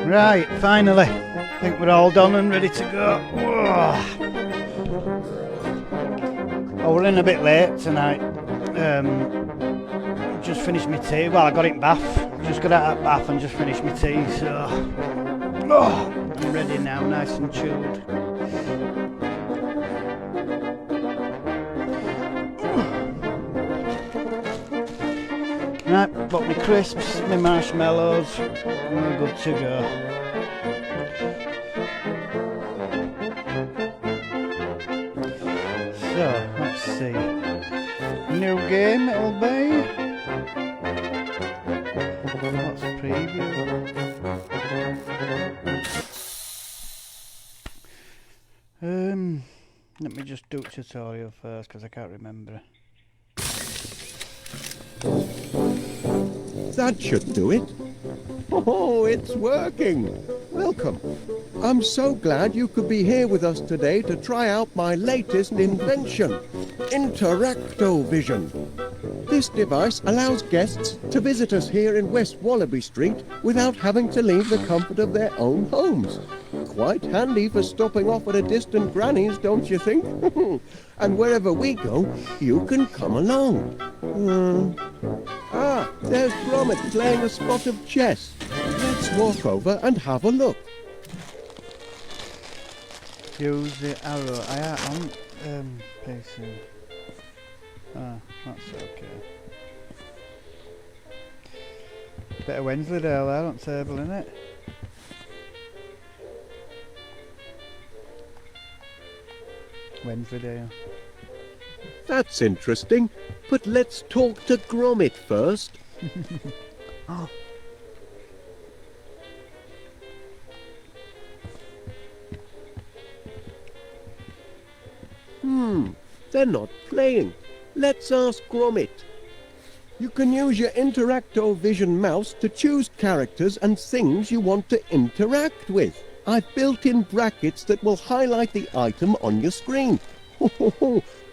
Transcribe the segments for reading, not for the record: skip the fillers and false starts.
Right, finally. I think we're all done and ready to go. Oh, we're in a bit late tonight. Just finished my tea. Well, I got it in bath. Just got out of bath and just finished my tea, so I'm ready now, nice and chilled. Right, got my crisps, my marshmallows, and we're good to go. So, let's see. New game it'll be. What's preview? Let me just do a tutorial first because I can't remember. That should do it. Oh, it's working. Welcome. I'm so glad you could be here with us today to try out my latest invention, Interactovision. This device allows guests to visit us here in West Wallaby Street without having to leave the comfort of their own homes. Quite handy for stopping off at a distant granny's, don't you think? And wherever we go, you can come along. There's Gromit playing a spot of chess. Let's walk over and have a look. Use the arrow. I'm placing. That's okay. Bit of Wensleydale there on table, innit? Wensleydale. That's interesting, but let's talk to Gromit first. Oh. They're not playing. Let's ask Gromit. You can use your Interactovision mouse to choose characters and things you want to interact with. I've built in brackets that will highlight the item on your screen.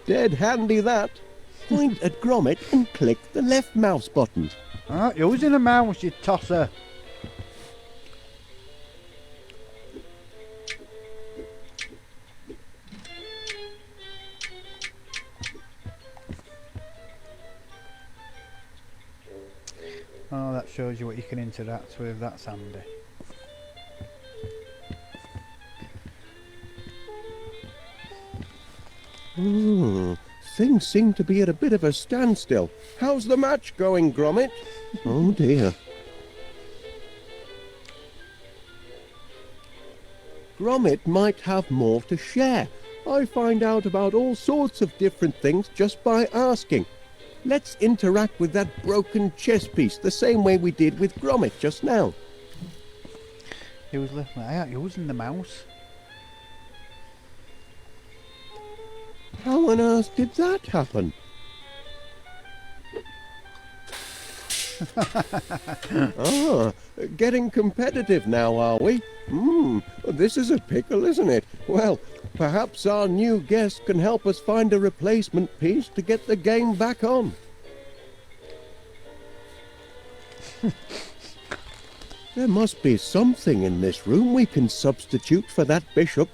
Dead handy that. Point at Gromit and click the left mouse button. You're using a mouse, you tosser. Oh, that shows you what you can interact with. That's handy. Things seem to be at a bit of a standstill. How's the match going, Gromit? Oh dear. Gromit might have more to share. I find out about all sorts of different things just by asking. Let's interact with that broken chess piece the same way we did with Gromit just now. He was using the mouse. How on earth did that happen? Getting competitive now, are we? This is a pickle, isn't it? Well, perhaps our new guest can help us find a replacement piece to get the game back on. There must be something in this room we can substitute for that bishop.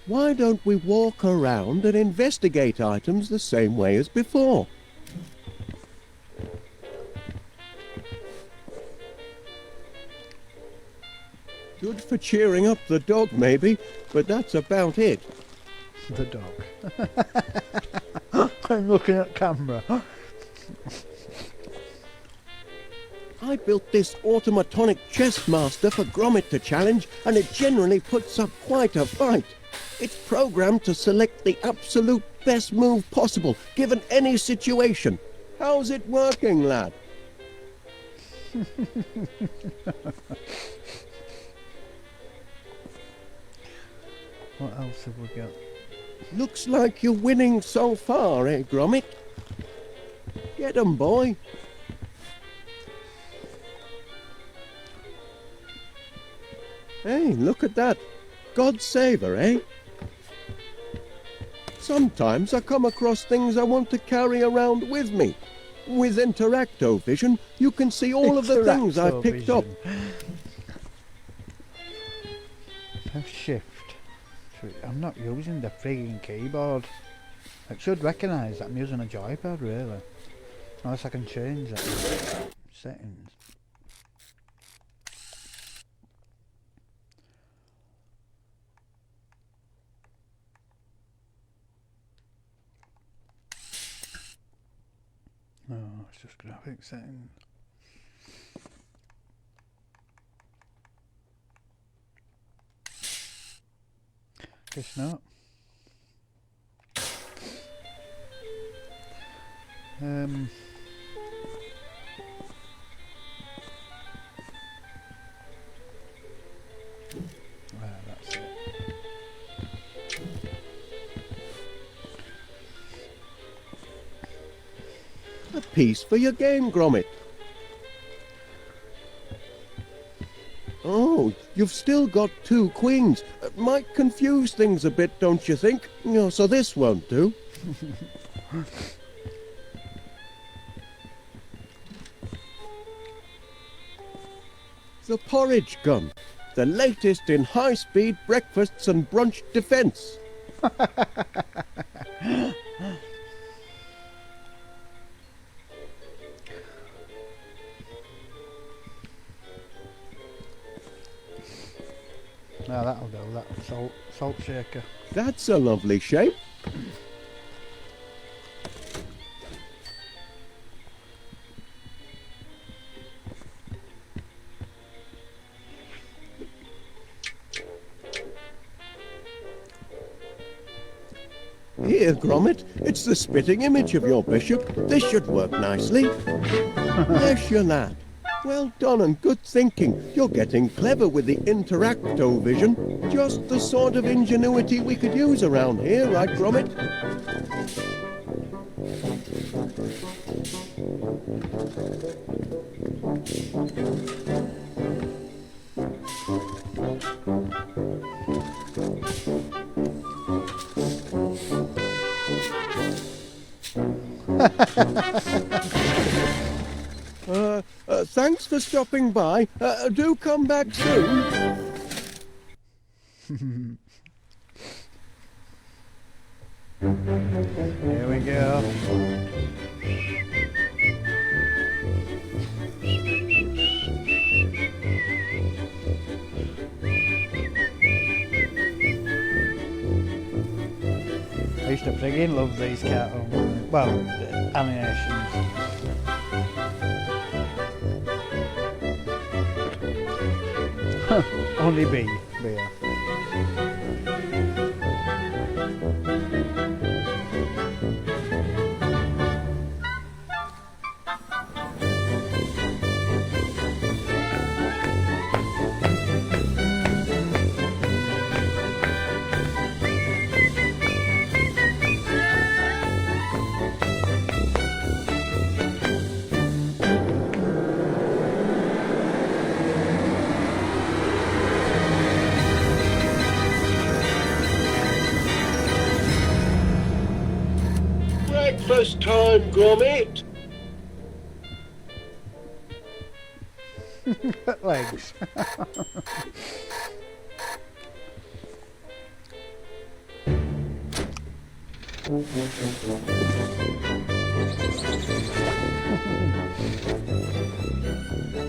Why don't we walk around and investigate items the same way as before? Good for cheering up the dog, maybe, but that's about it. The dog. I'm looking at camera. I built this automatonic chess master for Gromit to challenge, and it generally puts up quite a fight. It's programmed to select the absolute best move possible, given any situation. How's it working, lad? What else have we got? Looks like you're winning so far, eh, Gromit? Get 'em, boy. Hey, look at that. God save her, eh? Sometimes I come across things I want to carry around with me. With Interactovision, you can see all of the things I've picked up. Shift. I'm not using the frigging keyboard. It should recognise that I'm using a joypad, really. Unless I can change that settings. No, it's just graphic settings. Guess not. That's it. A piece for your game, Gromit. Oh, you've still got 2 queens. Might confuse things a bit, don't you think? So this won't do. The porridge gun. The latest in high-speed breakfasts and brunch defence. No, that'll do, that salt shaker. That's a lovely shape. Here, Gromit, it's the spitting image of your bishop. This should work nicely. Bless you, lad. Well done and good thinking. You're getting clever with the interacto-vision. Just the sort of ingenuity we could use around here, right, Gromit? Thanks for stopping by. Do come back soon. Here we go. I used to friggin' love these cartoons. Well, animations. Only beer. Breakfast time, Gromit. Legs.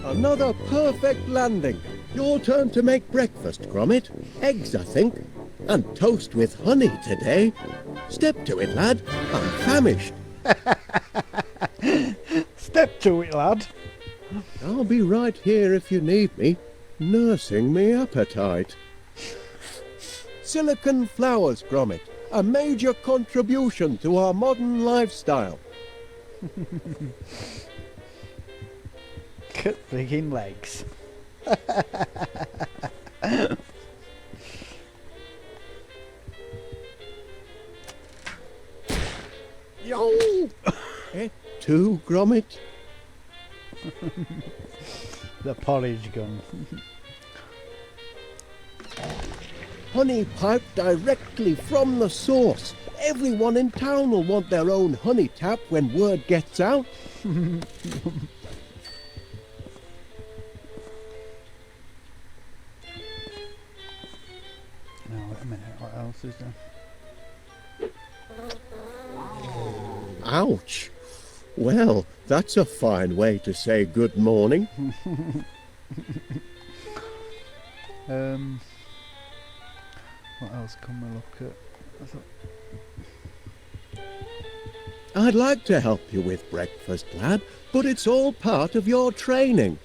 Another perfect landing. Your turn to make breakfast, Gromit. Eggs, I think. And toast with honey today. Step to it, lad. I'm famished. Step to it, lad. I'll be right here if you need me, nursing me appetite. Silicon flowers, Gromit. A major contribution to our modern lifestyle. Cut friggin' legs. Yo! Two, Gromit. The porridge gun. Honey piped directly from the source. Everyone in town will want their own honey tap when word gets out. else is there? Ouch. Well, that's a fine way to say good morning. What else can we look at? I'd like to help you with breakfast, lad, but it's all part of your training.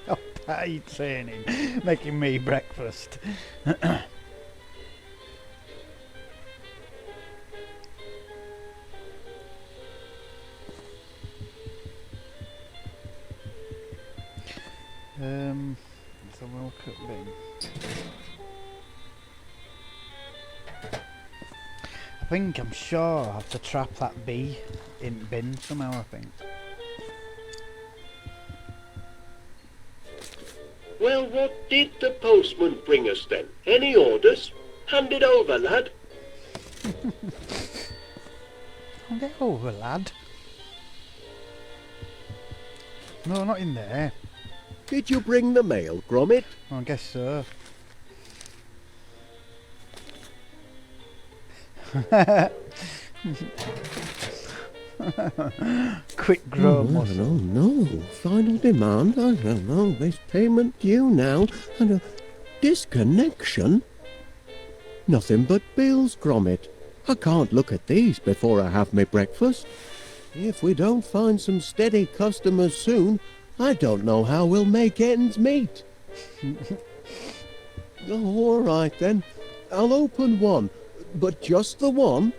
Oh, pie training, making me breakfast. Let's have a look at bin. I'm sure I have to trap that bee in bin somehow, I think. Well, what did the postman bring us then? Any orders? Hand it over, lad. Hand it over, lad. No, not in there. Did you bring the mail, Gromit? I guess so. Quick grow muscle. No. Final demand. I don't know. There's payment due now. And a disconnection? Nothing but bills, Gromit. I can't look at these before I have my breakfast. If we don't find some steady customers soon, I don't know how we'll make ends meet. Oh, all right then. I'll open one, but just the one.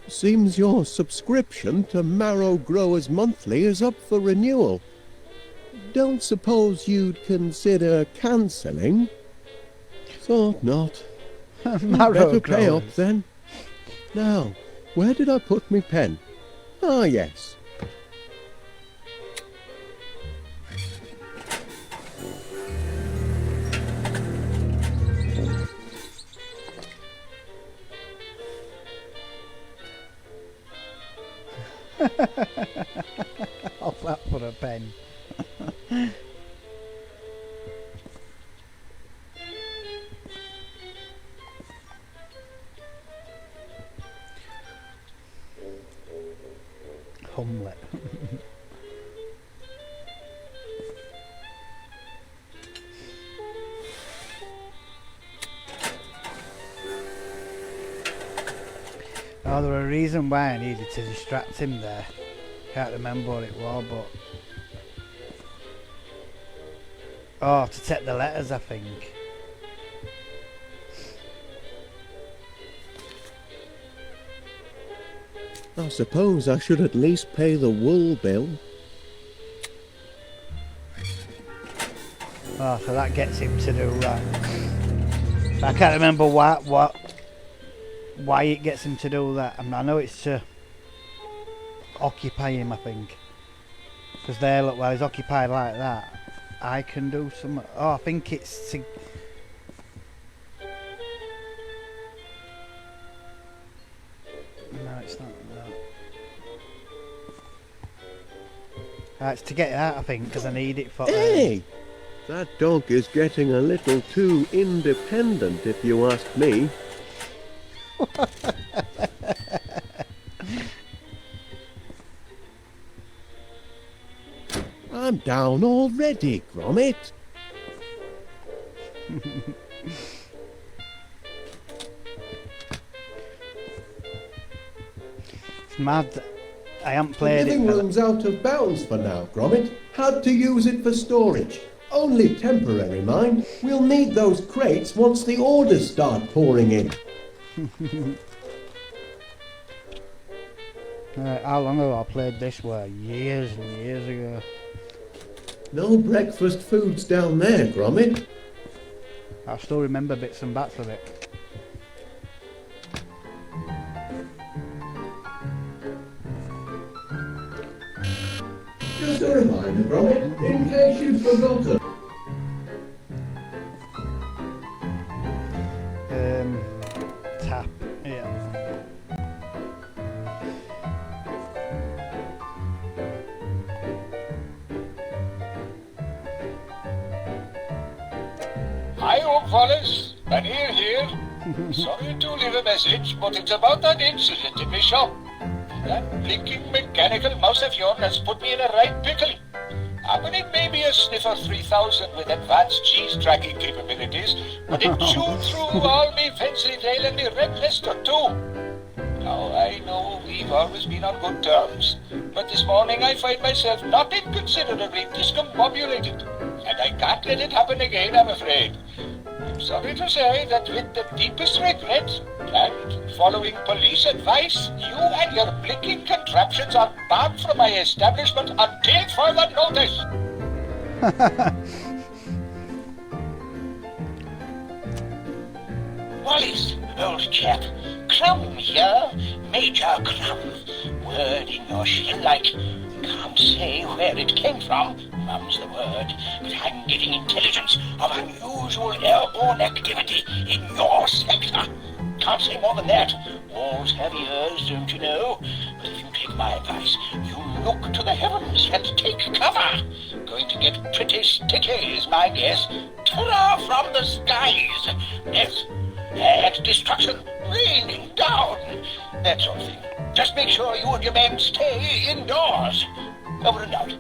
Seems your subscription to Marrow Growers Monthly is up for renewal. Don't suppose you'd consider cancelling? Thought not. Marrow Better pay up growers. then. Now, where did I put my pen? Ah, yes. Off that for a pen. Humlet. Oh, there was a reason why I needed to distract him there. Can't remember what it was, but... Oh, to take the letters, I think. I suppose I should at least pay the wool bill. Oh, so that gets him to do that. I can't remember why it gets him to do that. I know it's to occupy him, I think. Because there, look, while he's occupied like that, I can do some... Oh, I think it's to... No, it's not that. It's to get it out, I think, because I need it for... Hey! That dog is getting a little too independent, if you ask me. I'm down already, Gromit. It's mad. I haven't The played living it. room's out of bounds for now, Gromit. Had to use it for storage. Only temporary, mind. We'll need those crates once the orders start pouring in. How long ago I played this? Well, years and years ago. No breakfast foods down there, Gromit. I still remember bits and bats of it. Just a reminder, Gromit, in case you've forgotten. Tap. Yeah. Hi, old Wallace. And here. Sorry to leave a message, but it's about that incident in my shop. That blinking mechanical mouse of yours has put me in a right pickle. Happening maybe a sniffer 3000 with advanced cheese tracking capabilities, but it chewed through all me fancy tail and me red lister too. Now I know we've always been on good terms, but this morning I find myself not inconsiderably discombobulated, and I can't let it happen again, I'm afraid. I'm sorry to say that with the deepest regret, and following police advice, you and your blinking contraptions are barred from my establishment until further notice. Wallace, old chap, Crumb here, Major Crumb. Word in your shell like, can't say where it came from, mum's the word, but I'm getting intelligence of unusual airborne activity in your sector. Can't say more than that. Walls have ears, don't you know? But if you take my advice, you look to the heavens and take cover. Going to get pretty sticky is my guess. Terror from the skies. Yes, and destruction raining down. That sort of thing. Just make sure you and your men stay indoors. Over and out.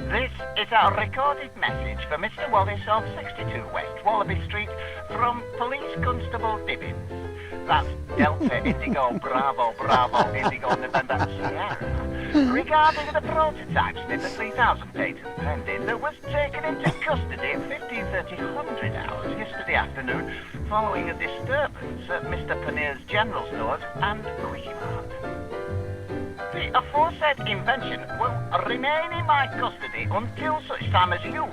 This is a recorded message for Mr. Wallace of 62 West Wallaby Street from Police Constable Dibbins. That's Delta Indigo Bravo Bravo Indigo November Sierra. Regarding the prototype Sniffer 3000 patent pending that was taken into custody at 15:30 hours yesterday afternoon following a disturbance at Mr. Panier's General Stores and Quickie Mart. The aforesaid invention will remain in my custody until such time as you,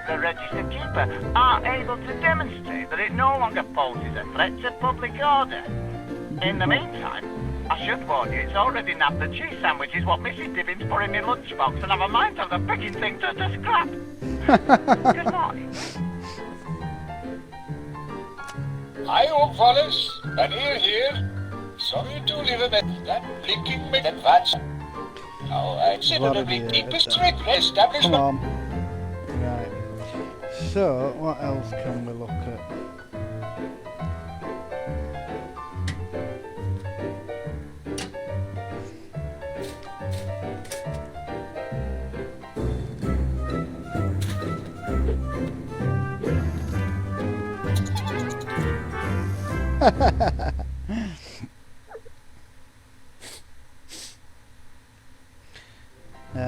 the registered keeper, are able to demonstrate that it no longer poses a threat to public order. In the meantime, I should warn you, it's already nabbed the cheese sandwiches what Mrs. Dibbins put in my lunchbox, and have a mind of the picking thing to scrap. Good morning. Hi, old Wallace. And here. Sorry to leave a message. That blinking advance. Now I considerably deepest regret establishment. Come on. Right. So, what else can we look at?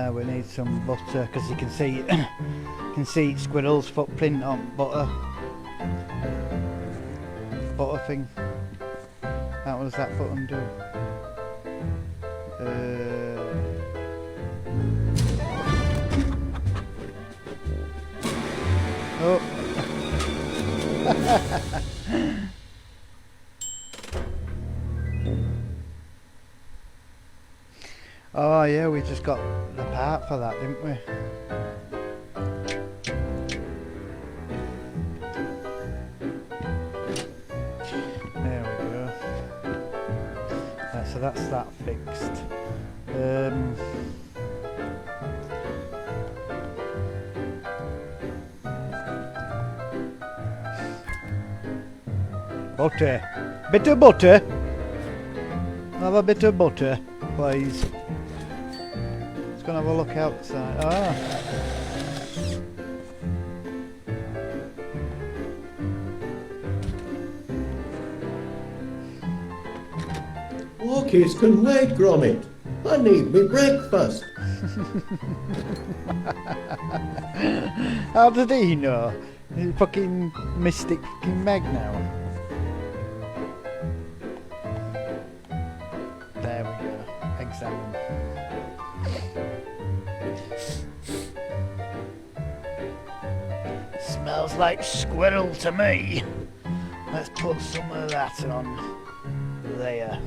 We need some butter because you can see Squirrel's footprint on butter thing. What does that button do? Oh. Oh yeah, we just got the part for that, didn't we? There we go. So that's that fixed. Butter. Bit of butter. Have a bit of butter, please. Let's go and have a look outside. Ah. Walkies can wait, Gromit. I need me breakfast. How did he know? He's fucking mystic fucking Meg now. There we go. Examine. Smells like squirrel to me. Let's put some of that on. There.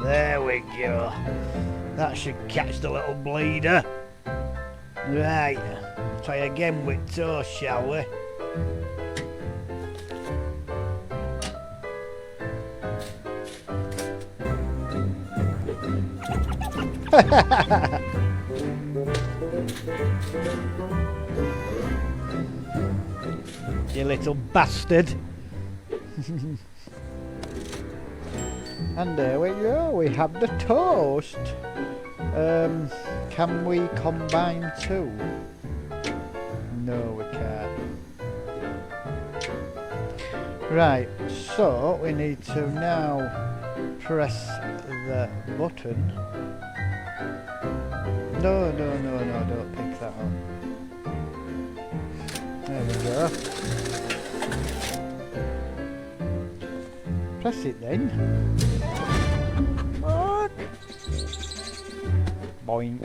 There we go. That should catch the little bleeder. Right. Try again with toast, shall we? You little bastard. And there we go, we have the toast. Can we combine two? No, we can't. Right, so we need to now press the button. No, don't pick that up. There we go. Press it then. What? Boink.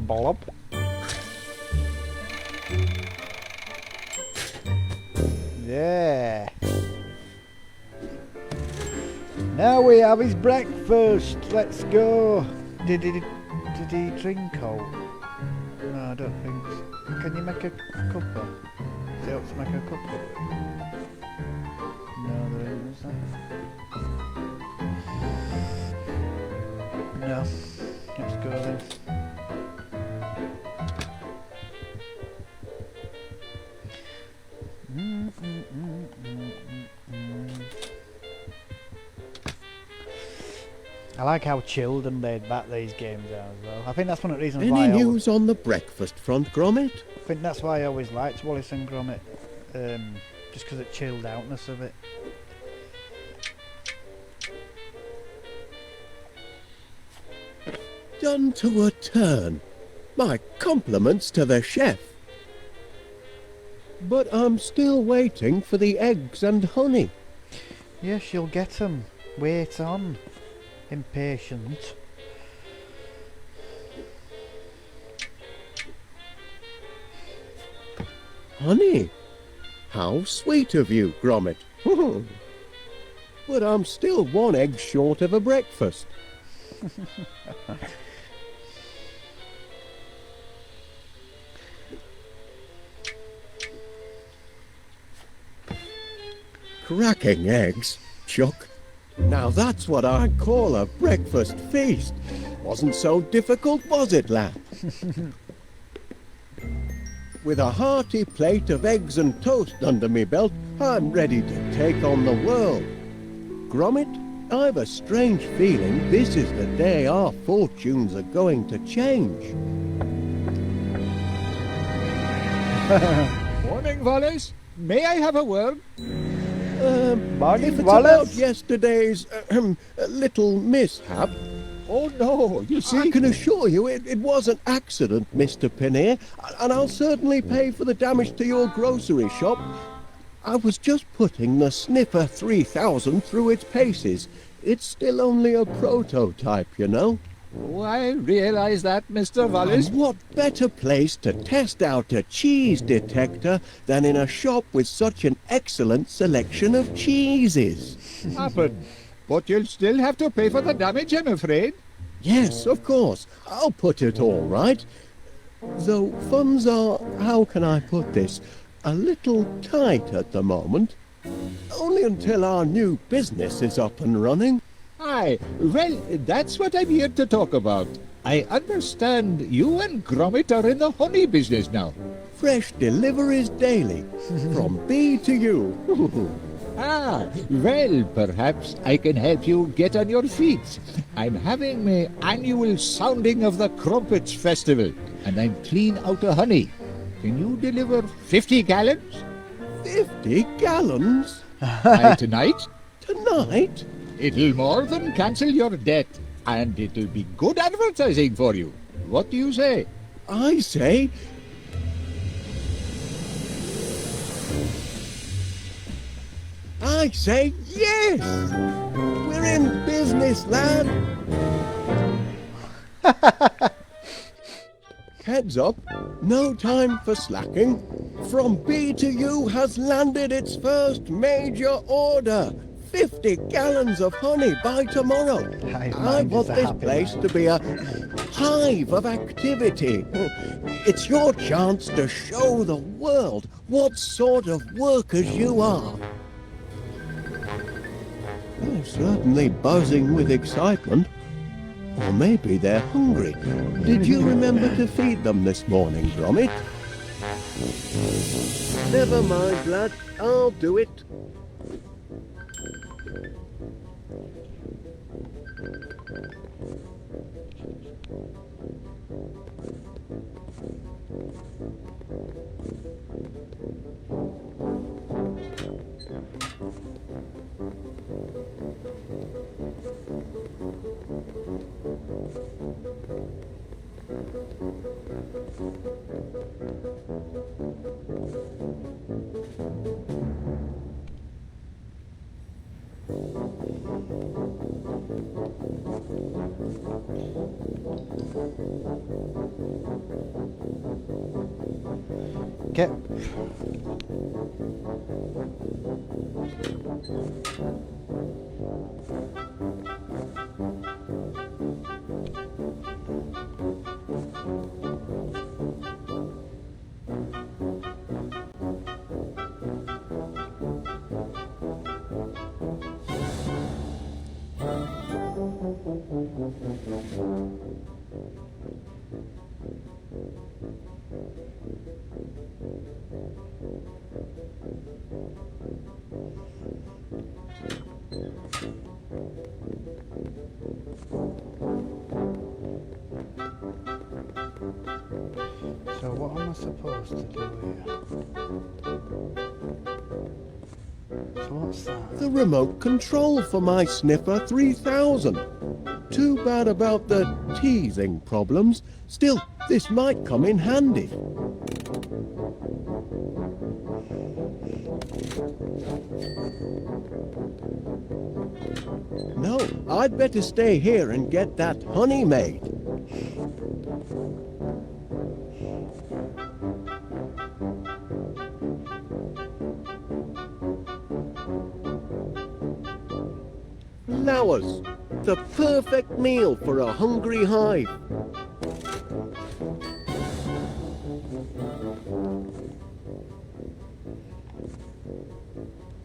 Bollop. Yeah. Now we have his breakfast. Let's go. Did he drink out? No, I don't think so. Can you make a cuppa? Is it up to make a cuppa? No, there isn't, is there? No. Let's go then. I like how chilled and laid back these games are as well. I think that's one of the reasons why Any news on the breakfast front, Gromit? I think that's why I always liked Wallace and Gromit. Just because of the chilled outness of it. Done to a turn. My compliments to the chef. But I'm still waiting for the eggs and honey. Yes, you'll get them. Wait on. Impatient. Honey? How sweet of you, Gromit. But I'm still one egg short of a breakfast. Cracking eggs, Chuck. Now that's what I call a breakfast feast. Wasn't so difficult, was it, lad? With a hearty plate of eggs and toast under me belt, I'm ready to take on the world. Gromit, I've a strange feeling this is the day our fortunes are going to change. Morning, Wallace. May I have a word? Morning, If it's Wallace. about yesterday's little mishap, Oh, no, you see... I can assure you it was an accident, Mr. Pinner, and I'll certainly pay for the damage to your grocery shop. I was just putting the Sniffer 3000 through its paces. It's still only a prototype, you know. Oh, I realize that, Mr. Wallace. And what better place to test out a cheese detector than in a shop with such an excellent selection of cheeses? Happen. But you'll still have to pay for the damage, I'm afraid. Yes, of course. I'll put it all right. Though funds are, how can I put this, a little tight at the moment. Only until our new business is up and running. Aye, well, that's what I'm here to talk about. I understand you and Gromit are in the honey business now. Fresh deliveries daily, from bee to you. Ah, well, perhaps I can help you get on your feet. I'm having my annual sounding of the Crumpets Festival, and I'm clean out of honey. Can you deliver 50 gallons? 50 gallons? Aye, tonight? Tonight? It'll more than cancel your debt, and it'll be good advertising for you. What do you say? I say... yes! We're in business, lad! Heads up, no time for slacking. From B to U has landed its first major order. 50 gallons of honey by tomorrow. I want this place to be a hive of activity. It's your chance to show the world what sort of workers you are. I'm certainly buzzing with excitement. Or maybe they're hungry. Did you remember to feed them this morning, Gromit? Never mind, lad. I'll do it. Get. So what am I supposed to do here? So what's that? The remote control for my Sniffer 3000. Too bad about the teething problems. Still, this might come in handy. No, I'd better stay here and get that honey made. Flowers, the perfect meal for a hungry hive.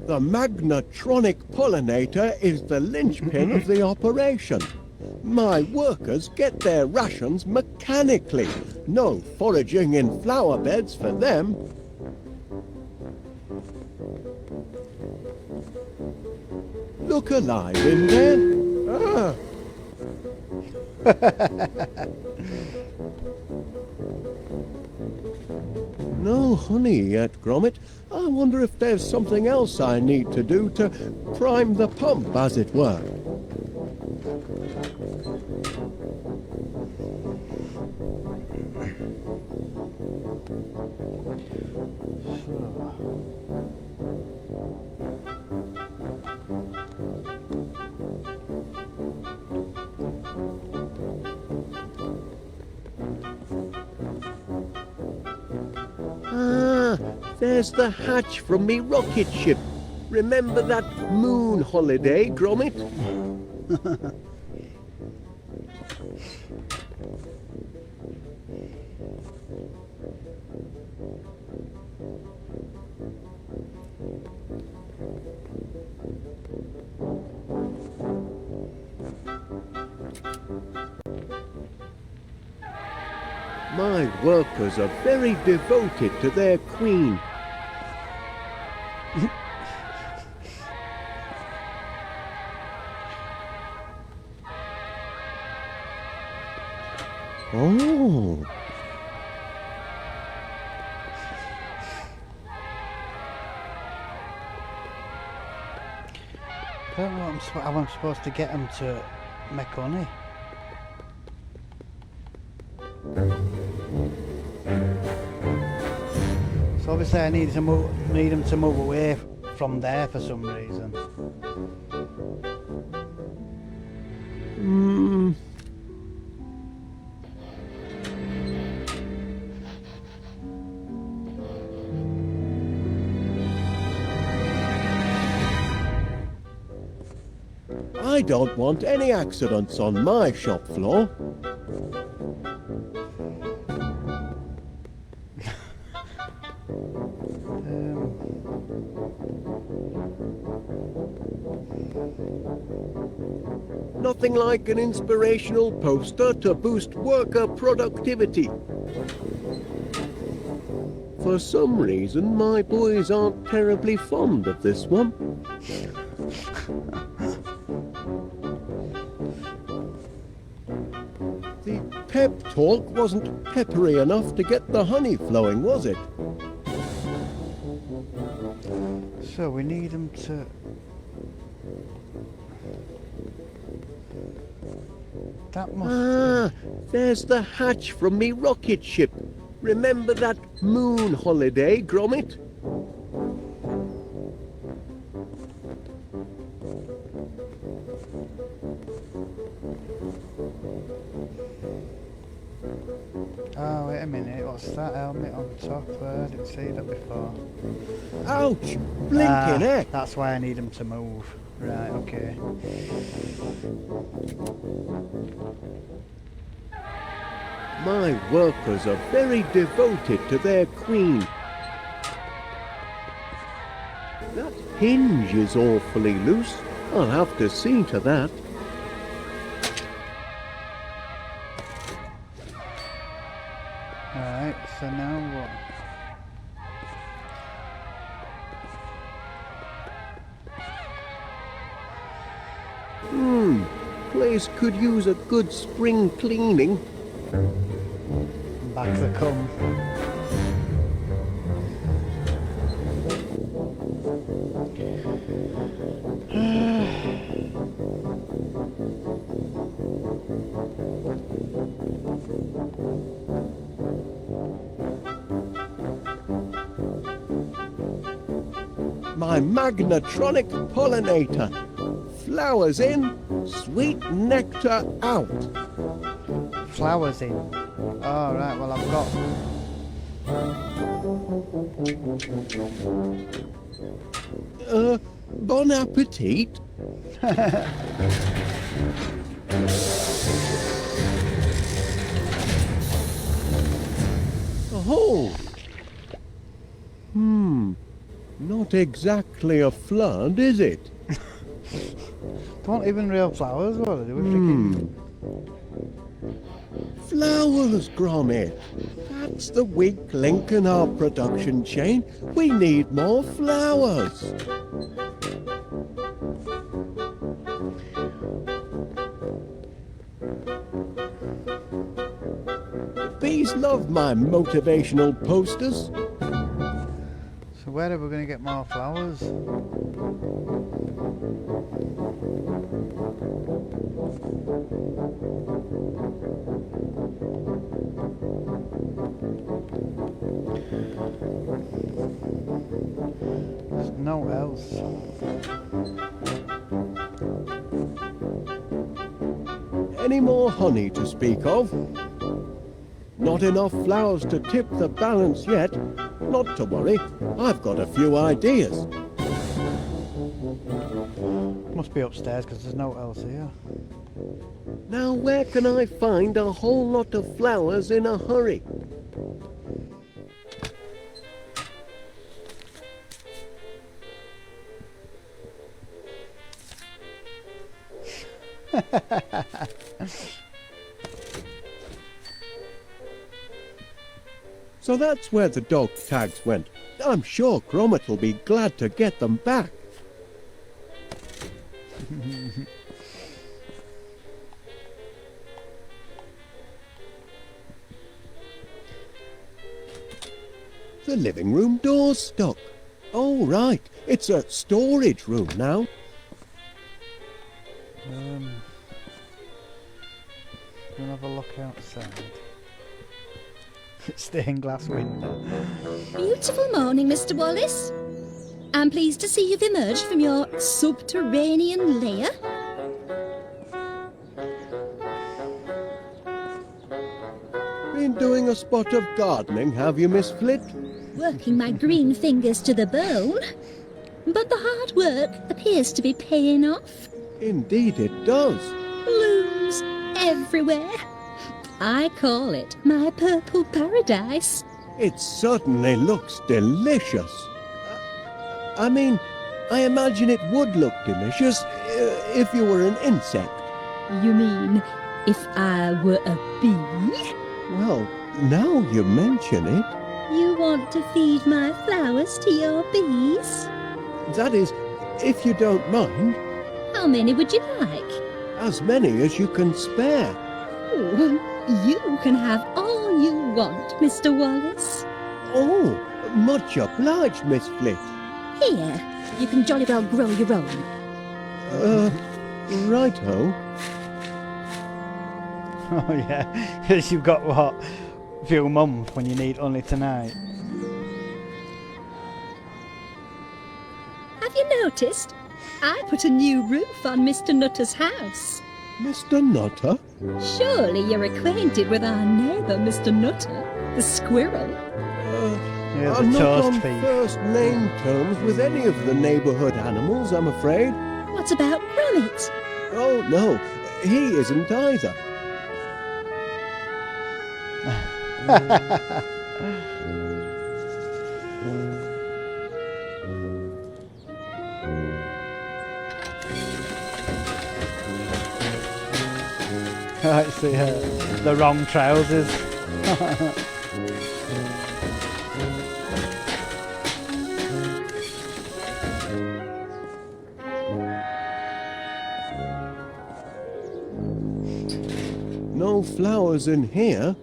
The magnetronic pollinator is the linchpin of the operation. My workers get their rations mechanically. No foraging in flower beds for them. Look alive in there. Ah. No honey yet, Gromit. I wonder if there's something else I need to do to prime the pump, as it were. Ah, there's the hatch from me rocket ship. Remember that moon holiday, Gromit? My workers are very devoted to their queen. Oh. I don't know how I'm supposed to get them to make honey. So obviously I need them to move away from there for some reason. I don't want any accidents on my shop floor. Nothing like an inspirational poster to boost worker productivity. For some reason, my boys aren't terribly fond of this one. The pep talk wasn't peppery enough to get the honey flowing, was it? So we need them to... That must... There's the hatch from me rocket ship. Remember that moon holiday, Gromit? Oh, wait a minute. What's that helmet on top there? I didn't see that before. Ouch! Blinking heck! That's why I need them to move. Right, okay. My workers are very devoted to their queen. That hinge is awfully loose. I'll have to see to that. Alright, so now what? Place could use a good spring cleaning. Back they come. My magnetronic pollinator. Flowers in, sweet nectar out. Flowers in. Oh, right, well I've got... Bon appetit. Oh. Not exactly a flood, is it? They weren't even real flowers, what are they? We're freaking... Flowers, Gromit. That's the weak link in our production chain. We need more flowers. Bees love my motivational posters. So where are we going to get more flowers? There's no else. Any more honey to speak of? Not enough flowers to tip the balance yet. Not to worry, I've got a few ideas. Must be upstairs because there's no else here. Now where can I find a whole lot of flowers in a hurry? So that's where the dog tags went. I'm sure Gromit will be glad to get them back. The living room door's stuck. Oh, right. It's a storage room now. We'll have a look outside. Stained glass window. Beautiful morning, Mr. Wallace. I'm pleased to see you've emerged from your subterranean lair. Been doing a spot of gardening, have you, Miss Flit? Working my green fingers to the bone. But the hard work appears to be paying off. Indeed it does. Blooms everywhere. I call it my purple paradise. It certainly looks delicious. I mean, I imagine it would look delicious if you were an insect. You mean if I were a bee? Well, now you mention it, You want to feed my flowers to your bees? that is, if you don't mind, How many would you like? as many as you can spare. Oh, you can have all you want, Mr. Wallace. Oh, much obliged, Miss Flit. Here, you can jolly well grow your own. Righto. Oh yeah, because you've got what? A few months when you need only tonight. Have you noticed? I put a new roof on Mr. Nutter's house. Mr. Nutter? Surely you're acquainted with our neighbour, Mr. Nutter, the squirrel. Yeah, I'm the not toast on thief. first name terms with any of the neighbourhood animals, I'm afraid. What about Gromit? Oh, no, he isn't either. It's the wrong trousers. No flowers in here.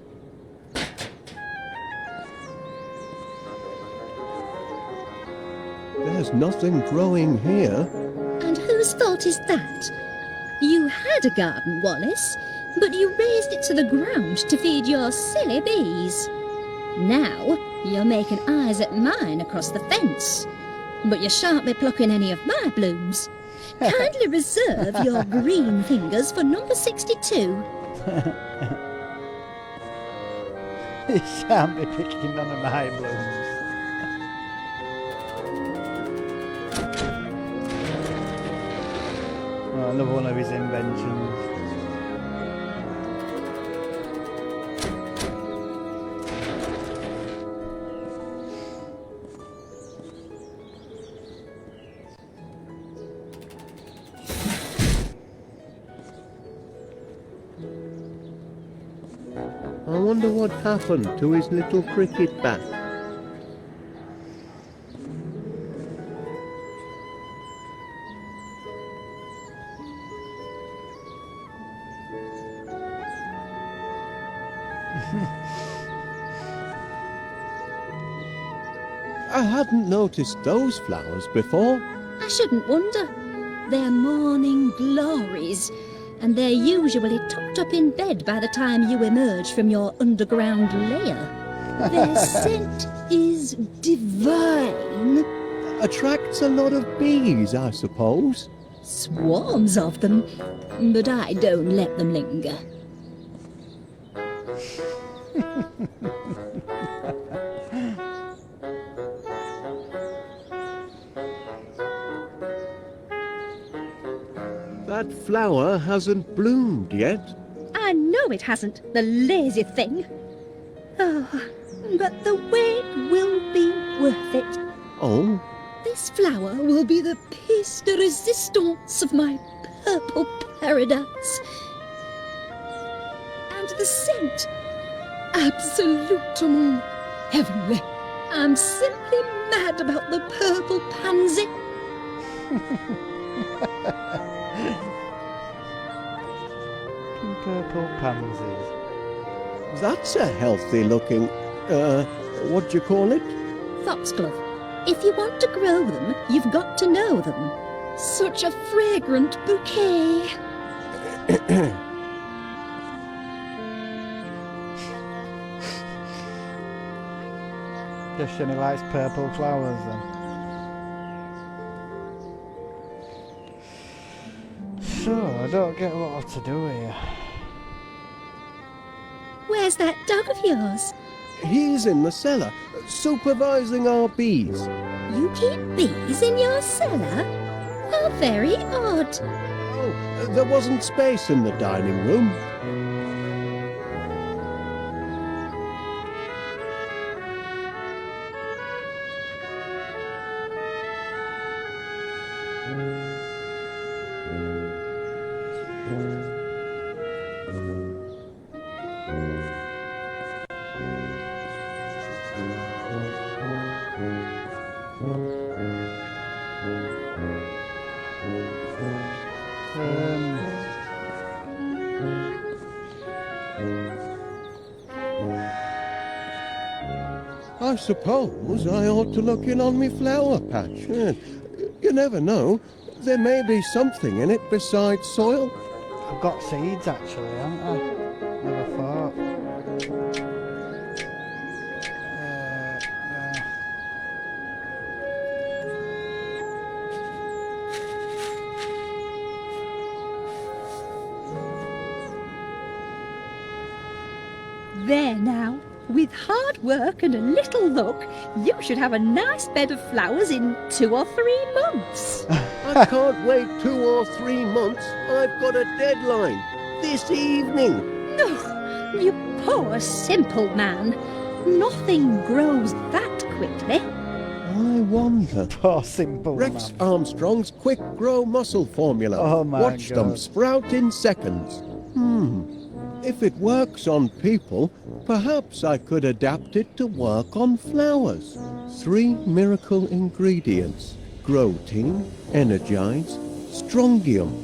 There's nothing growing here. And whose fault is that? You had a garden, Wallace, but you raised it to the ground to feed your silly bees. Now you're making eyes at mine across the fence, but you shan't be plucking any of my blooms. Kindly reserve your green fingers for number 62. You shan't be picking none of my blooms. Oh, another one of his inventions. I wonder what happened to his little cricket bat. I hadn't noticed those flowers before. I shouldn't wonder. They're morning glories, and they're usually tucked up in bed by the time you emerge from your underground lair. Their scent is divine. Attracts a lot of bees, I suppose. Swarms of them, but I don't let them linger. That flower hasn't bloomed yet. I know it hasn't, the lazy thing. Oh, but the wait will be worth it. Oh, This flower will be the pièce de résistance of my purple paradise. And the scent, absolutement heavenly. I'm simply mad about the purple pansy. Purple pansies. that's a healthy looking, what do you call it? Foxglove. If you want to grow them, you've got to know them. Such a fragrant bouquet. Guess she only likes purple flowers then. So, I don't get what to do here. Where's that dog of yours? He's in the cellar, supervising our bees. You keep bees in your cellar? How very odd. Oh, there wasn't space in the dining room. I suppose I ought to look in on me flower patch. You never know. There may be something in it besides soil. I've got seeds actually, haven't I? Never thought. There now. With hard work and a little luck, you should have a nice bed of flowers in 2 or 3 months. I can't wait 2 or 3 months. I've got a deadline. This evening. Oh, you poor simple man. Nothing grows that quickly. I wonder. Poor simple Rex man. Armstrong's quick grow muscle formula. Oh my Watch them God. sprout in seconds. If it works on people, perhaps I could adapt it to work on flowers. 3 miracle ingredients. Grow Team, Energize, Strongium.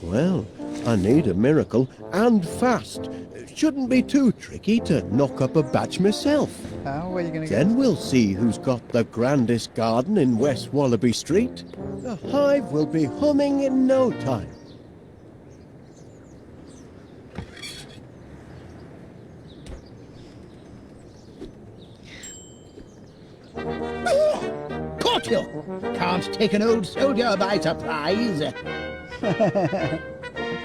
Well, I need a miracle, and fast. Shouldn't be too tricky to knock up a batch myself. How are you going to get? Then we'll see who's got the grandest garden in West Wallaby Street. The hive will be humming in no time. Caught you! Can't take an old soldier by surprise.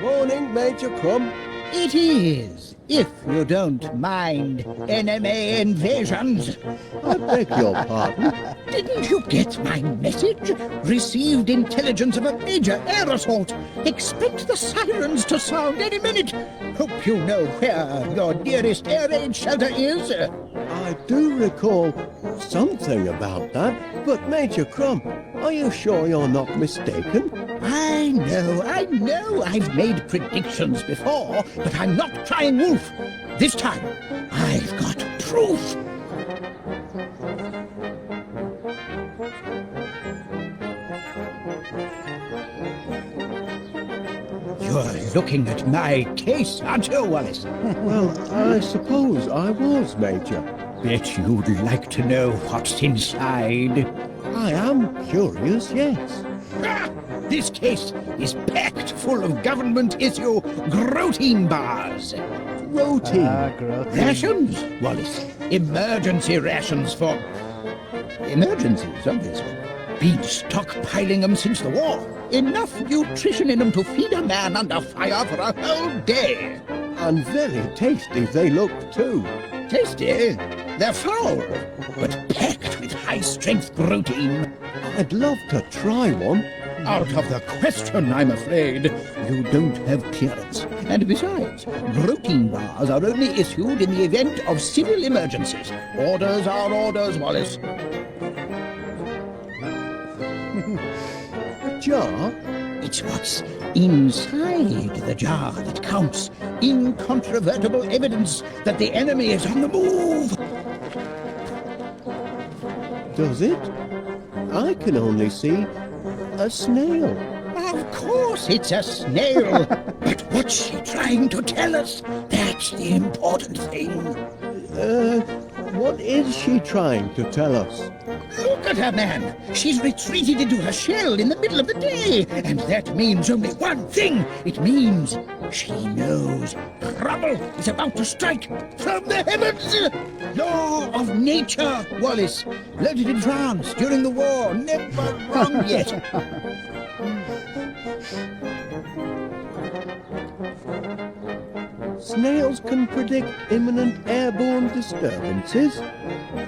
Morning, Major Crumb. It is, if you don't mind enemy invasions. I beg your pardon. Didn't you get my message? Received intelligence of a major air assault. Expect the sirens to sound any minute. Hope you know where your nearest air raid shelter is. I do recall something about that, but Major Crumb, are you sure you're not mistaken? I know. I've made predictions before, but I'm not crying wolf. This time, I've got proof. You're looking at my case, aren't you, Wallace? Well, I suppose I was, Major. Bet you'd like to know what's inside. I am curious, yes. Ah, this case is packed full of government-issue protein bars. Protein. Growth. Rations, Wallace. Emergency rations for... emergencies, obviously. Been stockpiling them since the war. Enough nutrition in them to feed a man under fire for a whole day. And very tasty they look, too. Tasty? They're foul, but packed with high-strength protein. I'd love to try one. Out of the question, I'm afraid. You don't have clearance. And besides, protein bars are only issued in the event of civil emergencies. Orders are orders, Wallace. A jar? It's what's inside the jar that counts. Incontrovertible evidence that the enemy is on the move. Does it? I can only see a snail. Of course it's a snail. But what's she trying to tell us? That's the important thing. What is she trying to tell us? Look at her, man. She's retreated into her shell in the middle of the day. And that means only one thing. It means she knows trouble is about to strike from the heavens. Law of nature, Wallace. Learned it in France during the war. Never wrong yet. Snails can predict imminent airborne disturbances?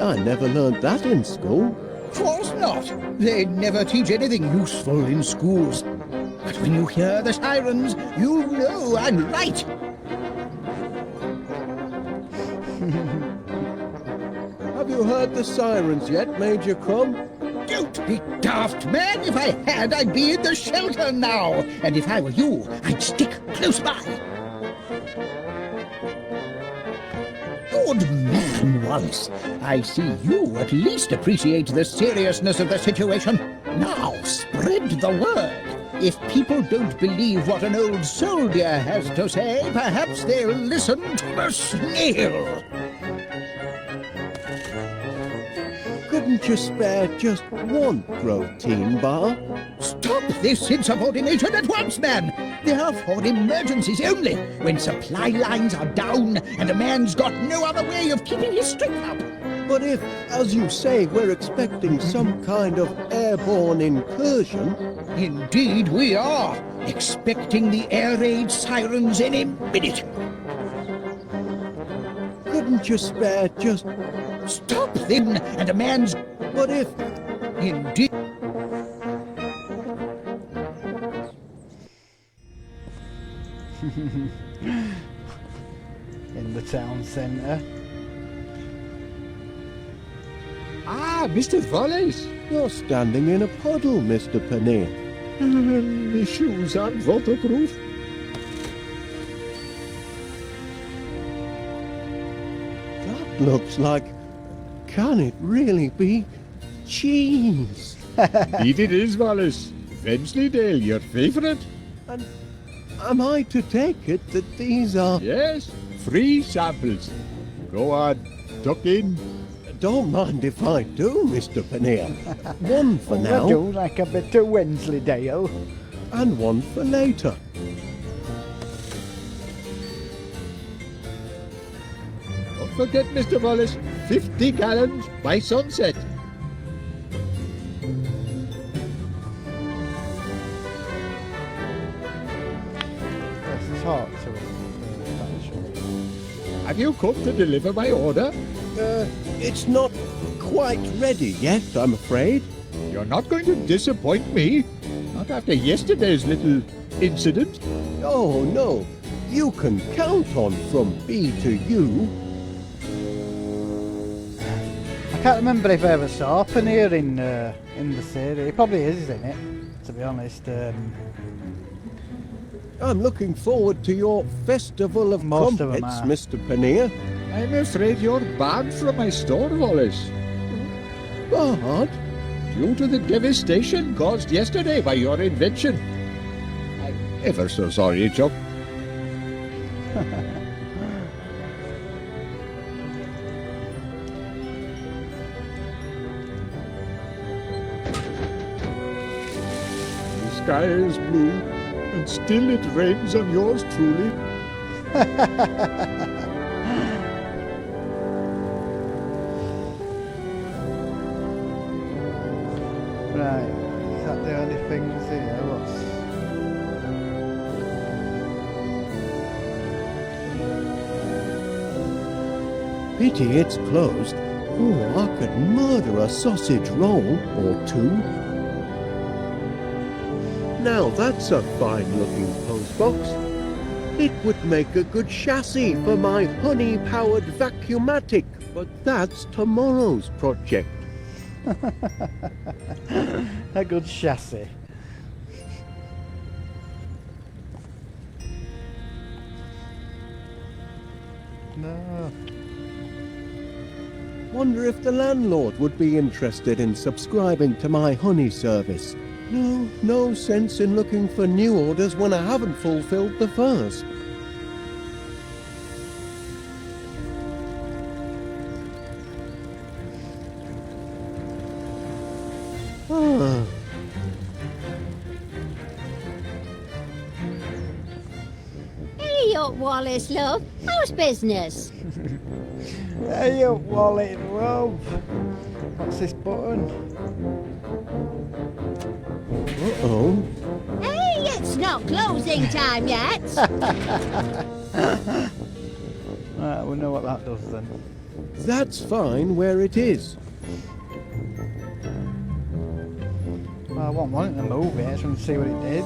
I never learned that in school. Of course not. They never teach anything useful in schools. But when you hear the sirens, you know I'm right. Have you heard the sirens yet, Major Crumb? Don't be daft, man. If I had, I'd be in the shelter now. And if I were you, I'd stick close by. Good man, Wallace. I see you at least appreciate the seriousness of the situation. Now, spread the word. If people don't believe what an old soldier has to say, perhaps they'll listen to the snail. Couldn't you spare just one protein bar? Stop this insubordination at once, man! They are for emergencies only, when supply lines are down and a man's got no other way of keeping his strength up. But if, as you say, we're expecting some kind of airborne incursion... Indeed we are, expecting the air raid sirens any minute. Couldn't you spare just... Stop them, and a man's... But if... Indeed... In the town centre. Ah, Mr. Wallace. You're standing in a puddle, Mr. Paneer. My shoes aren't waterproof. That looks like... Can it really be cheese? Indeed it is, Wallace. Wensleydale, your favourite? And am I to take it that these are... Yes, free samples. Go on, tuck in. Don't mind if I do, Mr. Paneer. One for I now, do like a bit of Wensleydale. and one for later. Don't forget, Mr. Wallace, 50 gallons by sunset. Let's talk to him. Have you come to deliver my order? It's not quite ready yet, I'm afraid. You're not going to disappoint me. Not after yesterday's little incident. Oh, no. You can count on from B to U. I can't remember if I ever saw Paneer in the city. He probably is, isn't it? To be honest. I'm looking forward to your Festival of Most of 'em Crumpets, are. Mr. Paneer. I'm afraid you're barred from my store, Wallace. Barred? Due to the devastation caused yesterday by your invention. I'm ever so sorry, Chuck. The sky is blue, and still it rains on yours truly. Right. Is that the only things here? What's... Pity it's closed. Oh, I could murder a sausage roll or two. Now that's a fine-looking postbox. It would make a good chassis for my honey-powered vacuumatic, but that's tomorrow's project. A good chassis. No. Wonder if the landlord would be interested in subscribing to my honey service. No sense in looking for new orders when I haven't fulfilled the first. Ah. Hey up, Wallace, love. How's business? Hey up, Wally, love. What's this button? Uh-oh. Hey, it's not closing time yet. Right, we know what that does then. That's fine where it is. Well, I wasn't wanting to move it, I just wanted to see what it did.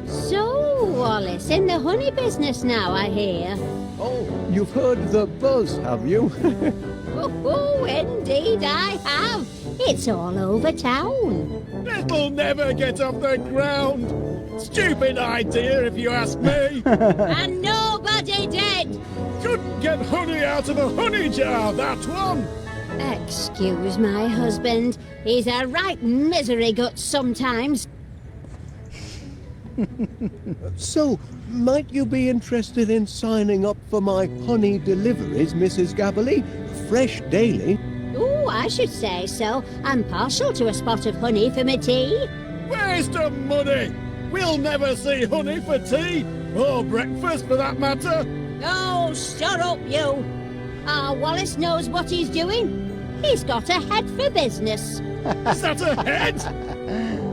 So, Wallace, in the honey business now, I hear. Oh, you've heard the buzz, have you? Oh, indeed I have. It's all over town. It'll never get off the ground. Stupid idea, if you ask me. And nobody did. Couldn't get honey out of a honey jar, that one. Excuse my husband. He's a right misery gut sometimes. So, might you be interested in signing up for my honey deliveries, Mrs. Gabberley? Fresh daily. Oh, I should say so. I'm partial to a spot of honey for my tea. Waste of money! We'll never see honey for tea, or breakfast for that matter. Oh, shut up, you! Wallace knows what he's doing. He's got a head for business. Is that a head?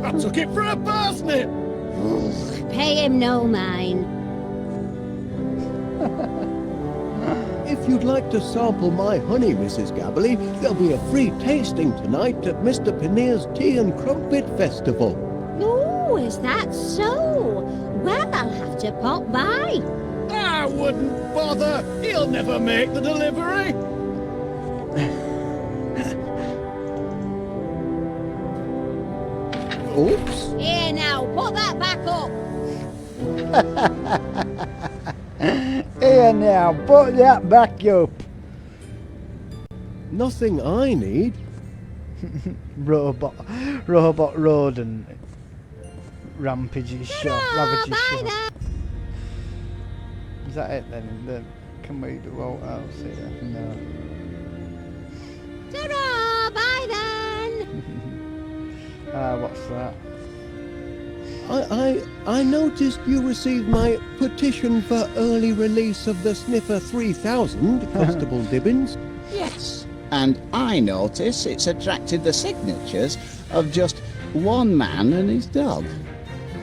I took it for a parsnip. Pay him no mind. If you'd like to sample my honey, Mrs. Gabberly, there'll be a free tasting tonight at Mr. Panneer's Tea and Crumpet Festival. Oh, is that so? Well, I'll have to pop by. I wouldn't bother. He'll never make the delivery. Oops. Here now, put that back up. Here now, put that back up. Nothing I need. Robot rodent rampages shop, ravages Bye shop. then. Is that it then? Can we do all else here? No. Ta-ra! Bye then. What's that? I noticed you received my petition for early release of the Sniffer 3000, Constable Dibbins. Yes, and I notice it's attracted the signatures of just one man and his dog.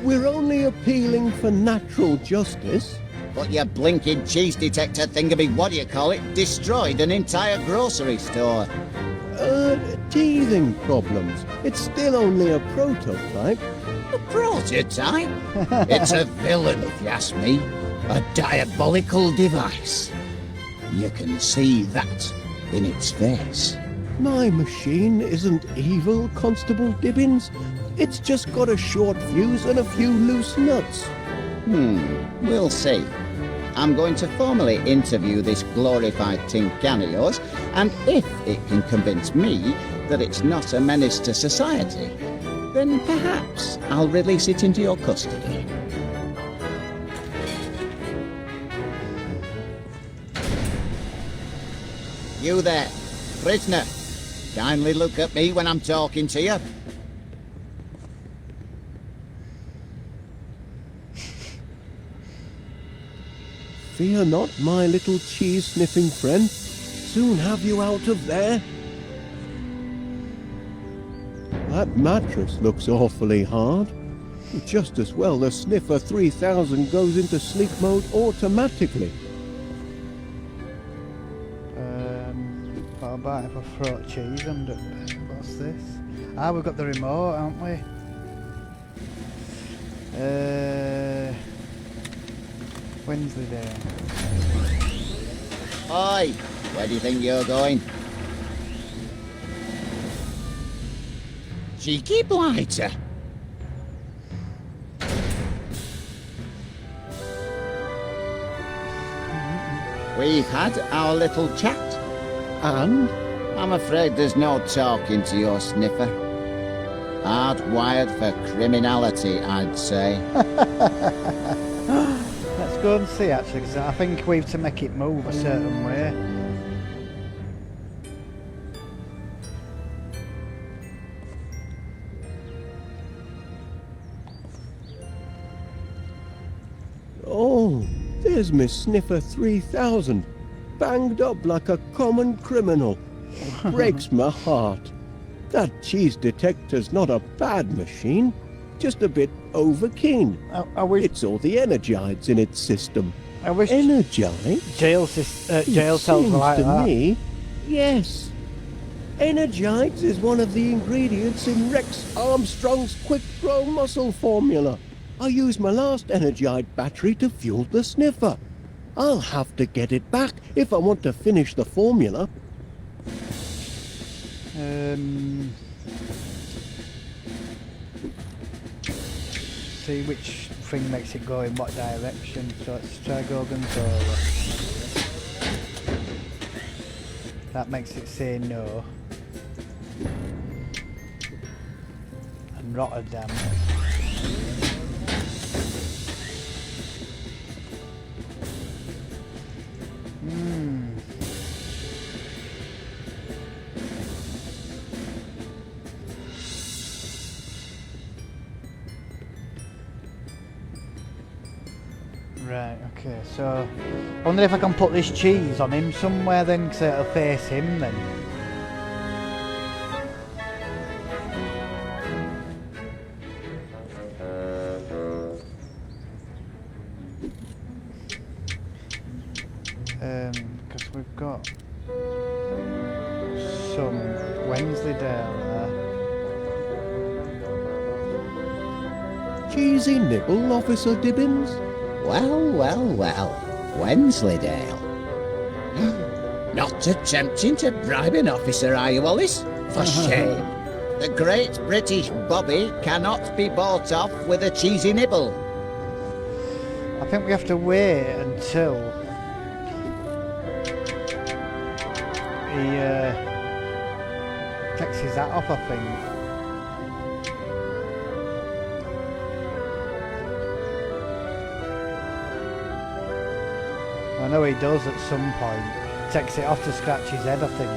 We're only appealing for natural justice. But your blinking cheese detector thingammy, what do you call it, destroyed an entire grocery store. Teething problems. It's still only a prototype. A prototype? It's a villain, if you ask me. A diabolical device. You can see that in its face. My machine isn't evil, Constable Dibbins. It's just got a short fuse and a few loose nuts. We'll see. I'm going to formally interview this glorified tin can of yours, and if it can convince me that it's not a menace to society, then perhaps I'll release it into your custody. You there, prisoner. Kindly look at me when I'm talking to you. Fear not, my little cheese-sniffing friend. Soon have you out of there. That mattress looks awfully hard. Just as well the Sniffer 3000 goes into sleep mode automatically. What about if I throw cheese under? What's this? We've got the remote, haven't we? Wednesday day. Oi, where do you think you're going? Cheeky blighter. We've had our little chat, and I'm afraid there's no talking to your sniffer. Hardwired for criminality, I'd say. Let's go and see actually, because I think we have to make it move a certain way. Oh, there's Miss Sniffer 3000, banged up like a common criminal. Breaks my heart. That cheese detector's not a bad machine, just a bit overkeen. I wish it's all the energides in its system. I wish Energides? jail cells were like to that. me, yes. Energides is one of the ingredients in Rex Armstrong's quick-grow muscle formula. I used my last Energide battery to fuel the Sniffer. I'll have to get it back if I want to finish the formula. See which thing makes it go in what direction. So let's try Gorgonzola. That makes it say no. And Rotterdam. Right, okay, so I wonder if I can put this cheese on him somewhere then, because it'll face him then. Because we've got some Wensleydale there. Cheesy nibble, Officer Dibbins? Well, well, well. Wensleydale. Not attempting to bribe an officer, are you, Wallace? For shame. The great British Bobby cannot be bought off with a cheesy nibble. I think we have to wait until he takes his hat off, I think. I know he does at some point. Takes it off to scratch his head, I think.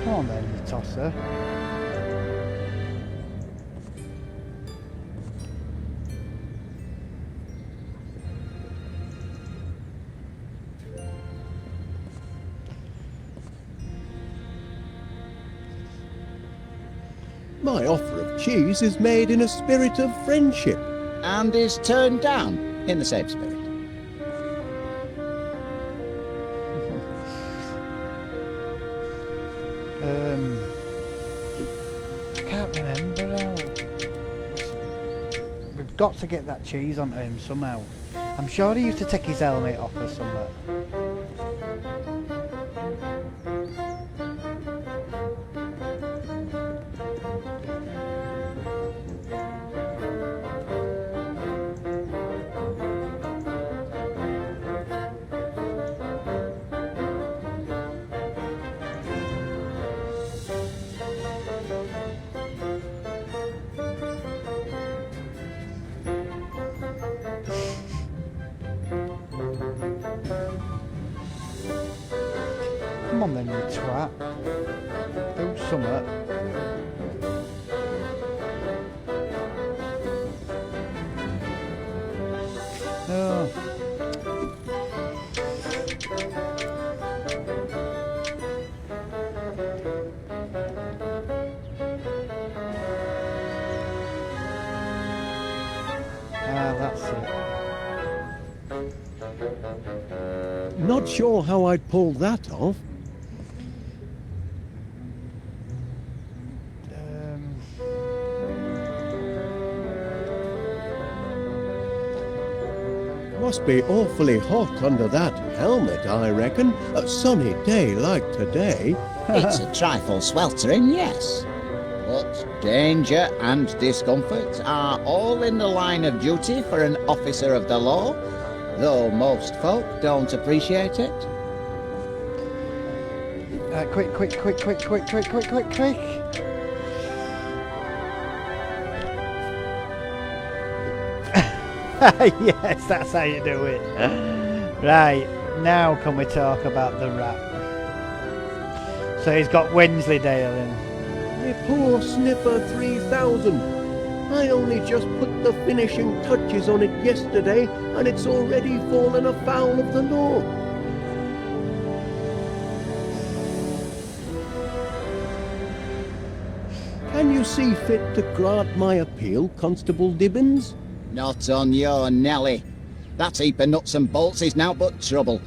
Come on then, you tosser. My offer of cheese is made in a spirit of friendship. And is turned down in the same spirit. I can't remember now. We've got to get that cheese onto him somehow. I'm sure he used to take his helmet off or something. Come on then, you twat. Do something. Oh. Ah, that's it. Not sure how I'd pull that off. Must be awfully hot under that helmet, I reckon. A sunny day like today. It's a trifle sweltering, yes. But danger and discomfort are all in the line of duty for an officer of the law, though most folk don't appreciate it. Quick. Yes, that's how you do it. Right, now can we talk about the rat? So he's got Wensleydale in. My poor Sniffer 3000. I only just put the finishing touches on it yesterday and it's already fallen afoul of the law. Can you see fit to grant my appeal, Constable Dibbins? Not on your Nelly. That heap of nuts and bolts is now but trouble.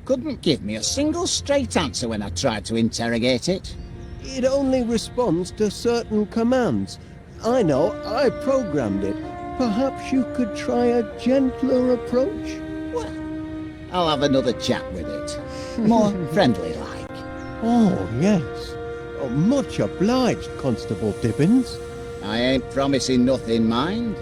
Couldn't give me a single straight answer when I tried to interrogate it. It only responds to certain commands. I know, I programmed it. Perhaps you could try a gentler approach? Well, I'll have another chat with it. More friendly-like. Oh, yes. Oh, much obliged, Constable Dibbins. I ain't promising nothing, mind.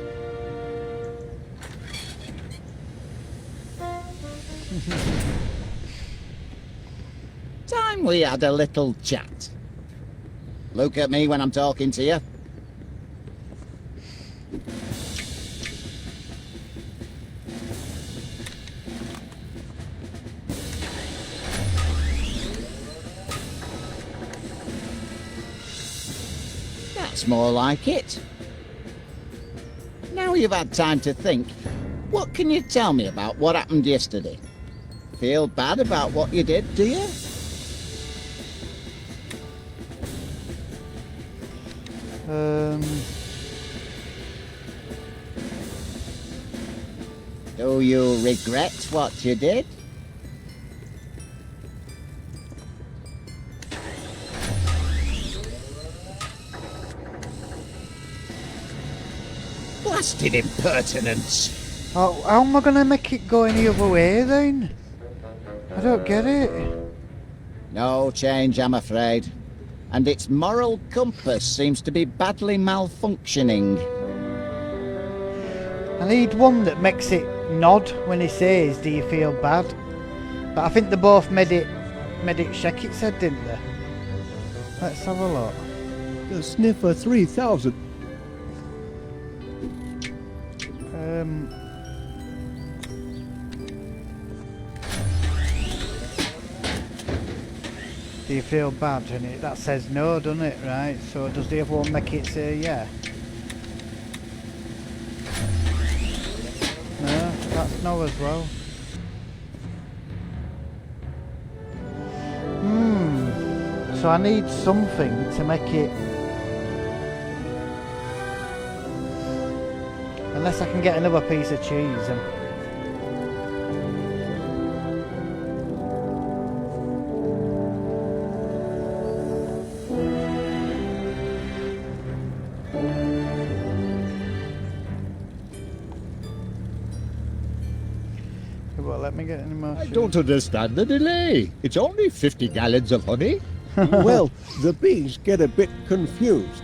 Time we had a little chat. Look at me when I'm talking to you. That's more like it. Now you've had time to think, what can you tell me about what happened yesterday? Feel bad about what you did, do you? Do you regret what you did? Blasted impertinence! Oh, how am I going to make it go any other way then? I don't get it. No change, I'm afraid. And its moral compass seems to be badly malfunctioning. I need one that makes it nod when he says, do you feel bad? But I think they both made it shake its head, didn't they? Let's have a look. The Sniffer 3000. Do you feel bad? And that says no, doesn't it? Right, so does the other one make it say yeah? No, that's no as well. So I need something to make it... Unless I can get another piece of cheese and... Well, let me get any more I cheese. don't understand the delay. It's only 50 gallons of honey. Well, the bees get a bit confused.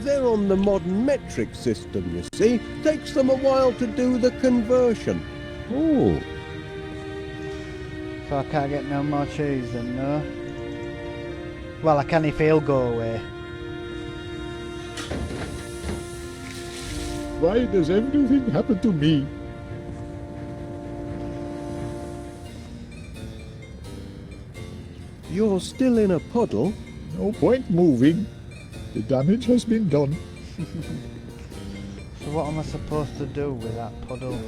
They're on the modern metric system, you see. Takes them a while to do the conversion. Oh, So I can't get no more cheese then, no? Well, I can if he'll go away. why does everything happen to me? You're still in a puddle. No point moving. The damage has been done. So what am I supposed to do with that puddle?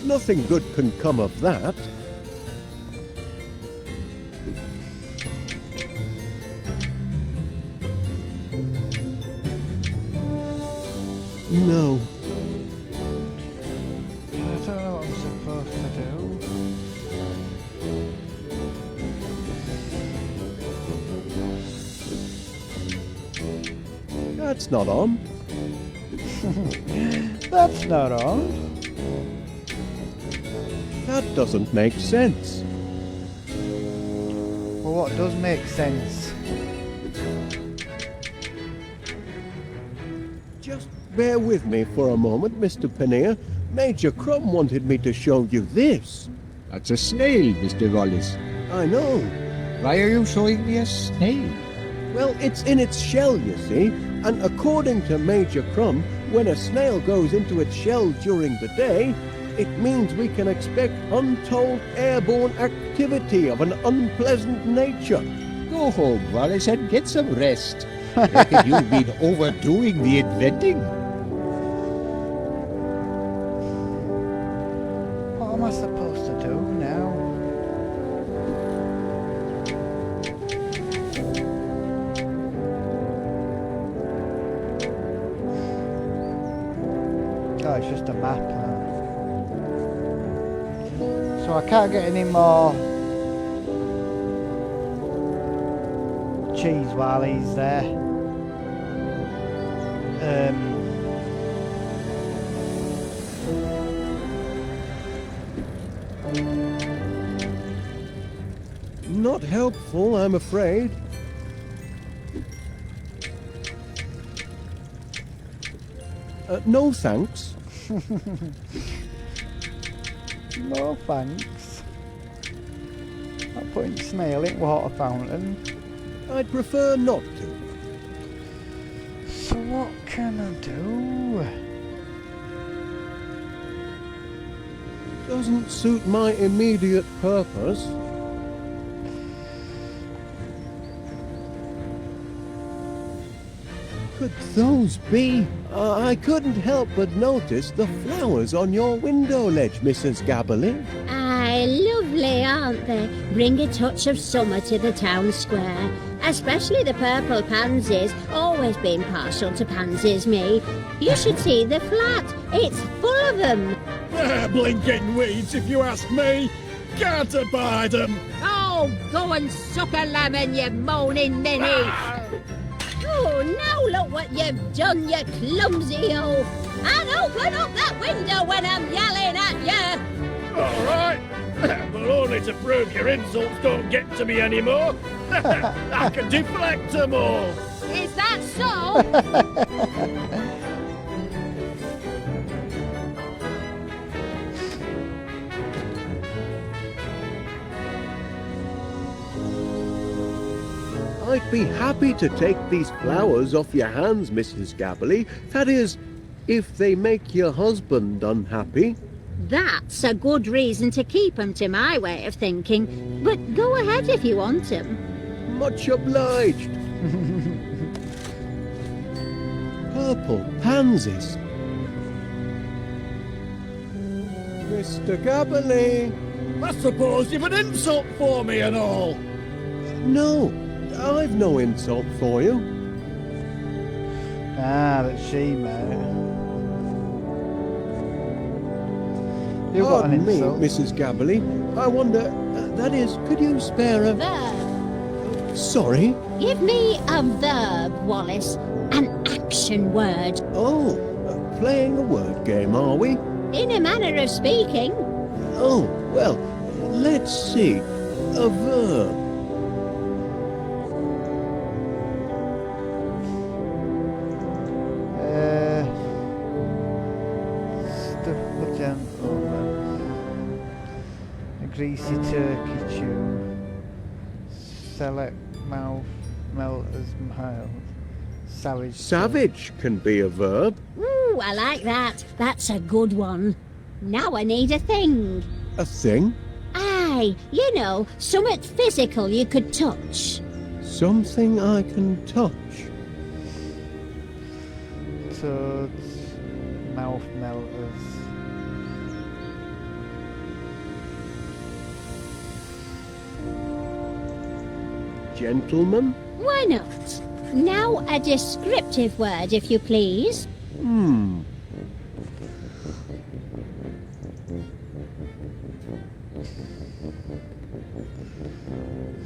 Nothing good can come of that. No. I don't know what I'm supposed to do. That's not on. That's not on. That doesn't make sense. Well, what does make sense? Just bear with me for a moment, Mr. Pannier. Major Crumb wanted me to show you this. That's a snail, Mr. Wallace. I know. Why are you showing me a snail? Well, it's in its shell, you see, and according to Major Crumb, when a snail goes into its shell during the day, it means we can expect untold airborne activity of an unpleasant nature. Go home, Wallace, and get some rest. I reckon you've been overdoing the inventing. What am I supposed to do now? Oh, it's just a map now. So I can't get any more cheese while he's there. Not helpful, I'm afraid. No thanks. No thanks. Not putting snail in water fountain. I'd prefer not to. So what can I do? Doesn't suit my immediate purpose. Could those be? I couldn't help but notice the flowers on your window ledge, Mrs. Gabberly. Aye, lovely, aren't they? Bring a touch of summer to the town square. Especially the purple pansies. Always been partial to pansies, me. You should see the flat. It's full of them. They're blinking weeds, if you ask me. Can't abide them. Oh, go and suck a lemon, you moaning ninny. Oh, now look what you've done, you clumsy oaf. And open up that window when I'm yelling at you. All right. But only to prove your insults don't get to me anymore. I can deflect them all. Is that so? I'd be happy to take these flowers off your hands, Mrs. Gabberly. That is, if they make your husband unhappy. That's a good reason to keep 'em, to my way of thinking. But go ahead if you want 'em. Much obliged. Purple pansies. Mr. Gabberly. I suppose you've an insult for me and all. No, I've no insult for you. Ah, but she, mate. You've got an Pardon me, insult. Mrs. Gabberly. I wonder, that is, could you spare a... Verb. Sorry? Give me a verb, Wallace. An action word. Oh, playing a word game, are we? In a manner of speaking. Oh, well, let's see. A verb. Stuff the gentleman. A greasy turkey chew. Select mouth, melt as mild. Savage. Savage can be a verb. Ooh, I like that. That's a good one. Now I need a thing. A thing. Aye, you know, something physical you could touch. Something I can touch. Toads. Mouth melters. Gentleman? Why not? Now a descriptive word, if you please.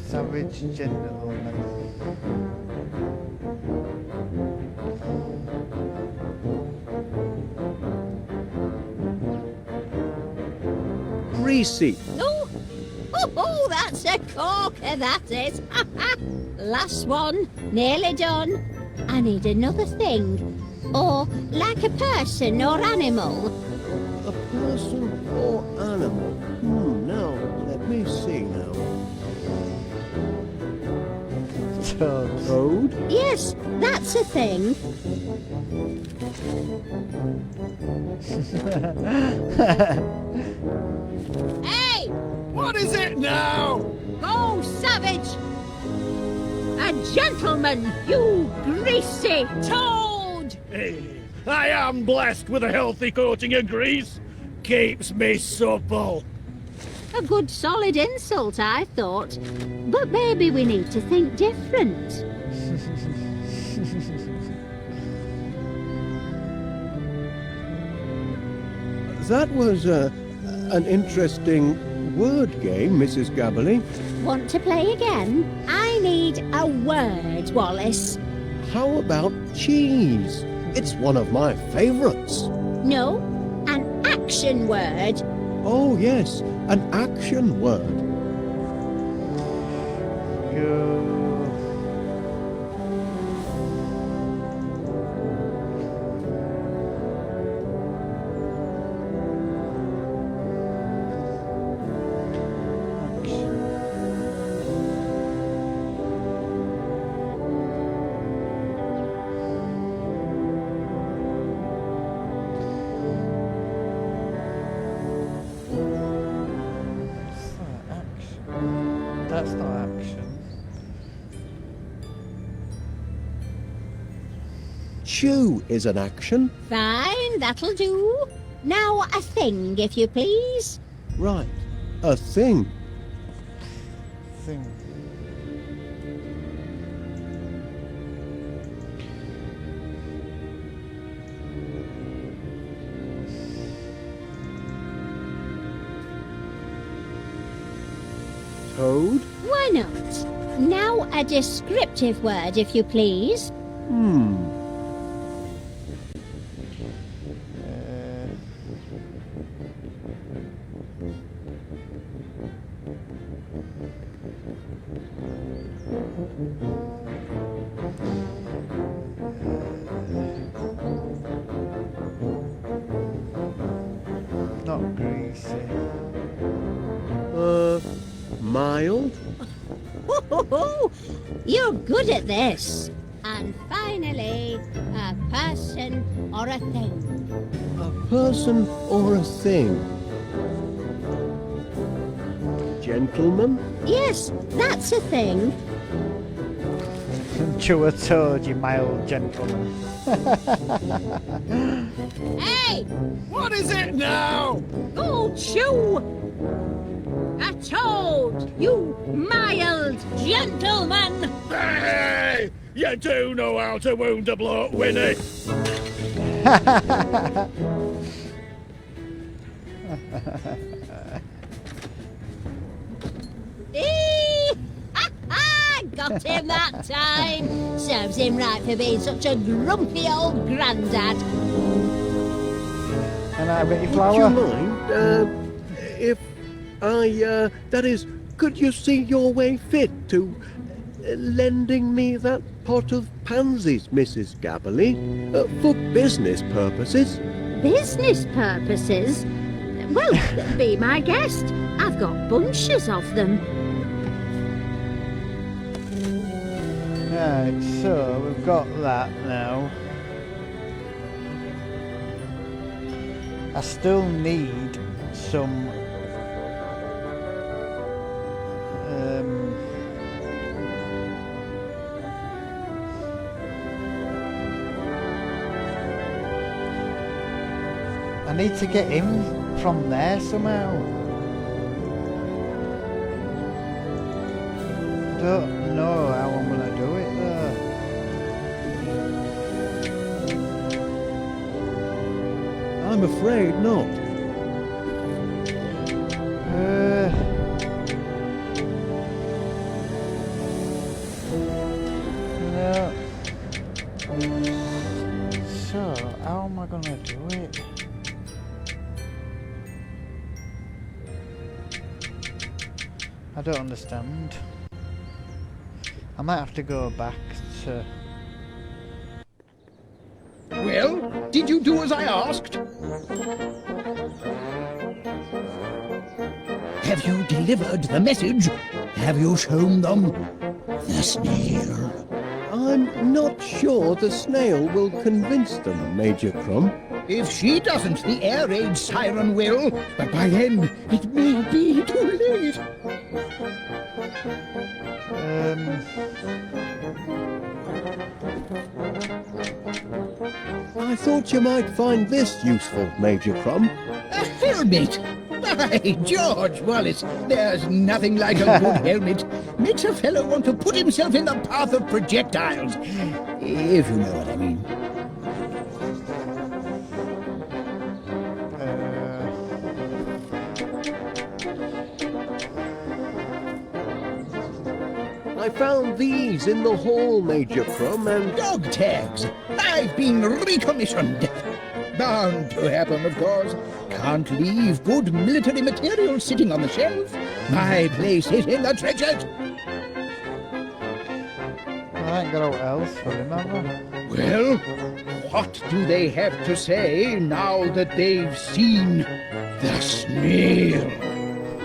Savage gentleman. Greasy. Oh, that's a corker, that is. Last one, nearly done. I need another thing. Or like a person or animal. A person or animal? Now, let me see now. Toad? Yes, that's a thing. Hey! What is it now? Go, savage! A gentleman, you greasy toad! Hey, I am blessed with a healthy coating of grease. Keeps me supple. A good solid insult, I thought. But maybe we need to think different. That was an interesting word game, Mrs. Gabberly. Want to play again? I need a word, Wallace. How about cheese? It's one of my favourites. No, an action word. Oh, yes, an action word. Go. chew is an action. Fine, that'll do. Now a thing, if you please. Right, a thing. Thing. Toad? Why not? Now a descriptive word, if you please. Not greasy. Mild? You're good at this. And finally, a person or a thing. A person or a thing? Gentleman? Yes, that's a thing. Chew a toad, you mild gentleman. Hey! What is it now? Go chew! A toad, you mild gentleman! Hey! You do know how to wound a bloke, Winnie. Got him that time. Serves him right for being such a grumpy old grandad. And I bet you Would flower. you mind, if I, that is, could you see your way fit to lending me that pot of pansies, Mrs. Gabberley, for business purposes? Business purposes? Well, be my guest. I've got bunches of them. Right, so we've got that now. I still need some I need to get him from there somehow. I don't know how I'm gonna do it though. I'm afraid not. No. So, how am I gonna do it? I don't understand. I might have to go back to... Well, did you do as I asked? Have you delivered the message? Have you shown them the snail? I'm not sure the snail will convince them, Major Crumb. If she doesn't, the air raid siren will. But by then, it may be too late. I thought you might find this useful, Major Crumb. A helmet! By George, Wallace, there's nothing like a good helmet. Makes a fellow want to put himself in the path of projectiles. If you know what I mean. I found these in the hall, Major Crumb, and... Dog tags! I've been recommissioned. Bound to happen, of course. Can't leave good military material sitting on the shelf. My place is in the trenches. I ain't got what else for him, have I? Well, what do they have to say now that they've seen the snail?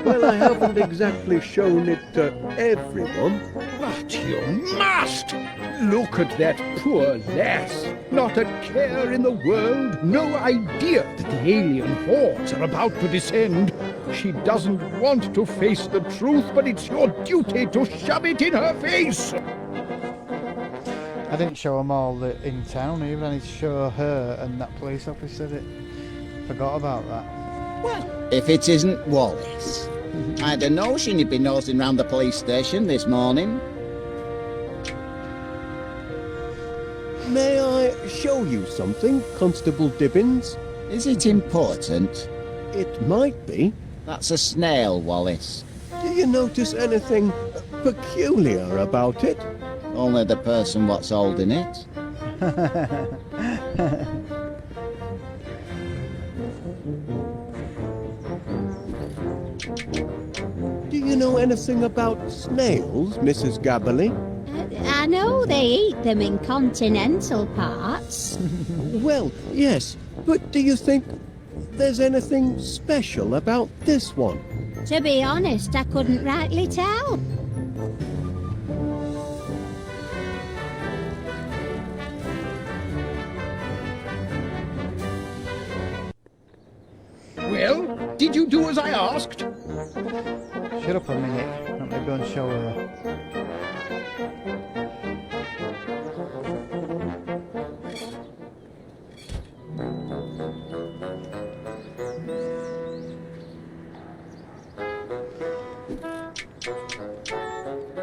Well, I haven't exactly shown it to everyone. But you must! Look at that poor lass. Not a care in the world, no idea that the alien hordes are about to descend. She doesn't want to face the truth, but it's your duty to shove it in her face. I didn't show them all in town either. I need to show her and that police officer that forgot about that. Well, if it isn't Wallace. I had a notion he'd be nosing round the police station this morning. May I show you something, Constable Dibbins? Is it important? It might be. That's a snail, Wallace. Do you notice anything peculiar about it? Only the person what's holding it. Do you know anything about snails, Mrs. Gabberley? I know they eat them in continental parts. Well, yes, but do you think there's anything special about this one? To be honest, I couldn't rightly tell. Well, did you do as I asked? Shut up a minute. Let me go and show her.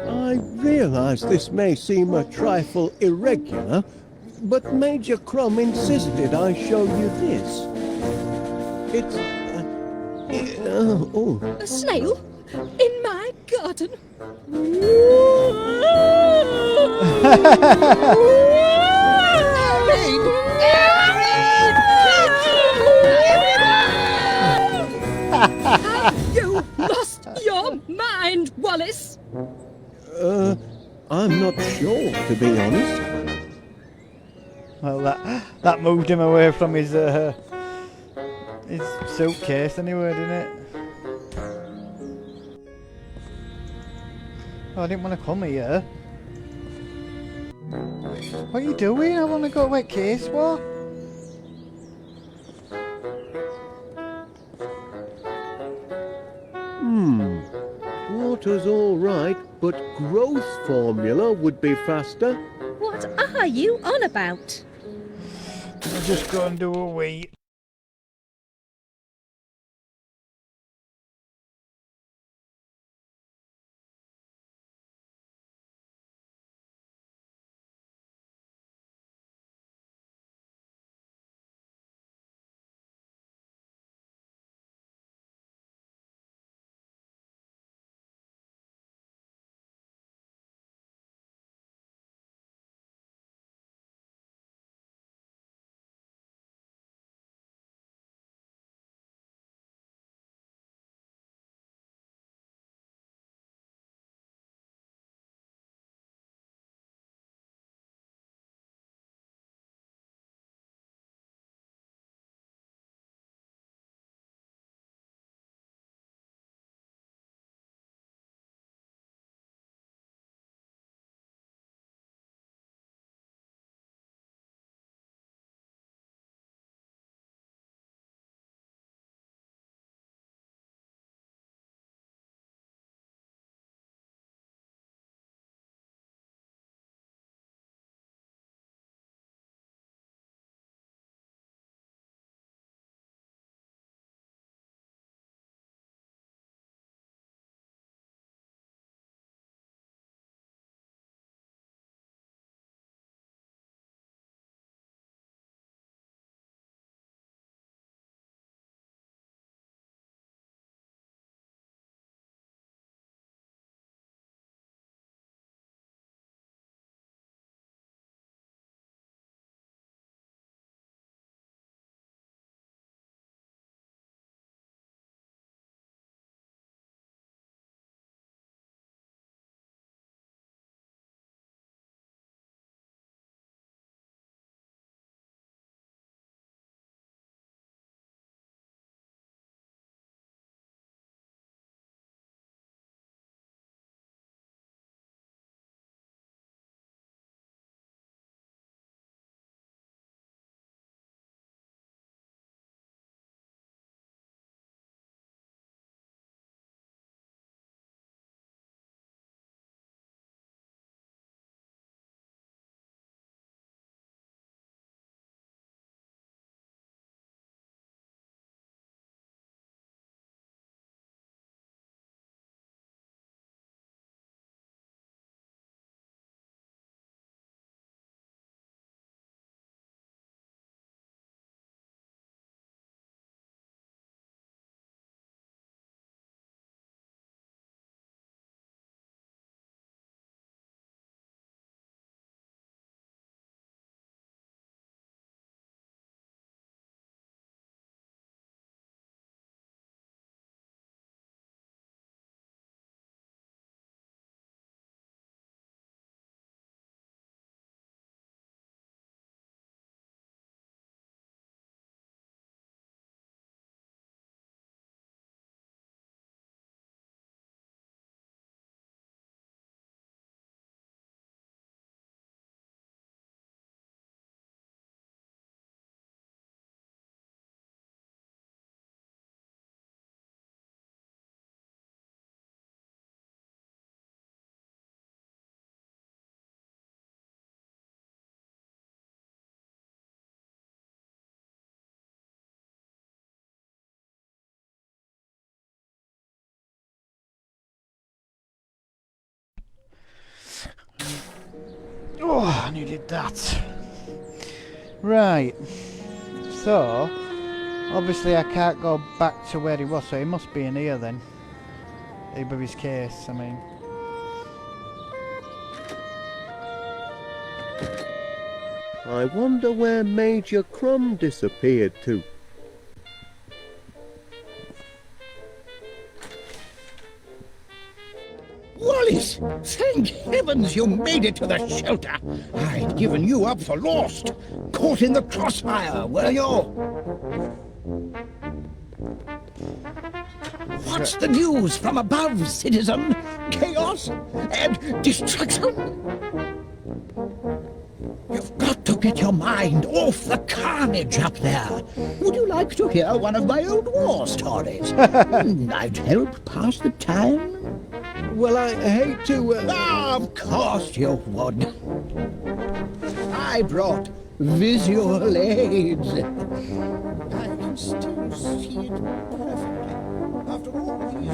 I realise this may seem a trifle irregular, but Major Crumb insisted I show you this. It's... oh. A snail? In my garden? Have you lost your mind, Wallace? I'm not sure, to be honest. Well, that moved him away from his suitcase anyway, didn't it? Oh, I didn't want to come here. What are you doing? I want to go to a case, what? Water's all right, but growth formula would be faster. What are you on about? I'll just go and do a wee. I needed that. Right. So, obviously I can't go back to where he was, so he must be in here then. With his case, I mean. I wonder where Major Crumb disappeared to. Wallace! Thank heavens you made it to the shelter! I'd given you up for lost. Caught in the crossfire, were you? What's the news from above, citizen? Chaos and destruction? You've got to get your mind off the carnage up there. Would you like to hear one of my old war stories? I'd help pass the time. Well, I hate to... Of course you would. I brought visual aids. I can still see it perfectly after all these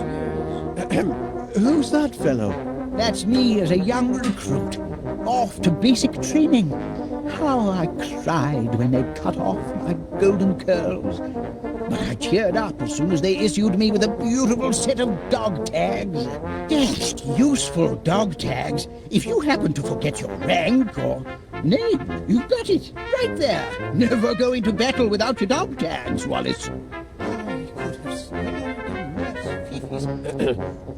years. Who's that fellow? That's me as a young recruit, off to basic training. How I cried when they cut off my golden curls. But I cheered up as soon as they issued me with a beautiful set of dog tags. Just useful dog tags if you happen to forget your rank or name. You've got it, right there. Never go into battle without your dog tags, Wallace. I could have spared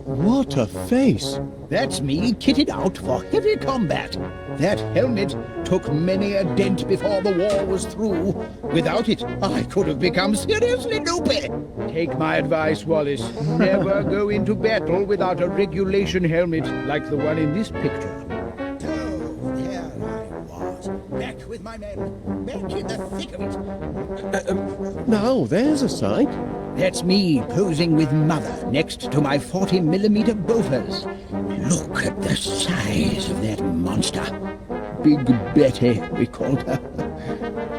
What a face! That's me kitted out for heavy combat. That helmet took many a dent before the war was through. Without it, I could have become seriously loopy. Take my advice, Wallace. Never go into battle without a regulation helmet like the one in this picture. Oh, there I was, back with my men, back in the thick of it. Now, there's a sight. That's me posing with Mother next to my 40mm bolters. Look at the size of that monster. Big Betty, we called her.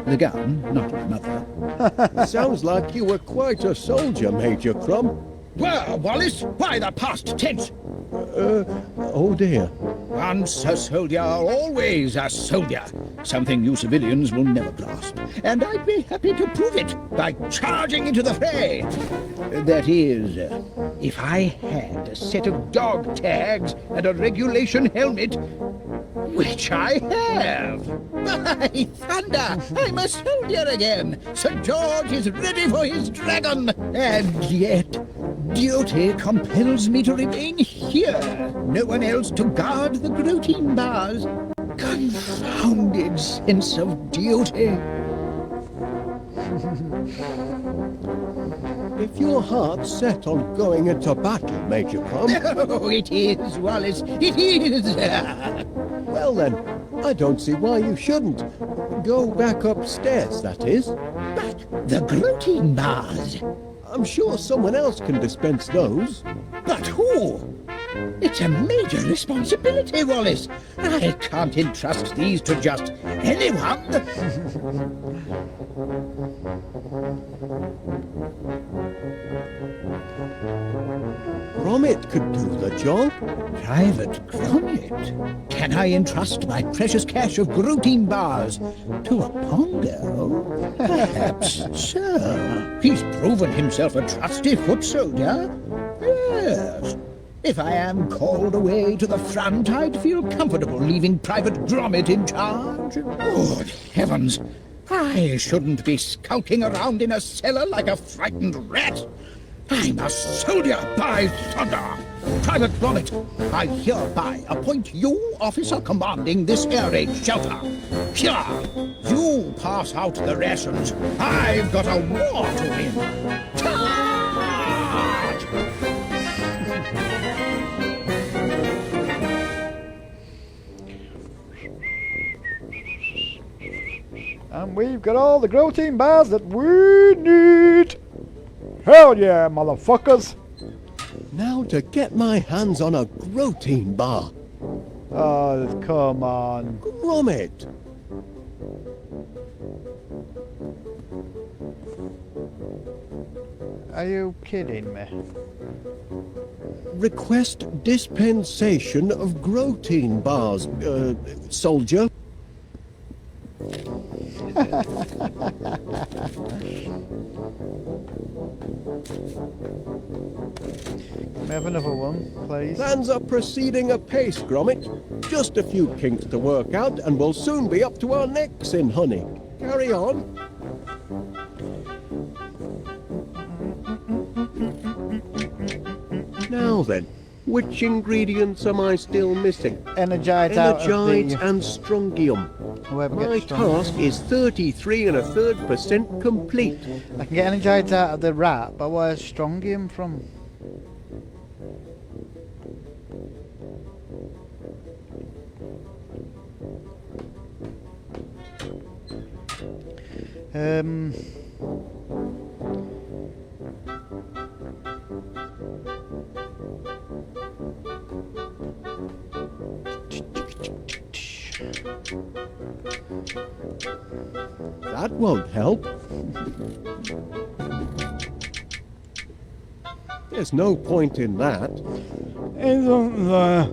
The gun, not my mother. Sounds like you were quite a soldier, Major Crumb. Well, Wallace, why the past tense? Oh dear. Once a soldier, always a soldier. Something you civilians will never grasp. And I'd be happy to prove it by charging into the fray. That is, if I had a set of dog tags and a regulation helmet, which I have. By thunder, I'm a soldier again. St. George is ready for his dragon. And yet, duty compels me to remain here. No one else to guard the protein bars. Confounded sense of duty. If your heart's set on going into battle, Major Crumb... Oh, it is, Wallace, it is. Well then, I don't see why you shouldn't. Go back upstairs, that is. But the protein bars... I'm sure someone else can dispense those. But who? It's a major responsibility, Wallace. I can't entrust these to just anyone. Gromit could do the job. Private Gromit? Can I entrust my precious cache of protein bars to a Pongo? Perhaps so. He's proven himself a trusty foot soldier. Yes. If I am called away to the front, I'd feel comfortable leaving Private Gromit in charge. Good heavens! I shouldn't be skulking around in a cellar like a frightened rat. I'm a soldier, by thunder! Private Gromit, I hereby appoint you officer commanding this air raid shelter. Here, you pass out the rations. I've got a war to win. Charge! And we've got all the protein bars that we need. Hell yeah, motherfuckers. Now to get my hands on a protein bar. Oh, come on. Gromit. Are you kidding me? Request dispensation of protein bars, soldier. Can we have another one, please? Plans are proceeding apace, Gromit. Just a few kinks to work out, and we'll soon be up to our necks in honey. Carry on. Now then, which ingredients am I still missing? Energite out of Energite the... and strongium. Whoever My gets strong. task is 33 1/3% complete. I can get energite out of the rat, but where's strongium from? That won't help. There's no point in that. Isn't there?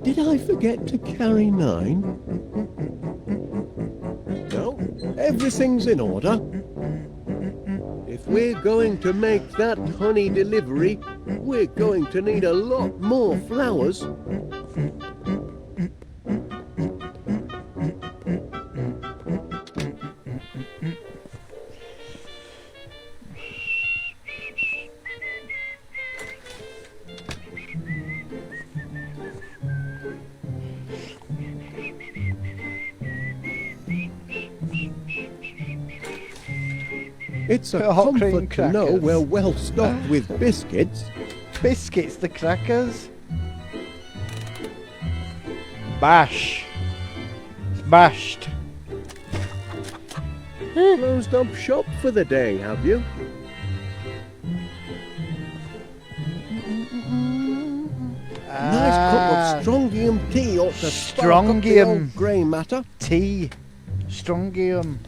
Did I forget to carry 9? No, everything's in order. If we're going to make that honey delivery, we're going to need a lot more flowers. It's a Hot cream comfort to know crackers. we're well stocked with biscuits. Biscuits, the crackers. Bash. It's bashed. Closed up shop for the day, have you? Nice cup of strongium tea ought to spark up the Strongium. old grey matter. Tea. Strongium.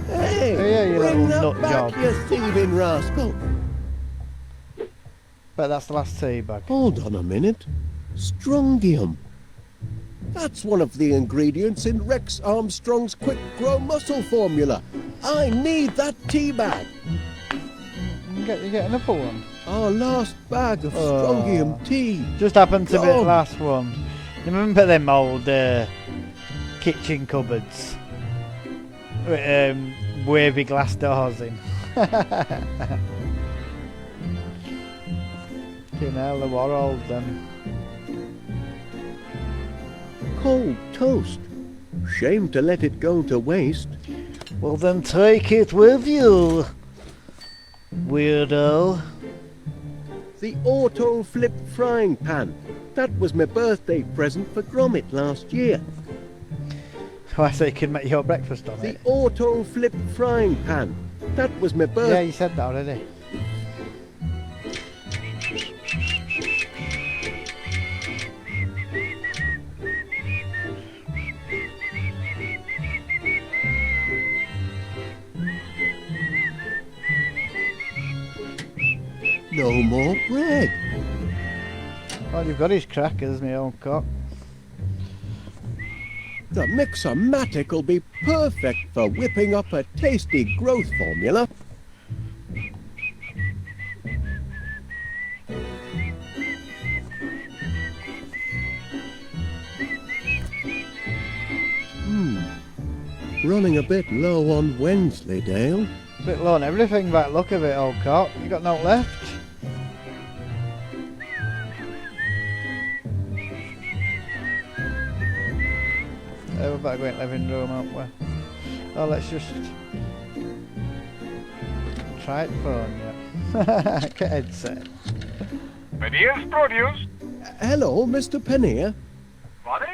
Hey, Yeah, you bring little that nut back, job. you thieving rascal. But that's the last tea bag. Hold on a minute. Strongium. That's one of the ingredients in Rex Armstrong's Quick Grow Muscle formula. I need that tea bag. You get another one. Our last bag of strongium tea. Just happened to be the Gone. last one. You remember them old kitchen cupboards? With wavy glass doors in. You know, the war old then. Cold toast. Shame to let it go to waste. Well then take it with you, weirdo. The auto flip frying pan. That was my birthday present for Gromit last year. Oh, so you can make your breakfast on The it? auto flip frying pan. That was my Yeah, birthday. you said that already. No more bread. Well, you've got his crackers, my old cock. The Mixer-Matic will be perfect for whipping up a tasty growth formula. Running a bit low on Wensleydale. Bit low on everything by the look of it, old cock. You got no left. We better go in the living room, aren't we? Oh, let's just try it phone, yeah. Get headset. Panier's produce. Hello, Mr. Pannier. Wallace?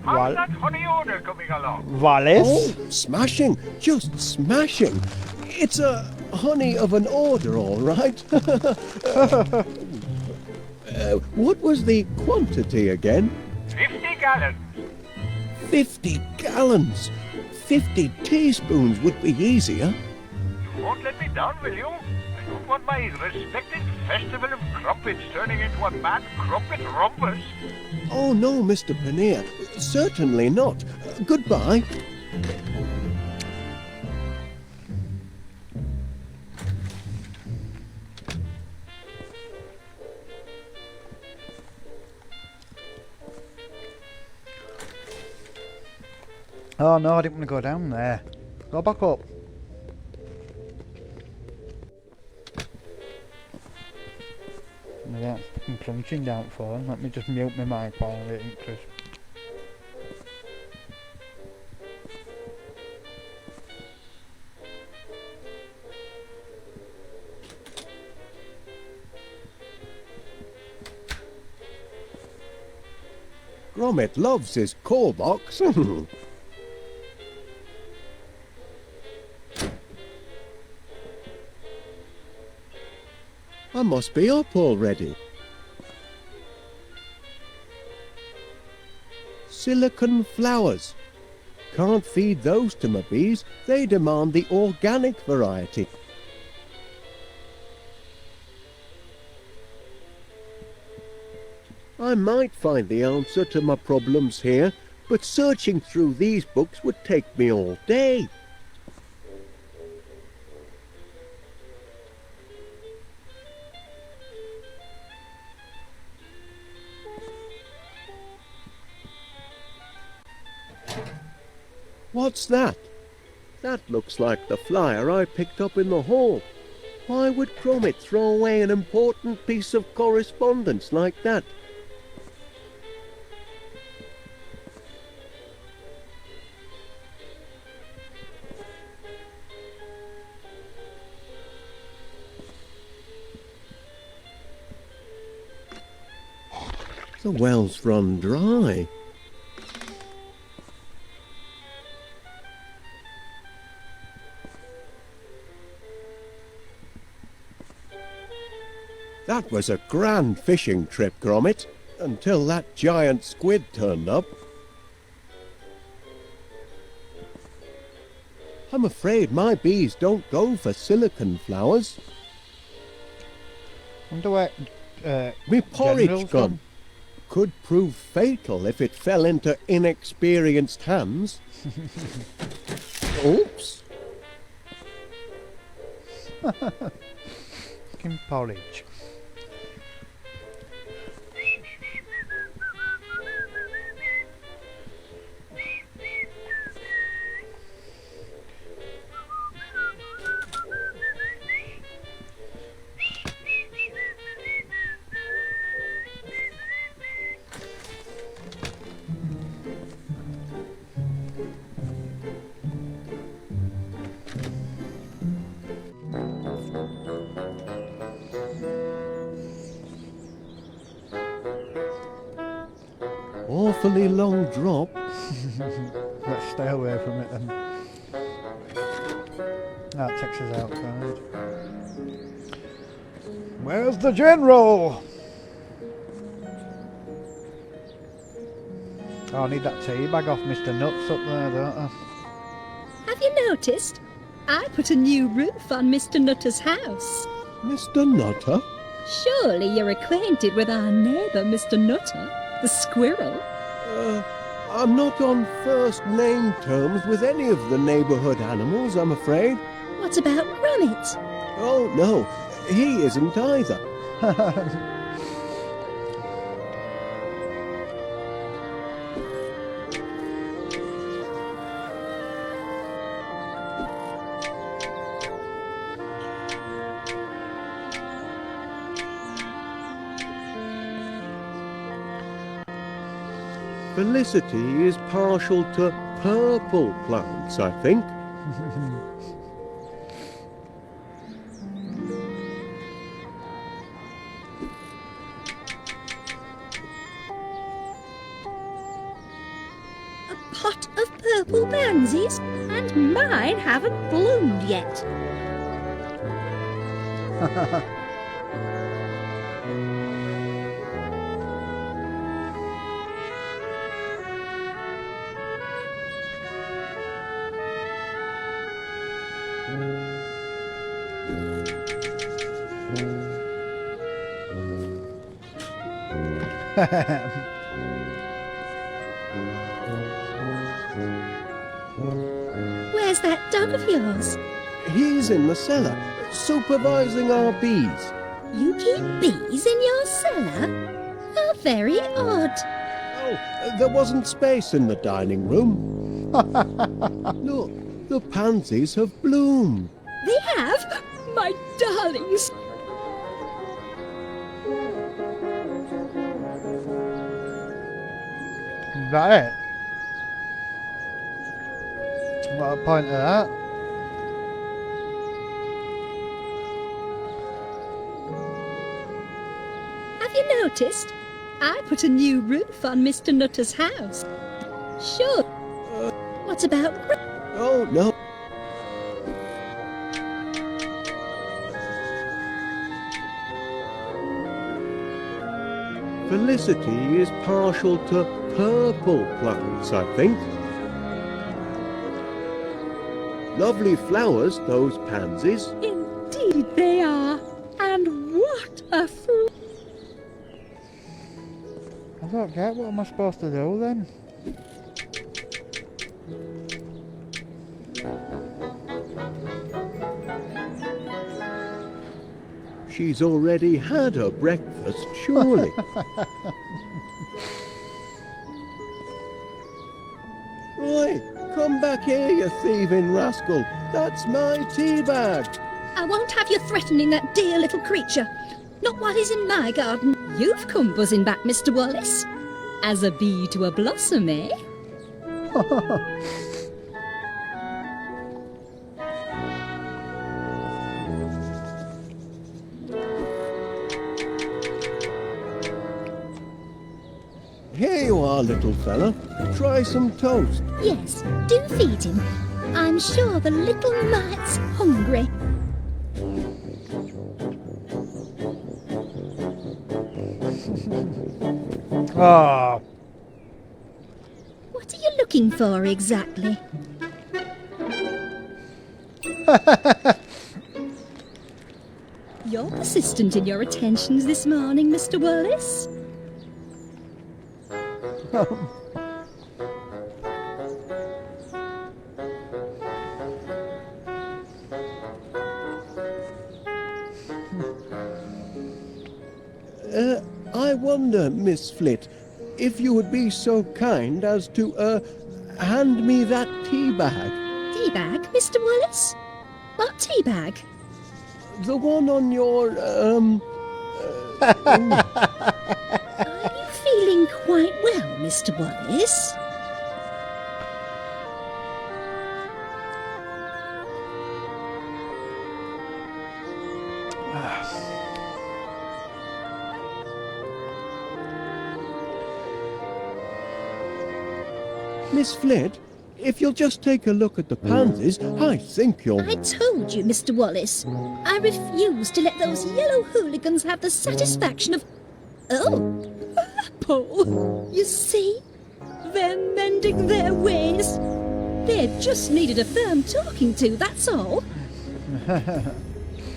Wal- How's that honey order coming along? Wallace? Oh, smashing. Just smashing. It's a honey of an order, all right. What was the quantity again? 50 gallons. 50 gallons. 50 teaspoons would be easier. You won't let me down, will you? I don't want my respected festival of crumpets turning into a mad crumpet rumpus. Oh, no, Mr. Paneer. Certainly not. Goodbye. Oh no, I didn't want to go down there. Go back up. Yeah, I'm crunching down for him. Let me just mute my mic while I'm eating crisps. Gromit loves his call box. I must be up already. Silicon flowers. Can't feed those to my bees. They demand the organic variety. I might find the answer to my problems here, but searching through these books would take me all day. What's that? That looks like the flyer I picked up in the hall. Why would Gromit throw away an important piece of correspondence like that? The well's run dry. That was a grand fishing trip, Gromit, until that giant squid turned up. I'm afraid my bees don't go for silicon flowers. Wonder where Me porridge General's gun could prove fatal if it fell into inexperienced hands. Oops. Fucking porridge. Awfully long drop. Let's stay away from it then. That takes us outside. Where's the general? Oh, I need that tea bag off Mr. Nuts up there, don't I? Have you noticed? I put a new roof on Mr. Nutter's house. Mr. Nutter? Surely you're acquainted with our neighbour, Mr. Nutter, the squirrel. I'm not on first name terms with any of the neighbourhood animals, I'm afraid. What about Gromit? Oh, no, he isn't either. Felicity is partial to purple plants, I think. A pot of purple pansies, and mine haven't bloomed yet. Where's that dog of yours? He's in the cellar, supervising our bees. You keep bees in your cellar? How very odd. Oh, there wasn't space in the dining room. Look, the pansies have bloomed. They have? My darlings! Is that it? What a point of that. Have you noticed? I put a new roof on Mr. Nutter's house. Sure. What about... Oh, no. Felicity is partial to purple plants, I think. Lovely flowers, those pansies. Indeed they are. And what a fruit! I don't get what am I supposed to do then? She's already had her breakfast, surely. Right, come back here, you thieving rascal. That's my tea bag. I won't have you threatening that dear little creature. Not while he's in my garden. You've come buzzing back, Mr. Wallace. As a bee to a blossom, eh? Here you are, little fella. Try some toast. Yes, do feed him. I'm sure the little mite's hungry. Oh, What are you looking for exactly? You're persistent in your attentions this morning, Mr. Wallace. I wonder, Miss Flit, if you would be so kind as to, hand me that tea bag. Tea bag, Mr. Wallace? What tea bag? The one on your, Are you feeling quite well, Mr. Wallace? Miss Flit, if you'll just take a look at the pansies, I think you'll... I told you, Mr. Wallace. I refuse to let those yellow hooligans have the satisfaction of... Oh, Paul, you see? they're mending their ways. They just needed a firm talking to, that's all.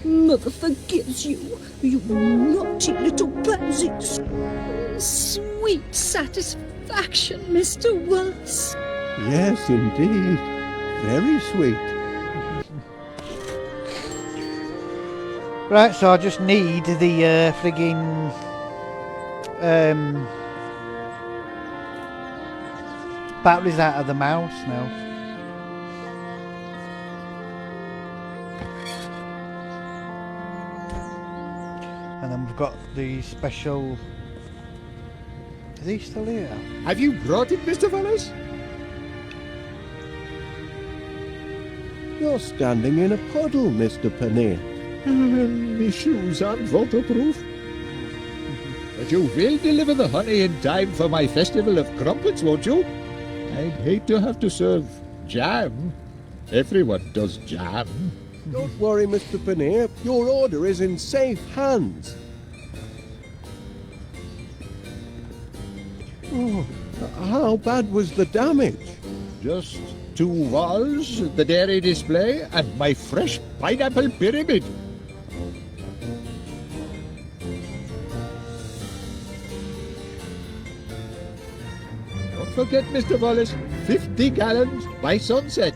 Mother forgives you, you naughty little pansies. Sweet satisfaction, Mr. Wallace. Yes, indeed. Very sweet. right, so I just need the frigging batteries out of the mouse now. And then we've got the special... Is he still here? Have you brought it, Mr. Wallace? You're standing in a puddle, Mr. Panay. My shoes aren't waterproof. But you will deliver the honey in time for my festival of crumpets, won't you? I'd hate to have to serve jam. Everyone does jam. Don't worry, Mr. Panay. Your order is in safe hands. Oh, how bad was the damage? Just 2 walls, the dairy display, and my fresh pineapple pyramid. forget, Mr. Wallace. 50 gallons by sunset.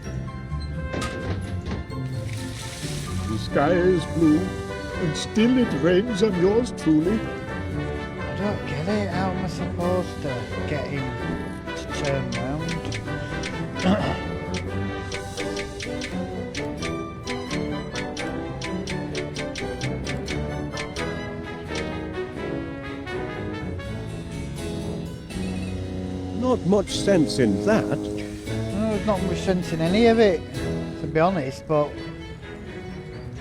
The sky is blue, and still it rains on yours truly. I don't get it. How am I supposed to get him to turn round? Not much sense in that. No, there's not much sense in any of it, to be honest, but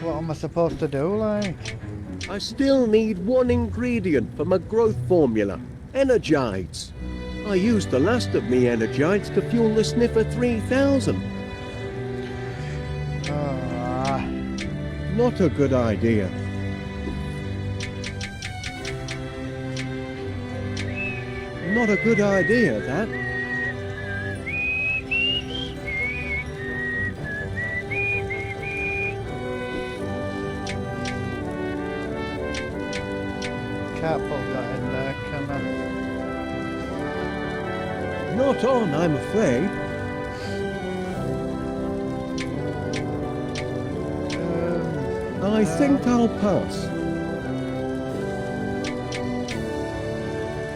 what am I supposed to do, like? I still need one ingredient for my growth formula. Energites. I used the last of me energites to fuel the Sniffer 3000. Not a good idea. Not a good idea, that. Can't put that in there, can I? Not on, I'm afraid. I think I'll pass.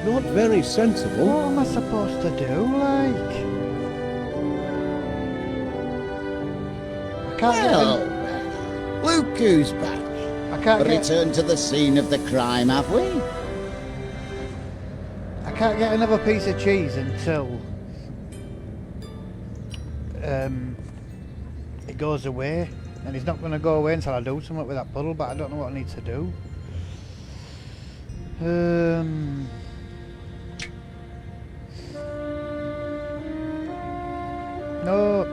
Not very sensible. What am I supposed to do, like? I can't Well, look who's back. I can't get. Return to the scene of the crime, have we? I can't get another piece of cheese until it goes away, and it's not going to go away until I do something with that puddle. But I don't know what I need to do. No.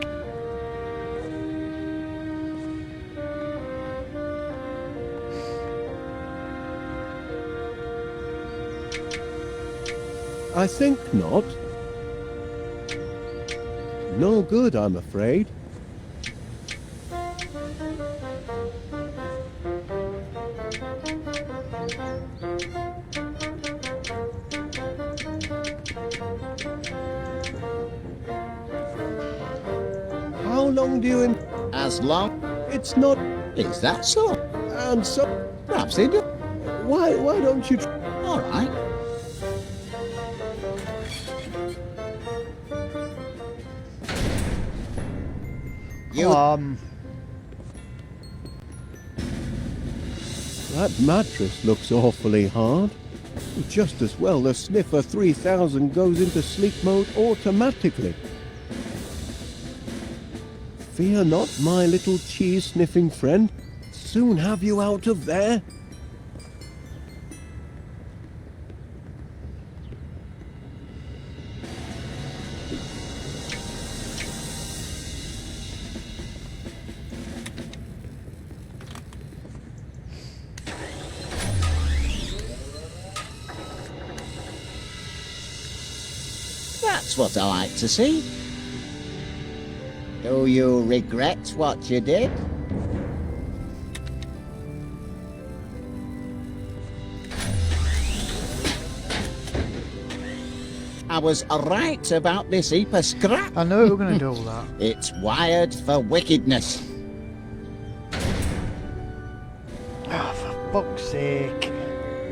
I think not. No good, I'm afraid. How long do you... As long... It's not... Is that so? And so... Perhaps they do. Why don't you... All right. That mattress looks awfully hard. Just as well the Sniffer 3000 goes into sleep mode automatically. Fear not, my little cheese-sniffing friend. Soon have you out of there. That's what I like to see. Do you regret what you did? I was right about this heap of scrap. I knew we were going to do all that. It's wired for wickedness. Oh, for fuck's sake.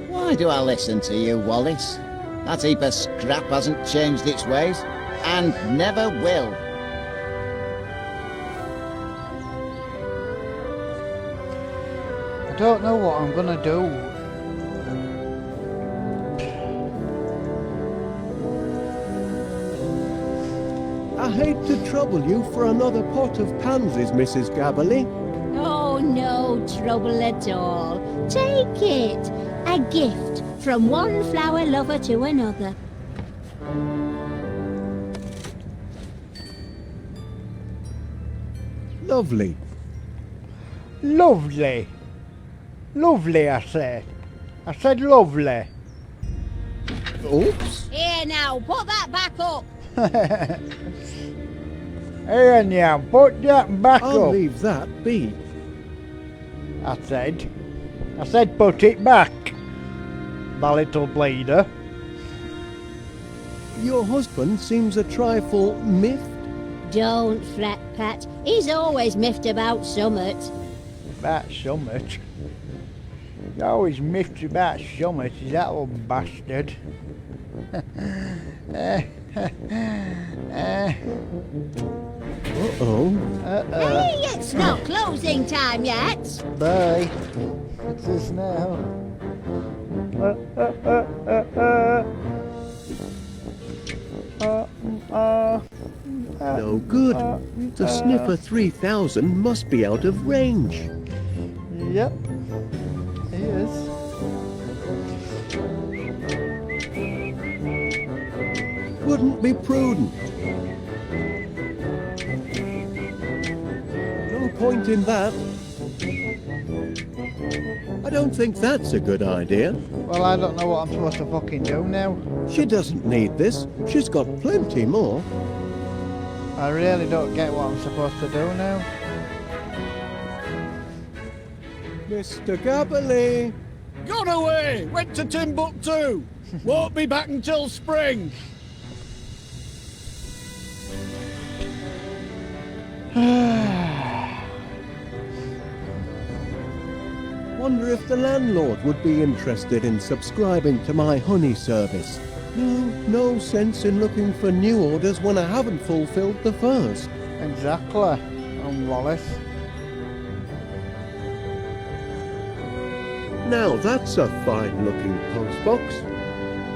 Why do I listen to you, Wallace? That heap of scrap hasn't changed its ways, and never will. I don't know what I'm going to do. I hate to trouble you for another pot of pansies, Mrs. Gabberley. Oh, no trouble at all. Take it. A gift from one flower lover to another. Lovely. Lovely. Lovely, I said. I said lovely. Oops. Here now, put that back up. Here now, put that back I'll up. leave that be. I said put it back, my little bleeder. Your husband seems a trifle miffed. Don't fret, pet. He's always miffed about summit. About summit? He always miffed about summit, is that old bastard? Uh-oh. Hey, it's not closing time yet. Bye. It's us now. No good. The Sniffer 3000 must be out of range. Yep. He is. Wouldn't be prudent. No point in that. I don't think that's a good idea. Well, I don't know what I'm supposed to fucking do now. She doesn't need this. She's got plenty more. I really don't get what I'm supposed to do now. Mr. Gabberley! Gone away! Went to Timbuktu! Won't be back until spring! Wonder if the landlord would be interested in subscribing to my honey service. No sense in looking for new orders when I haven't fulfilled the first. Exactly. I'm Wallace. Now that's a fine-looking postbox.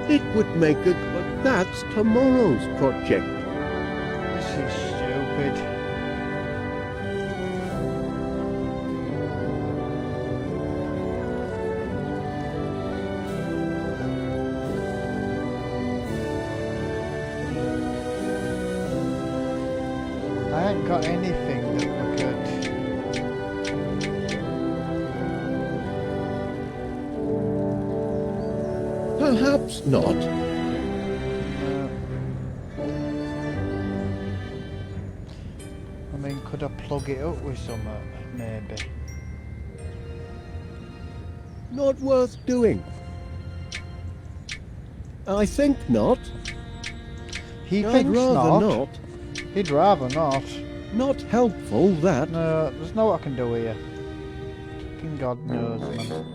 It would make a... but that's tomorrow's project. This is stupid. I ain't got anything that we could... Perhaps not. I mean, could I plug it up with something, maybe? Not worth doing. I think not. He I'd thinks rather not. not. He'd rather not. Not helpful, that. No, there's no what I can do here. Fucking God knows, man.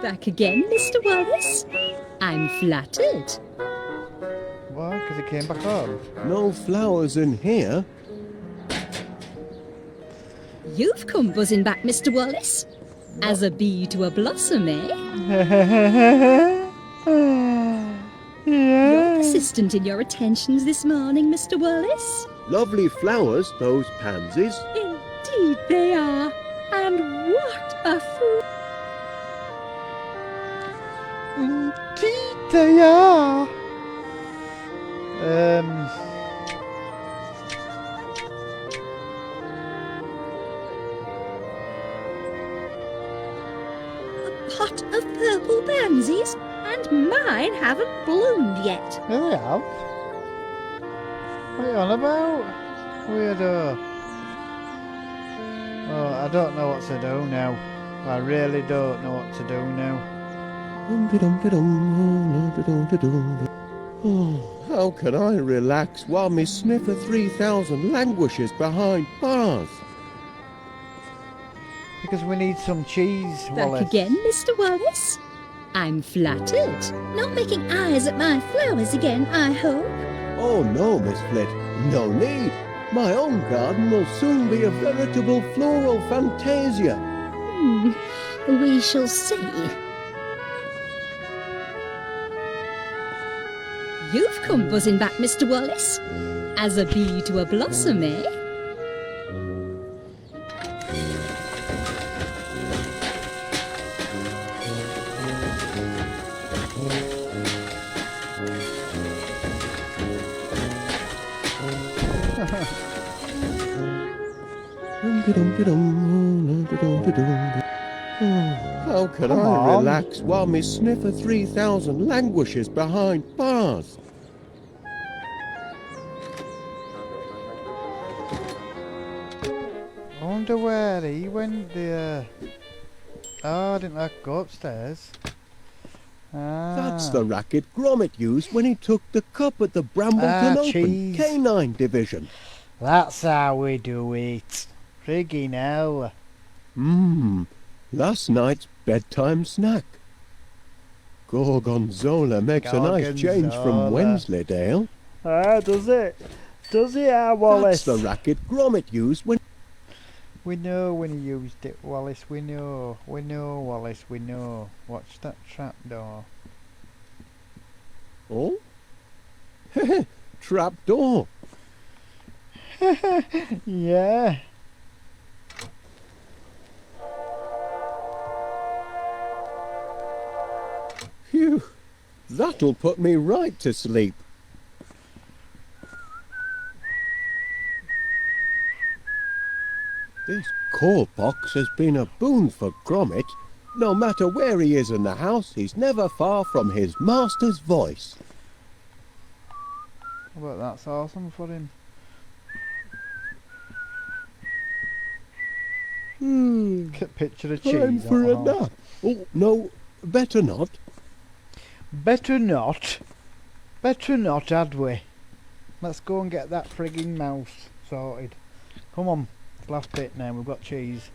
Back again, Mr. Wallace? I'm flattered. Why? Because he came back home? No flowers in here. You've come buzzing back, Mr. Wallace. As a bee to a blossom, eh? You're persistent in your attentions this morning, Mr. Wallace. Lovely flowers, those pansies. Indeed they are. And what a Indeed they are. pot of purple pansies, and mine haven't bloomed yet. Here they have. What are you on about? Weirdo. Oh, I don't know what to do now. I really don't know what to do now. Oh, how can I relax while Miss Sniffer 3000 languishes behind bars? Because we need some cheese, Back Wallace. again, Mr. Wallace? I'm flattered. Not making eyes at my flowers again, I hope. Oh no, Miss Flit, no need. My own garden will soon be a veritable floral fantasia. We shall see. You've come buzzing back, Mr. Wallace. As a bee to a blossom, eh? How can Come I on. relax while Miss Sniffer 3000 languishes behind bars? I wonder wonder where he went there. Oh, I didn't like to go upstairs. That's the racket Gromit used when he took the cup at the Brambleton Open cheese. Canine Division. That's how we do it. Friggin' hell. Last night's bedtime snack. Gorgonzola makes a nice change from Wensleydale. Does it? Does it, Wallace? That's the racket Gromit used when... We know when he used it, Wallace, we know. We know, Wallace, we know. Watch that trapdoor. Oh? Trapdoor. Yeah. Phew. That'll put me right to sleep. This call box has been a boon for Gromit. No matter where he is in the house, he's never far from his master's voice. Well, that's awesome for him. Picture of cheese. Time for a nap. Oh, no, better not. Better not. Better not, had we? Let's go and get that frigging mouse sorted. Come on. Last bit now, we've got cheese.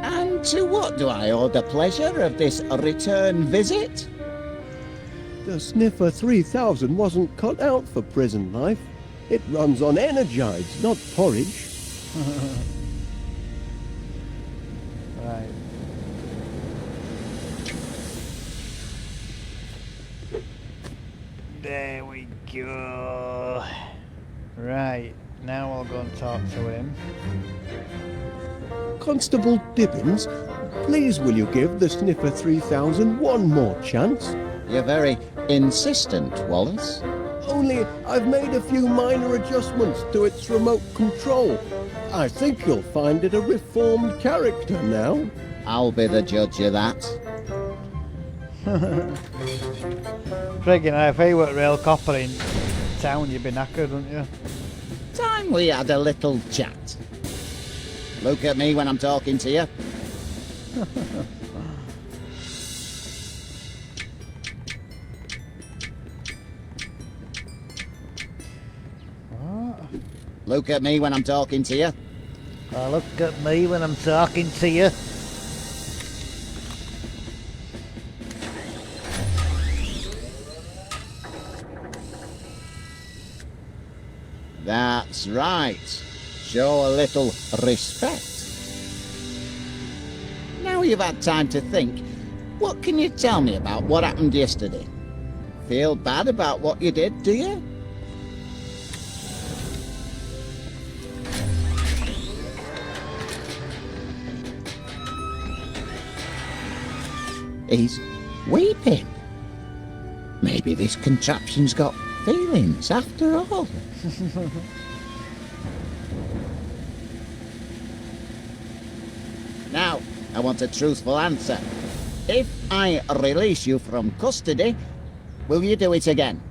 And to what do I owe the pleasure of this return visit? The Sniffer 3000 wasn't cut out for prison life. It runs on energized, not porridge. Right. There we go. Right, now I'll go and talk to him. Constable Dibbins, please will you give the Sniffer 3000 one more chance? You're very insistent, Wallace. Only I've made a few minor adjustments to its remote control. I think you'll find it a reformed character now. I'll be the judge of that. Friggin' if he were real copper in town, you'd be knackered, wouldn't you? Time we had a little chat. Look at me when I'm talking to you. Look at me when I'm talking to you. Look at me when I'm talking to you. That's right. Show a little respect. Now you've had time to think, what can you tell me about what happened yesterday? Feel bad about what you did, do you? He's weeping. Maybe this contraption's got feelings after all. Now, I want a truthful answer. If I release you from custody, will you do it again?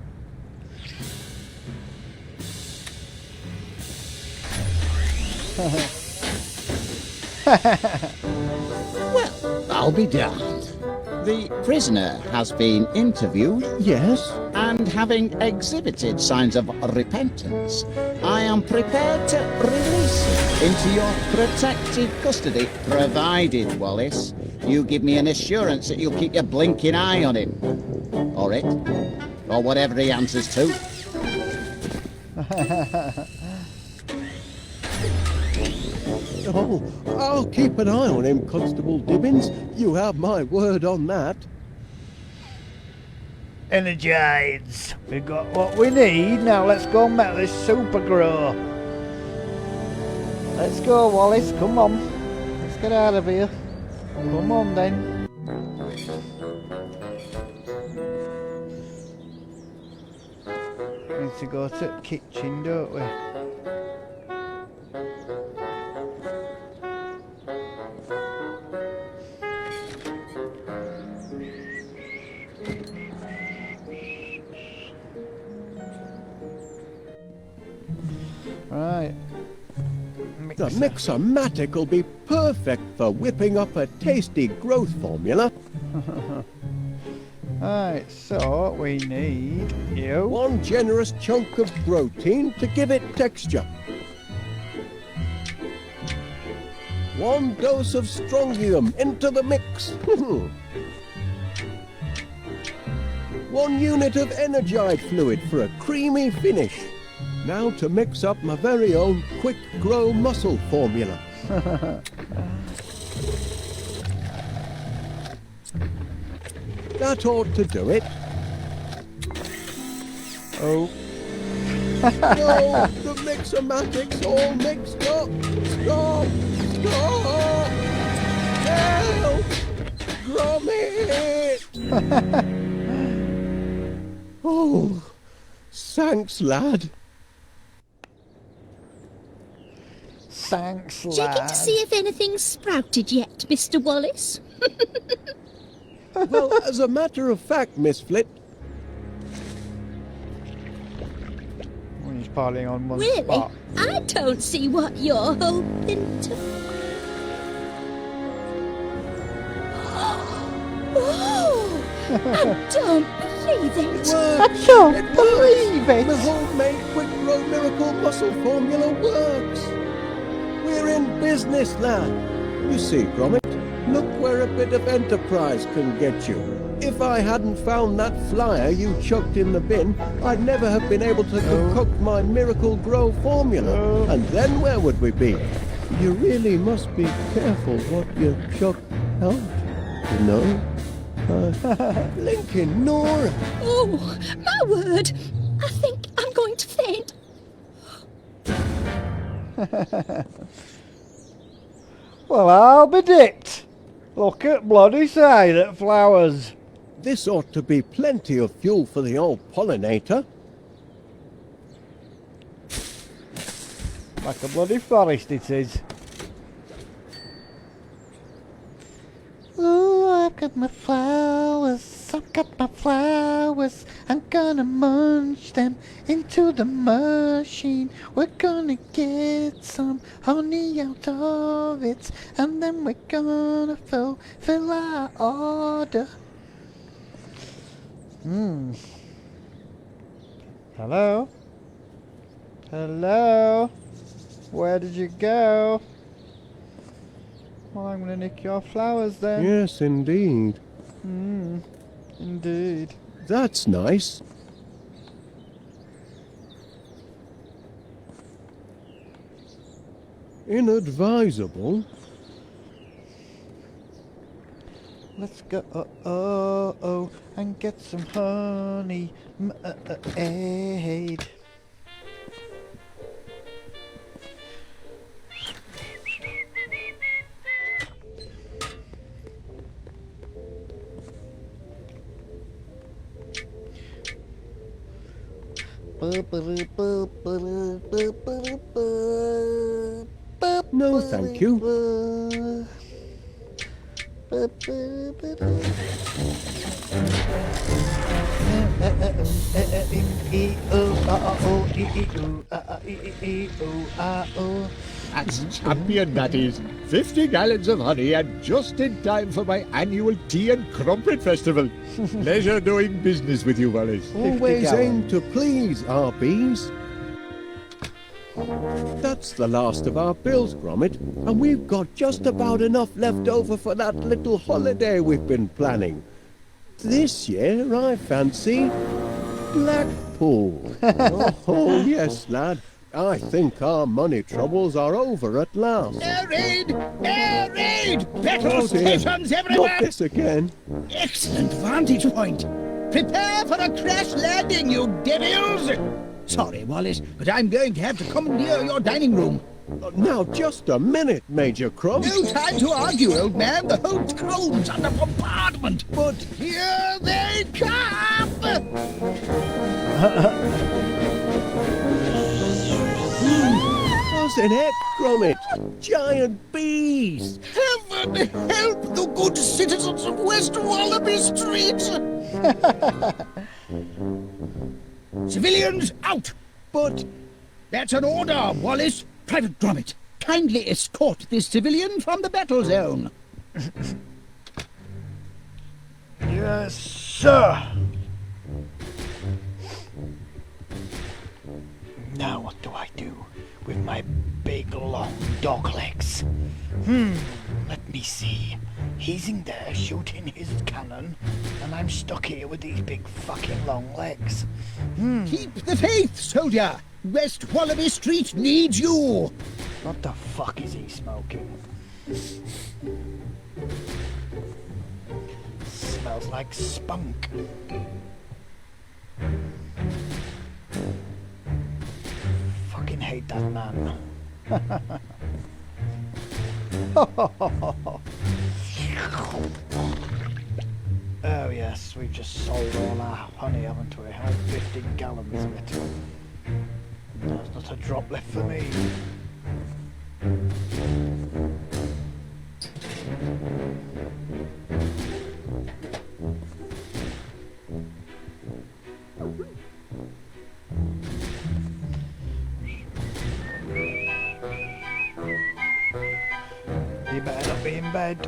Well, I'll be damned. The prisoner has been interviewed. Yes? And having exhibited signs of repentance, I am prepared to release him into your protective custody, provided, Wallace, you give me an assurance that you'll keep your blinking eye on him. Or it. Or whatever he answers to. Oh, I'll keep an eye on him, Constable Dibbins. You have my word on that. Energize. We've got what we need. Now let's go and make this super grow. Let's go, Wallace. Come on. Let's get out of here. Come on then. to go to the kitchen, don't we? Right. The Mixomatic will be perfect for whipping up a tasty growth formula. Right, so we need you. One generous chunk of protein to give it texture. One dose of strontium into the mix. 1 unit of energite fluid for a creamy finish. Now to mix up my very own quick grow muscle formula. That ought to do it. Oh. No, the Mixomatic's all mixed up. Stop! Stop! Help! Gromit! Oh, thanks, lad. Thanks, lad. Checking to see if anything's sprouted yet, Mr. Wallace. Well, as a matter of fact, Miss Flit, We're just piling on one Really? spot. I don't see what you're hoping to... Oh! I don't believe it! works. I can't It believe works. it. The homemade quick grow miracle muscle formula works. We're in business, lad. You see, Gromit, look where a bit of enterprise can get you. If I hadn't found that flyer you chucked in the bin, I'd never have been able to concoct my miracle grow formula. And then where would we be? You really must be careful what you chuck out, you know. Blinking Nora. Oh, my word! I think I'm going to faint. Well, I'll be dipped. Look at bloody sight at flowers. This ought to be plenty of fuel for the old pollinator. Like a bloody forest it is. Ooh, I've got my flowers, I've got my flowers. I'm gonna munch them into the machine. We're gonna get some honey out of it, and then we're gonna fulfill our order. Hello? Hello? Where did you go? Well, I'm gonna nick your flowers then. Yes, indeed. Indeed. That's nice. Inadvisable. Let's go and get some honey aid. No, thank you. That's champion, that is. 50 gallons of honey and just in time for my annual tea and crumpet festival. Pleasure doing business with you, Wallace. Always aim to please our bees. That's the last of our bills, Gromit, and we've got just about enough left over for that little holiday we've been planning. This year, I fancy Blackpool. Oh, yes, lad. I think our money troubles are over at last. Air raid! Air raid! Petrol Oh, dear. stations everywhere! Not this again. Excellent vantage point. Prepare for a crash landing, you devils! Sorry, Wallace, but I'm going to have to commandeer your dining room. Now, just a minute, Major Crumb. No time to argue, old man. The whole throne's under bombardment. But here they come! Frozen egg, Gromit! Giant bees! Heaven help the good citizens of West Wallaby Street! Civilians out! But... That's an order, Wallace. Private Gromit, kindly escort this civilian from the battle zone. Yes, sir. Now what do I do with my big long dog legs? Let me see. He's in there shooting his cannon, and I'm stuck here with these big fucking long legs. Keep the faith, soldier. West Wallaby Street needs you. What the fuck is he smoking? Smells like spunk. Fucking hate that man. Oh yes, we've just sold all our honey, haven't we? All 15 gallons of it. There's not a drop left for me. You better not be in bed.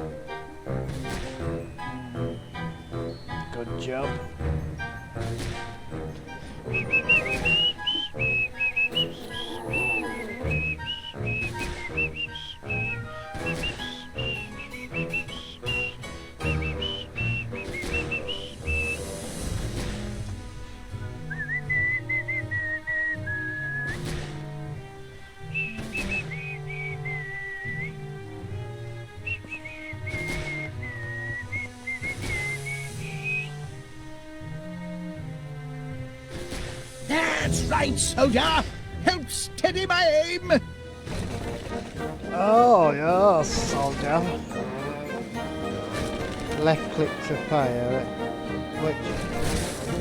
Good job. That's right, soldier. Help steady my aim. Oh, yes, soldier. Left click to fire it. Which?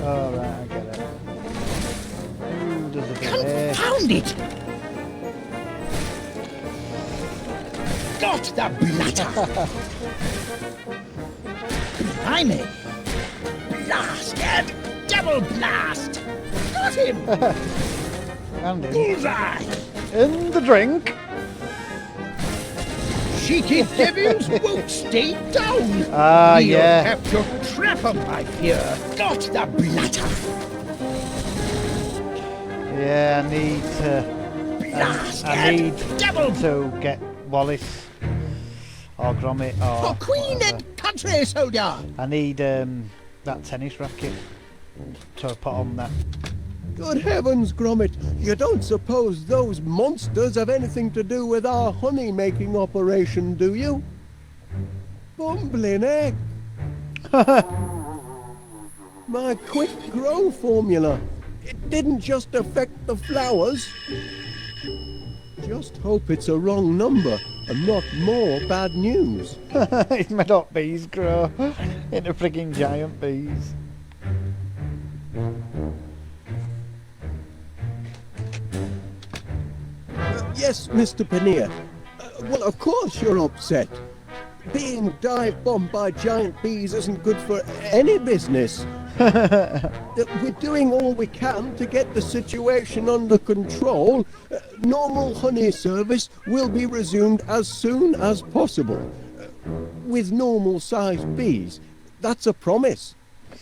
Oh, right, I get it. Ooh, there's a bit there. Confound it! Got the blatter! Blimey! Blast and double blast! Got him! And in. Bullseye! In the drink. Cheeky devils won't stay down! Ah, You'll yeah. have to trap 'em, I fear. Got the blatter! Yeah, I need to... Blast I and need double to get Wallace or Gromit or for Queen whatever. and country, soldier! I need that tennis racket to put on that. Good heavens, Gromit, you don't suppose those monsters have anything to do with our honey-making operation, do you? Bumbling egg! My quick grow formula. It didn't just affect the flowers. Just hope it's a wrong number and not more bad news. It's made up bees grow into frigging giant bees. Yes, Mr. Paneer. Well, of course you're upset. Being dive-bombed by giant bees isn't good for any business. We're doing all we can to get the situation under control. Normal honey service will be resumed as soon as possible. With normal-sized bees. That's a promise.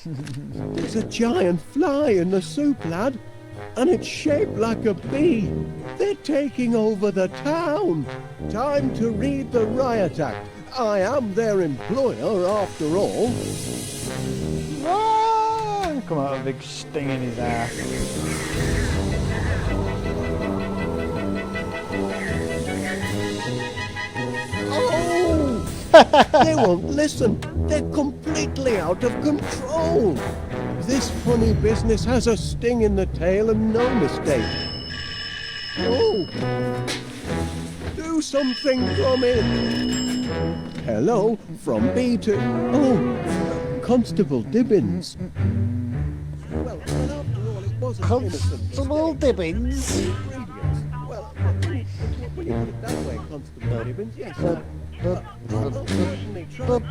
There's a giant fly in the soup, lad. And it's shaped like a bee. They're taking over the town. Time to read the riot act. I am their employer, after all. Ah, come out with a big sting in his ass. Oh! They won't listen. They're completely out of control. This honey business has a sting in the tail and no mistake. Oh! Do something, Gromit! Hello, from B to... Oh, Constable Dibbins. Well, after all, it wasn't innocent. Constable Dibbins? Well, you put it that way, Constable Gibbons, yes, I'll certainly try to.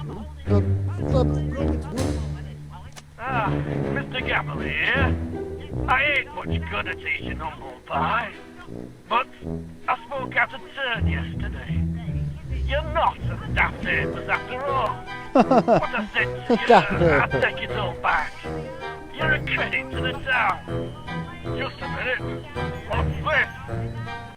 Gromit's work. Ah, Mr. Gabble here. I ain't much good at eating humble pie, but I spoke out a turn yesterday. You're not as daft apers after all. What I said to you, I'll take it all back. You're a credit to the town. Just a minute. What's this?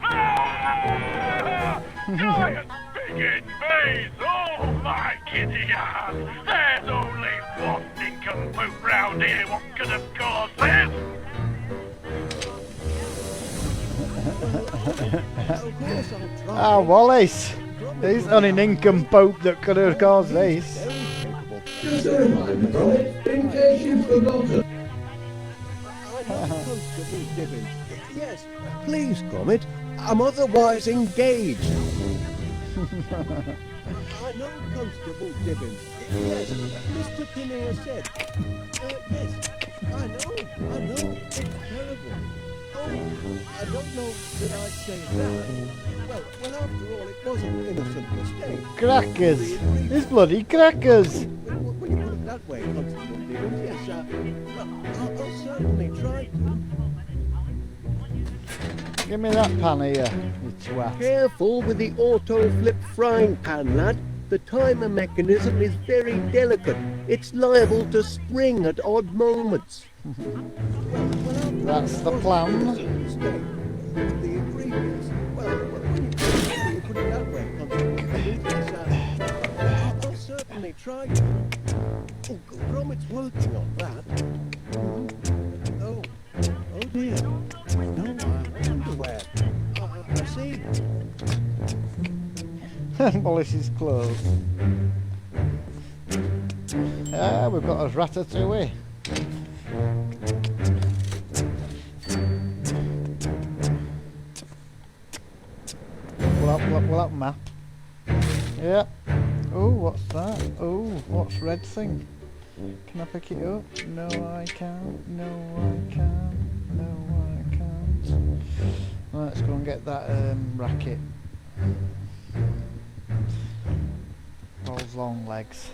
Ah! Giant bigot bays! Oh my kitty yard! There's only one nincompoop round here. What could have caused this? Ah, Wallace! He's the only nincompoop that could have caused this. Just a reminder, Gromit, in case you've forgotten. Constable Gibbons. Yes, please, Gromit. I'm otherwise engaged. I know Constable Gibbons. Yes, Mr. Kinnear said. Yes, I know. It's terrible. Oh, I don't know that I'd say that. Well, after all, it was an innocent mistake. Crackers! It's bloody crackers! Will you put it that way, Constable Gibbons? Yes, I'll certainly try to. Give me that pan here, you twat. Careful with the auto-flip frying pan, lad. The timer mechanism is very delicate. It's liable to spring at odd moments. That's the plan. The ingredients. Well, when you put it that way, I'll certainly try to. Oh, Gromit's working on that. Oh dear. No, I wonder where. I see. Wallace is closed. Ah, we've got a ratatouille. Pull up map. Yeah. Oh, what's that? Oh, what's red thing? Can I pick it up? No, I can't. No, I can't. No, I can't. Let's go and get that racket. Paul's long legs.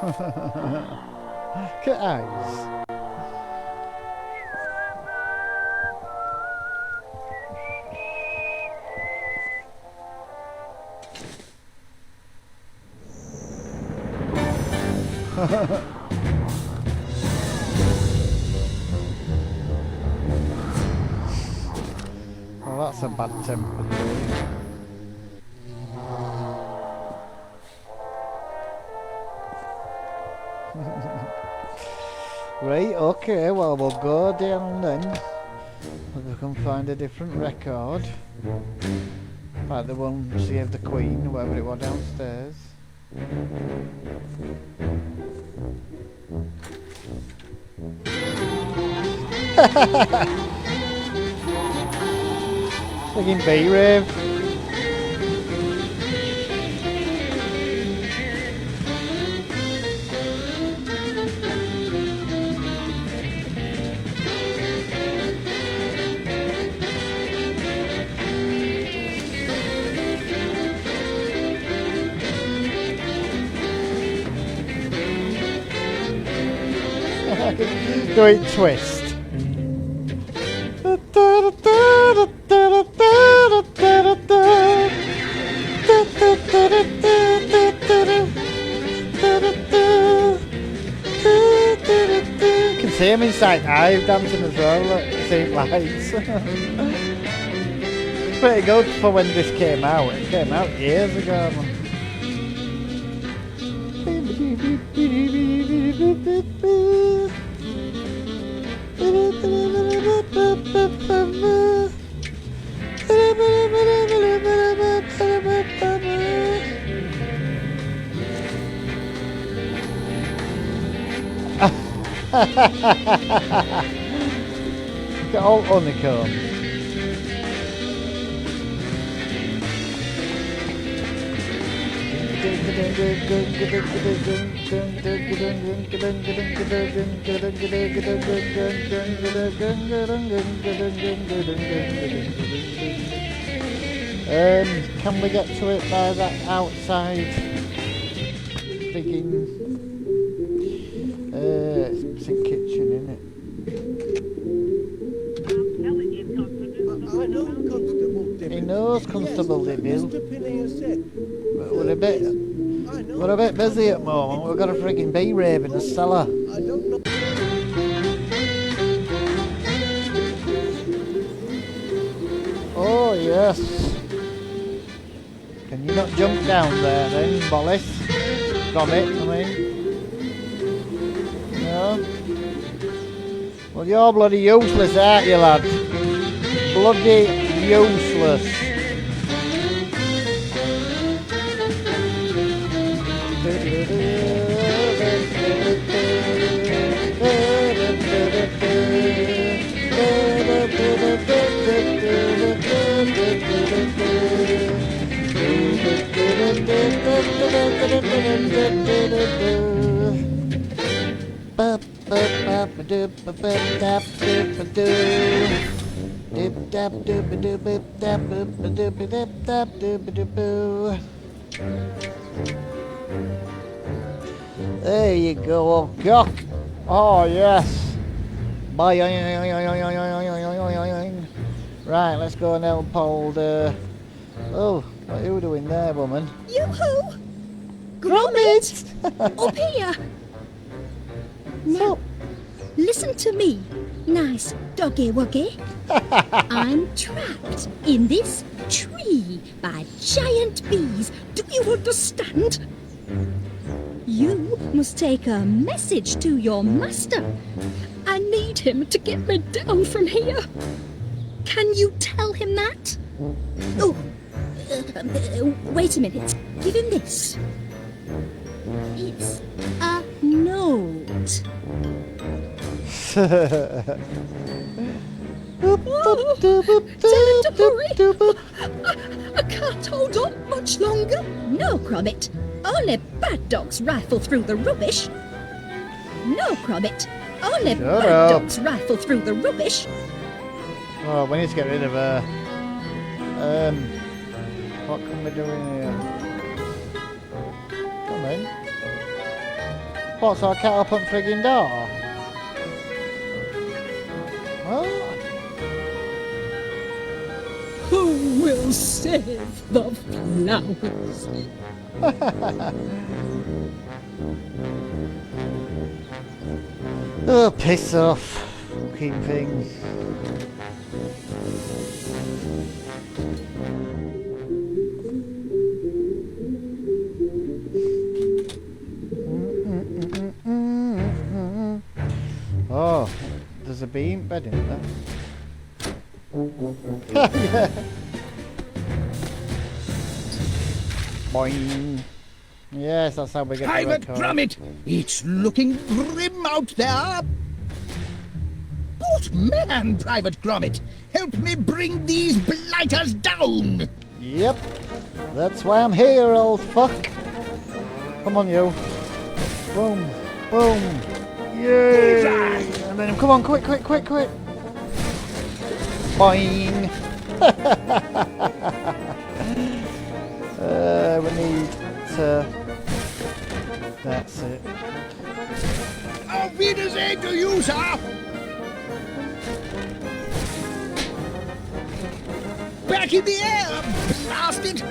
Look at eyes. Well, that's a bad temper. Right, okay, well we'll go down then. We can find a different record. Like the one Save the Queen, whatever it was downstairs. Singing B-Rave. Do it twist. You can see him inside Hive dancing as well, look, same lights. It's pretty good for when this came out. It came out years ago. Got all honeycomb. Can we get to it by that outside frigging it's a kitchen, isn't it? I know Constable Dibble. He knows Constable Yes, Dibble. Mr. Phineas said. But we're a bit busy at the moment. We've got a frigging bee rave in the cellar. I don't know. Oh yes. Can you not jump down there then, Wallace? Gromit, I mean. No? Well, you're bloody useless, aren't you, lad? Bloody useless. There you go, old cock. Oh yes. Bye. Right, let's go and help old. Oh, what are you doing there, woman? Yoo-hoo! Gromit! Up here! Now, listen to me, nice doggy wuggy. I'm trapped in this tree by giant bees. Do you understand? You must take a message to your master. I need him to get me down from here. Can you tell him that? Oh, wait a minute. Give him this. It's a note. Tell him to hurry. I can't hold on much longer. No, Gromit. Only bad dogs rifle through the rubbish. No, Gromit. Only bad dogs rifle through the rubbish. Oh, we need to get rid of her. What can we do in here? Come in. What, so I can't open frigging door? What? Who will save the flowers? Oh, piss off. Fucking thing. Oh, there's a beam bed in there. Yeah. Boing. Yes, that's how we get Private the record. Gromit, it's looking grim out there. Good man, Private Gromit. Help me bring these blighters down. Yep, that's why I'm here, old fuck. Come on, you. Boom, boom. Yay! And then come on, quick. Boing. We need to... That's it. Auf Wiedersehen to you, sir. Back in the air, blast it.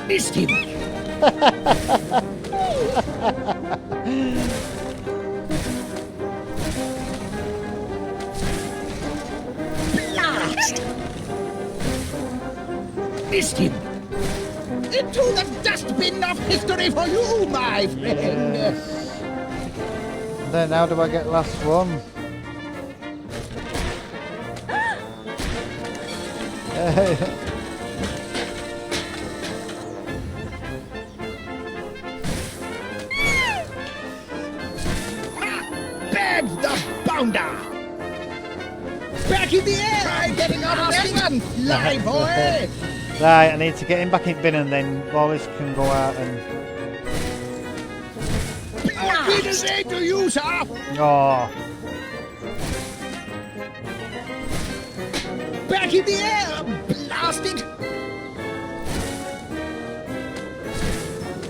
Missed him. Blast. Missed him. Into the dustbin of history for you, my friend. Yes. Then how do I get last one? flounder! Back in the air! I'm getting out of this one! Fly, boy! Right, I need to get him back in bin and then Wallace can go out and... Auf Wiedersehen to you, sir! Oh. Back in the air! Blast it!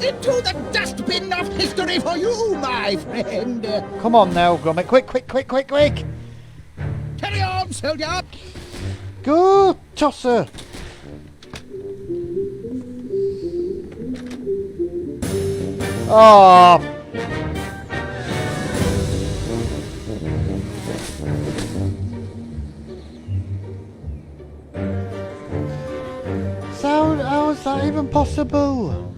Into the dustbin of history for you, my friend! Come on now, Gromit. Quick, quick, quick, quick, quick! Carry on, soldier! Go, tosser! Oh! So, how is that even possible?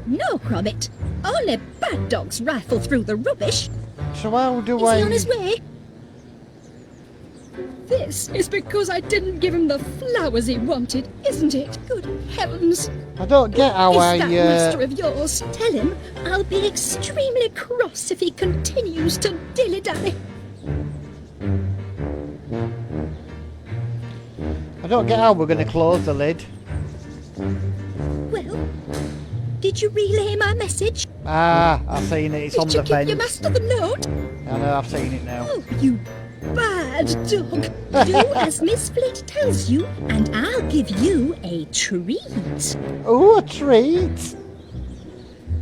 No, Gromit. Only bad dogs rifle through the rubbish. So how do Is he on his way? This is because I didn't give him the flowers he wanted, isn't it? Good heavens. I don't get how Is that master of yours? Tell him I'll be extremely cross if he continues to dilly-dally. I don't get how we're going to close the lid. Well, did you relay my message? Ah, I've seen it. It's on Did you the give fence. your master the note? I know, I've seen it now. Oh, you bad dog. Do as Miss Fleet tells you, and I'll give you a treat. Oh, a treat?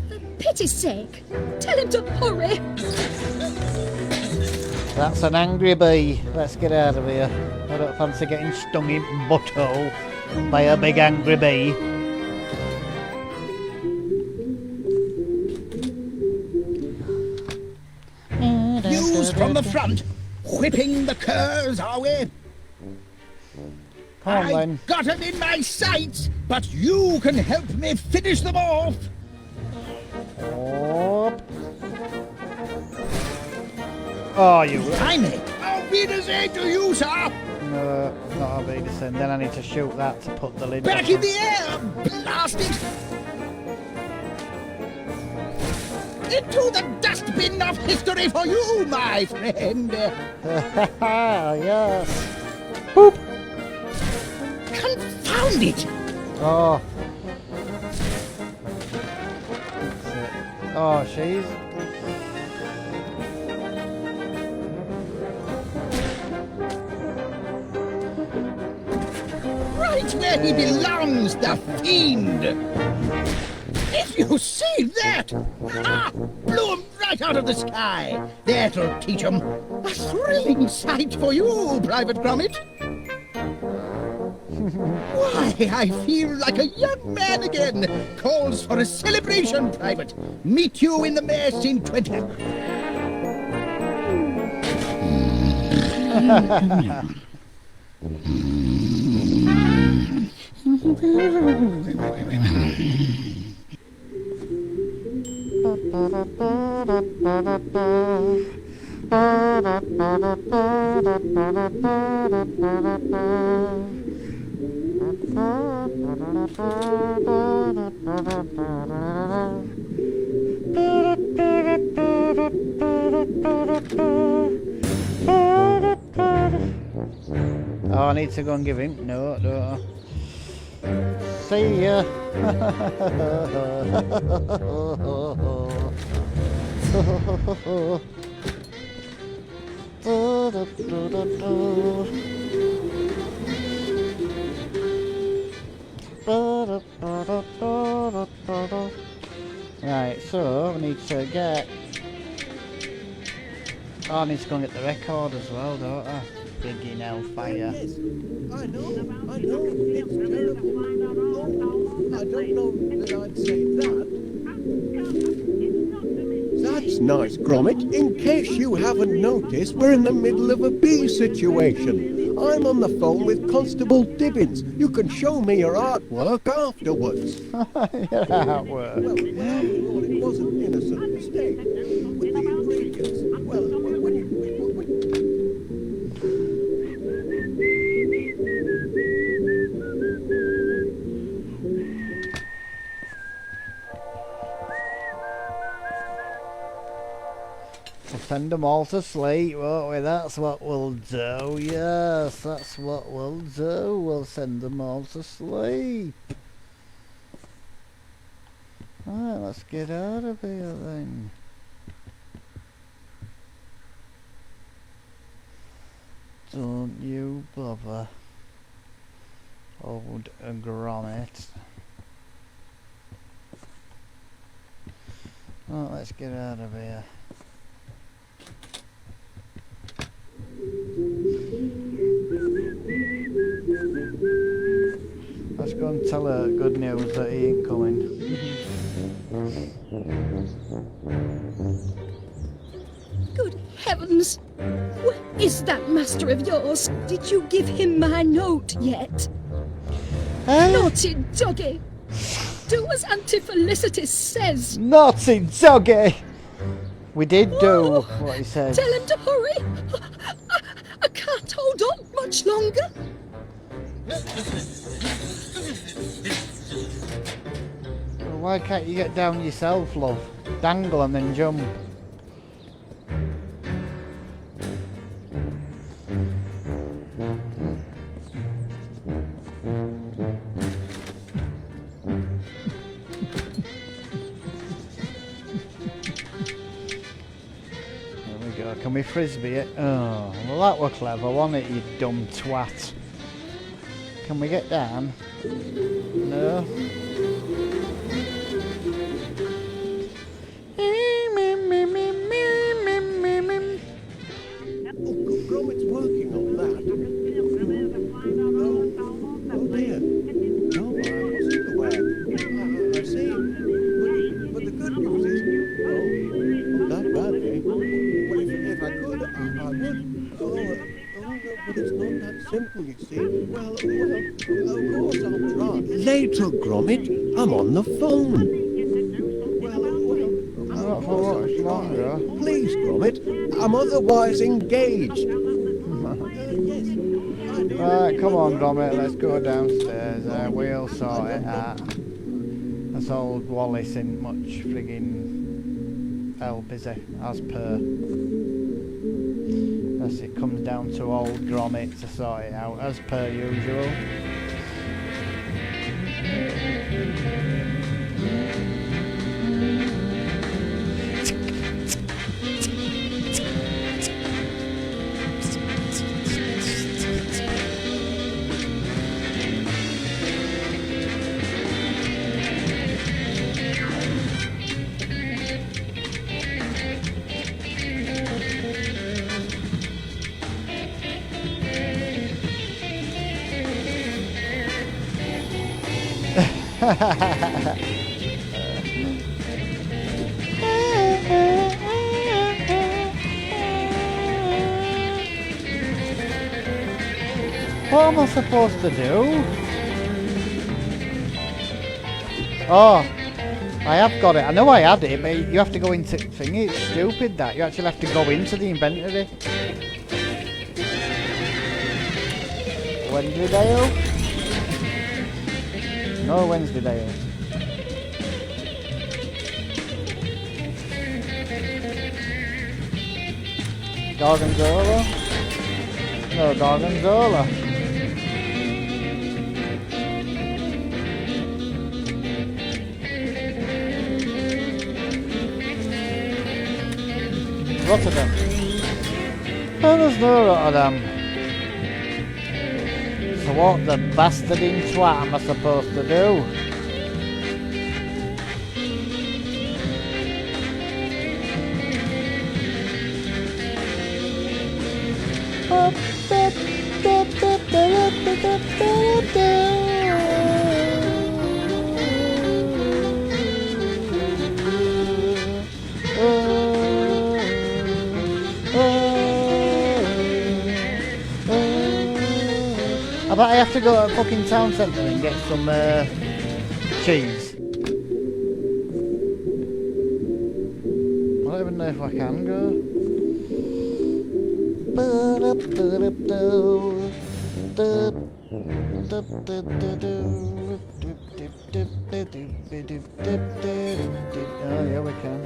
For pity's sake, tell him to hurry. That's an angry bee. Let's get out of here. I don't fancy getting stung in butthole by a big angry bee. News from the front. Whipping the curs, are we? Come on, then. I've got them in my sights, but you can help me finish them off. Oh, you... Finally, Auf Wiedersehen to you, sir. No, not a Vegason. Then I need to shoot that to put the lid Back on. in the air, blast it. Into the dustbin of history for you, my friend. Yes. Boop. Confound it. Oh. Oh, she's... Right where he belongs, the fiend. If you see that! Ha! Blew him right out of the sky. That'll teach him. A thrilling sight for you, Private Gromit. Why, I feel like a young man again. Calls for a celebration, Private. Meet you in the mess in 20... Oh, I need to go and give him. No, no. See ya. Right, so we need to get... Oh, I need to go and get the record as well, don't I? Digging hellfire. Yes, I know, it's terrible. Oh, I don't know that I'd say that. That's nice, Gromit. In case you haven't noticed, we're in the middle of a bee situation. I'm on the phone with Constable Dibbins. You can show me your artwork afterwards. Your artwork? Well, it was an innocent mistake. With the ingredients, well, send them all to sleep, won't we? That's what we'll do. Yes, that's what we'll do. We'll send them all to sleep. Alright, let's get out of here then. Don't you bother, old Gromit. Oh, let's get out of here. Let's go and tell her good news that he ain't coming. Good heavens! Where is that master of yours? Did you give him my note yet? Naughty doggy! Do as Auntie Felicitas says! Naughty doggy! We did do what he said. Tell him to hurry! I can't hold on much longer! Well, why can't you get down yourself, love? Dangle and then jump. Can we frisbee it? Oh, well that were clever, wasn't it, you dumb twat? Can we get down? No. Gromit's working on that. Oh dear. No, I wasn't aware. I see. But the good news is, not that bad, eh? Well, if I could, I would. But it's not that simple, you see. Well, of course I'll try. Later, Gromit. I'm on the phone. Not for much longer. Please, Gromit. I'm otherwise engaged. Right, come on, Gromit. Let's go downstairs. We'll sort it out. That's old Wallace ain't much friggin' help, is he? As per. Unless it comes down to old Gromit to sort it out, as per usual. What am I supposed to do? Oh, I have got it. I know I had it, but you have to go into thingy. It's stupid that. You actually have to go into the inventory. Wednesdaydale? No Wednesdaydale. Gorgonzola? No Gorgonzola. Rotterdam. Oh, there's no Rotterdam. So what the bastarding twat am I supposed to do? I bet I have to go to a fucking town centre and get some cheese. I don't even know if I can go. Oh yeah, we can.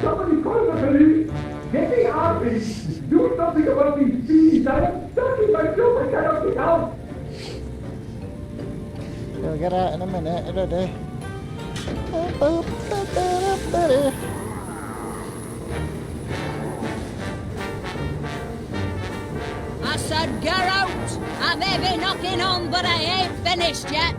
Somebody call the police! Get me out! Do something about these bees! I am stuck in my job! I cannot get out! We'll get out in a minute, ready? I said get out! I may be knocking on, but I ain't finished yet!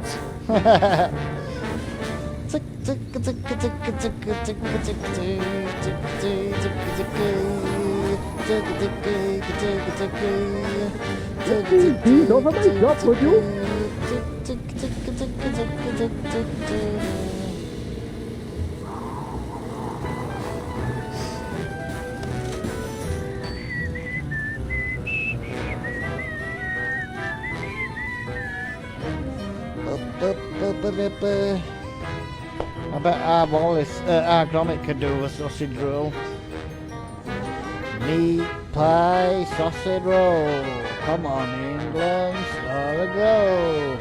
Over my job, would you? I bet our Gromit could do a sausage roll. Meat pie sausage roll. Come on, England, slow to go.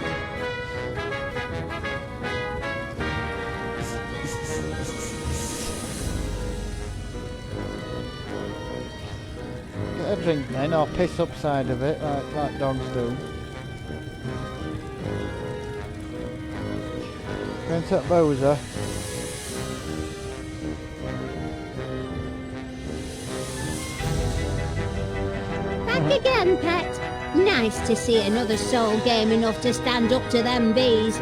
Get a drink then, or piss upside of it, like dogs do. Going to Bowser. Back again, pet. Nice to see another soul game enough to stand up to them bees.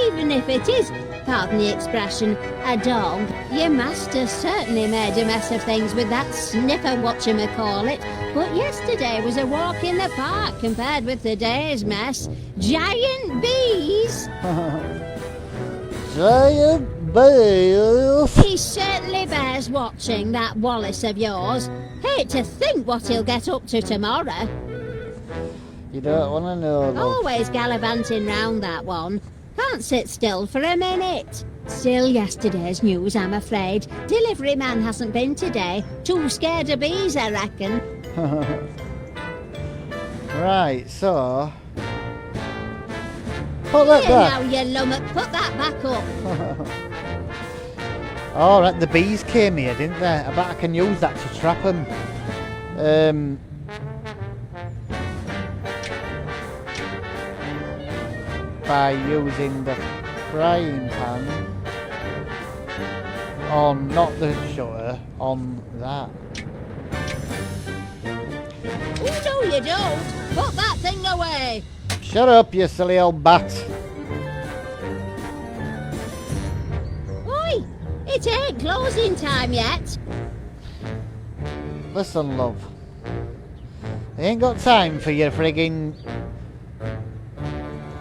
Even if it is, pardon the expression, a dog. Your master certainly made a mess of things with that sniffer whatchamacallit. But yesterday was a walk in the park compared with today's mess. Giant bees! Giant bees! He certainly bears watching, that Wallace of yours. Hate to think what he'll get up to tomorrow. You don't want to know, love. Always gallivanting round, that one. Can't sit still for a minute. Still yesterday's news, I'm afraid. Delivery man hasn't been today. Too scared of bees, I reckon. Right, so... Put that Here back. now, you lummock, put that back up. Alright, the bees came here, didn't they? I bet I can use that to trap them. By using the frying pan on, not the shutter, on that. Oh, no, you don't! Put that thing away! Shut up, you silly old bat. Oi! It ain't closing time yet. Listen, love. I ain't got time for your friggin'...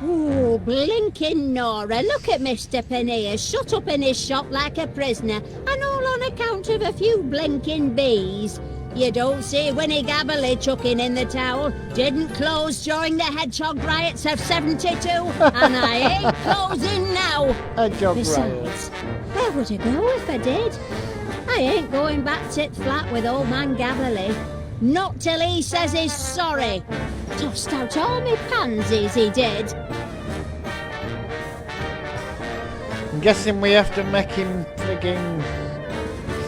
Oh, blinking Nora, look at Mr. Panniers shut up in his shop like a prisoner, and all on account of a few blinking bees. You don't see Winnie Gabberly chucking in the towel. Didn't close during the hedgehog riots of 72, and I ain't closing now. Hedgehog Besides, where would I go if I did? I ain't going back tit flat with old man Gabberly. Not till he says he's sorry. Tossed out all me pansies, he did. I'm guessing we have to make him friggin'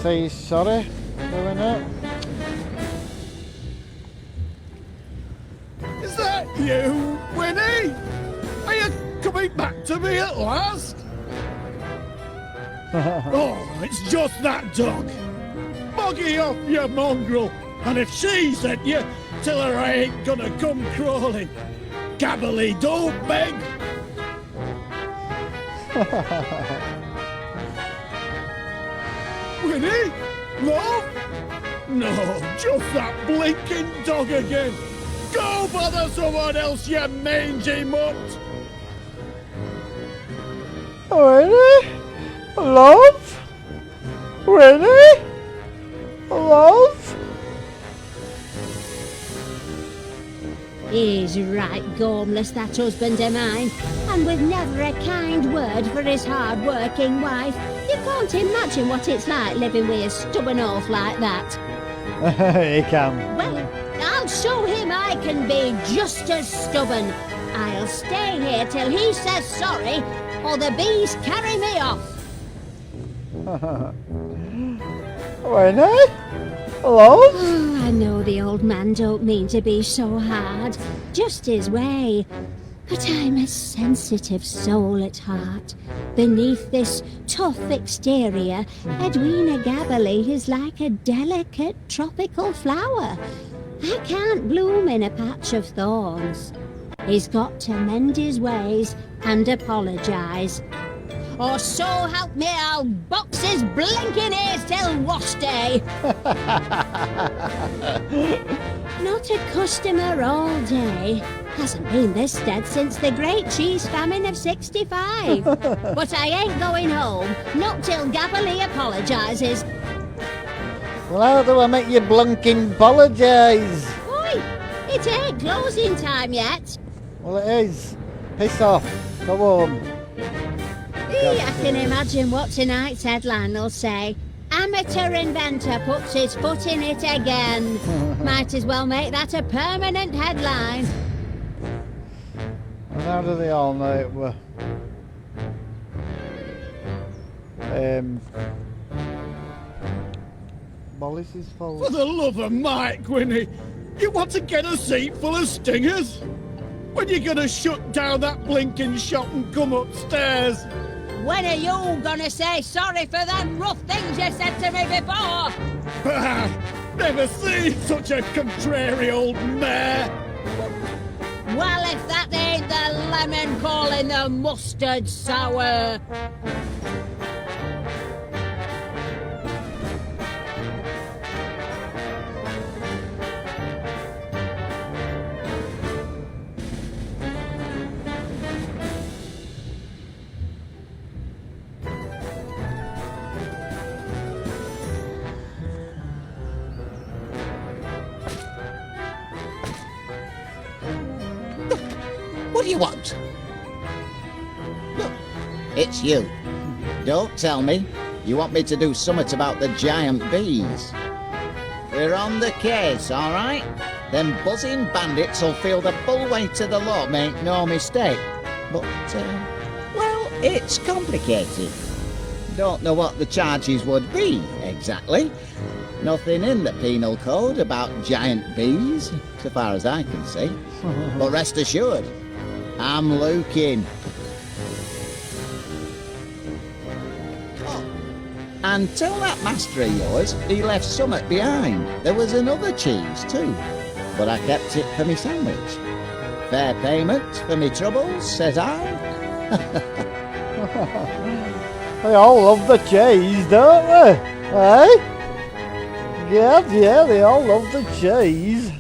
say he's sorry, doing it. Is that you, Winnie? Are you coming back to me at last? Oh, it's just that dog. Buggy off, you mongrel. And if she sent you, tell her I ain't gonna come crawling. Gabberly, don't beg. Winnie? Love? No, just that blinking dog again. Go bother someone else, you mangy mutt. Winnie? Love? Winnie? Love? He's right gormless, that husband of mine, and with never a kind word for his hard-working wife. You can't imagine what it's like living with a stubborn oaf like that. He can. Well, I'll show him I can be just as stubborn. I'll stay here till he says sorry, or the bees carry me off. Winnie? Hello? Oh, I know the old man don't mean to be so hard. Just his way. But I'm a sensitive soul at heart. Beneath this tough exterior, Edwina Gabberley is like a delicate tropical flower. I can't bloom in a patch of thorns. He's got to mend his ways and apologise. Or so help me, I'll box his blinking ears till wash day. Not a customer all day. Hasn't been this dead since the Great Cheese Famine of '65. But I ain't going home, not till Gabberley apologises. Well, how do I make you blunking apologise? Oi, it ain't closing time yet. Well, it is. Piss off. Go home. I can imagine what tonight's headline will say. Amateur inventor puts his foot in it again. Might as well make that a permanent headline. And how do they all know it were? Wallace's fault. For the love of Mike, Winnie! You want to get a seat full of stingers? When you gonna shut down that blinking shop and come upstairs? When are you gonna say sorry for them rough things you said to me before? Never seen such a contrary old mare! Well, if that ain't the lemon calling the mustard sour. What do you want? Look, it's you. Don't tell me you want me to do something about the giant bees. We're on the case, all right? Them buzzing bandits will feel the full weight of the law, make no mistake. But, well, it's complicated. Don't know what the charges would be, exactly. Nothing in the penal code about giant bees, so far as I can see. But rest assured, I'm looking. Oh, and tell that master of yours he left something behind. There was another cheese too, but I kept it for me sandwich. Fair payment for me troubles, says I. They all love the cheese, don't they? Eh? Yeah, they all love the cheese.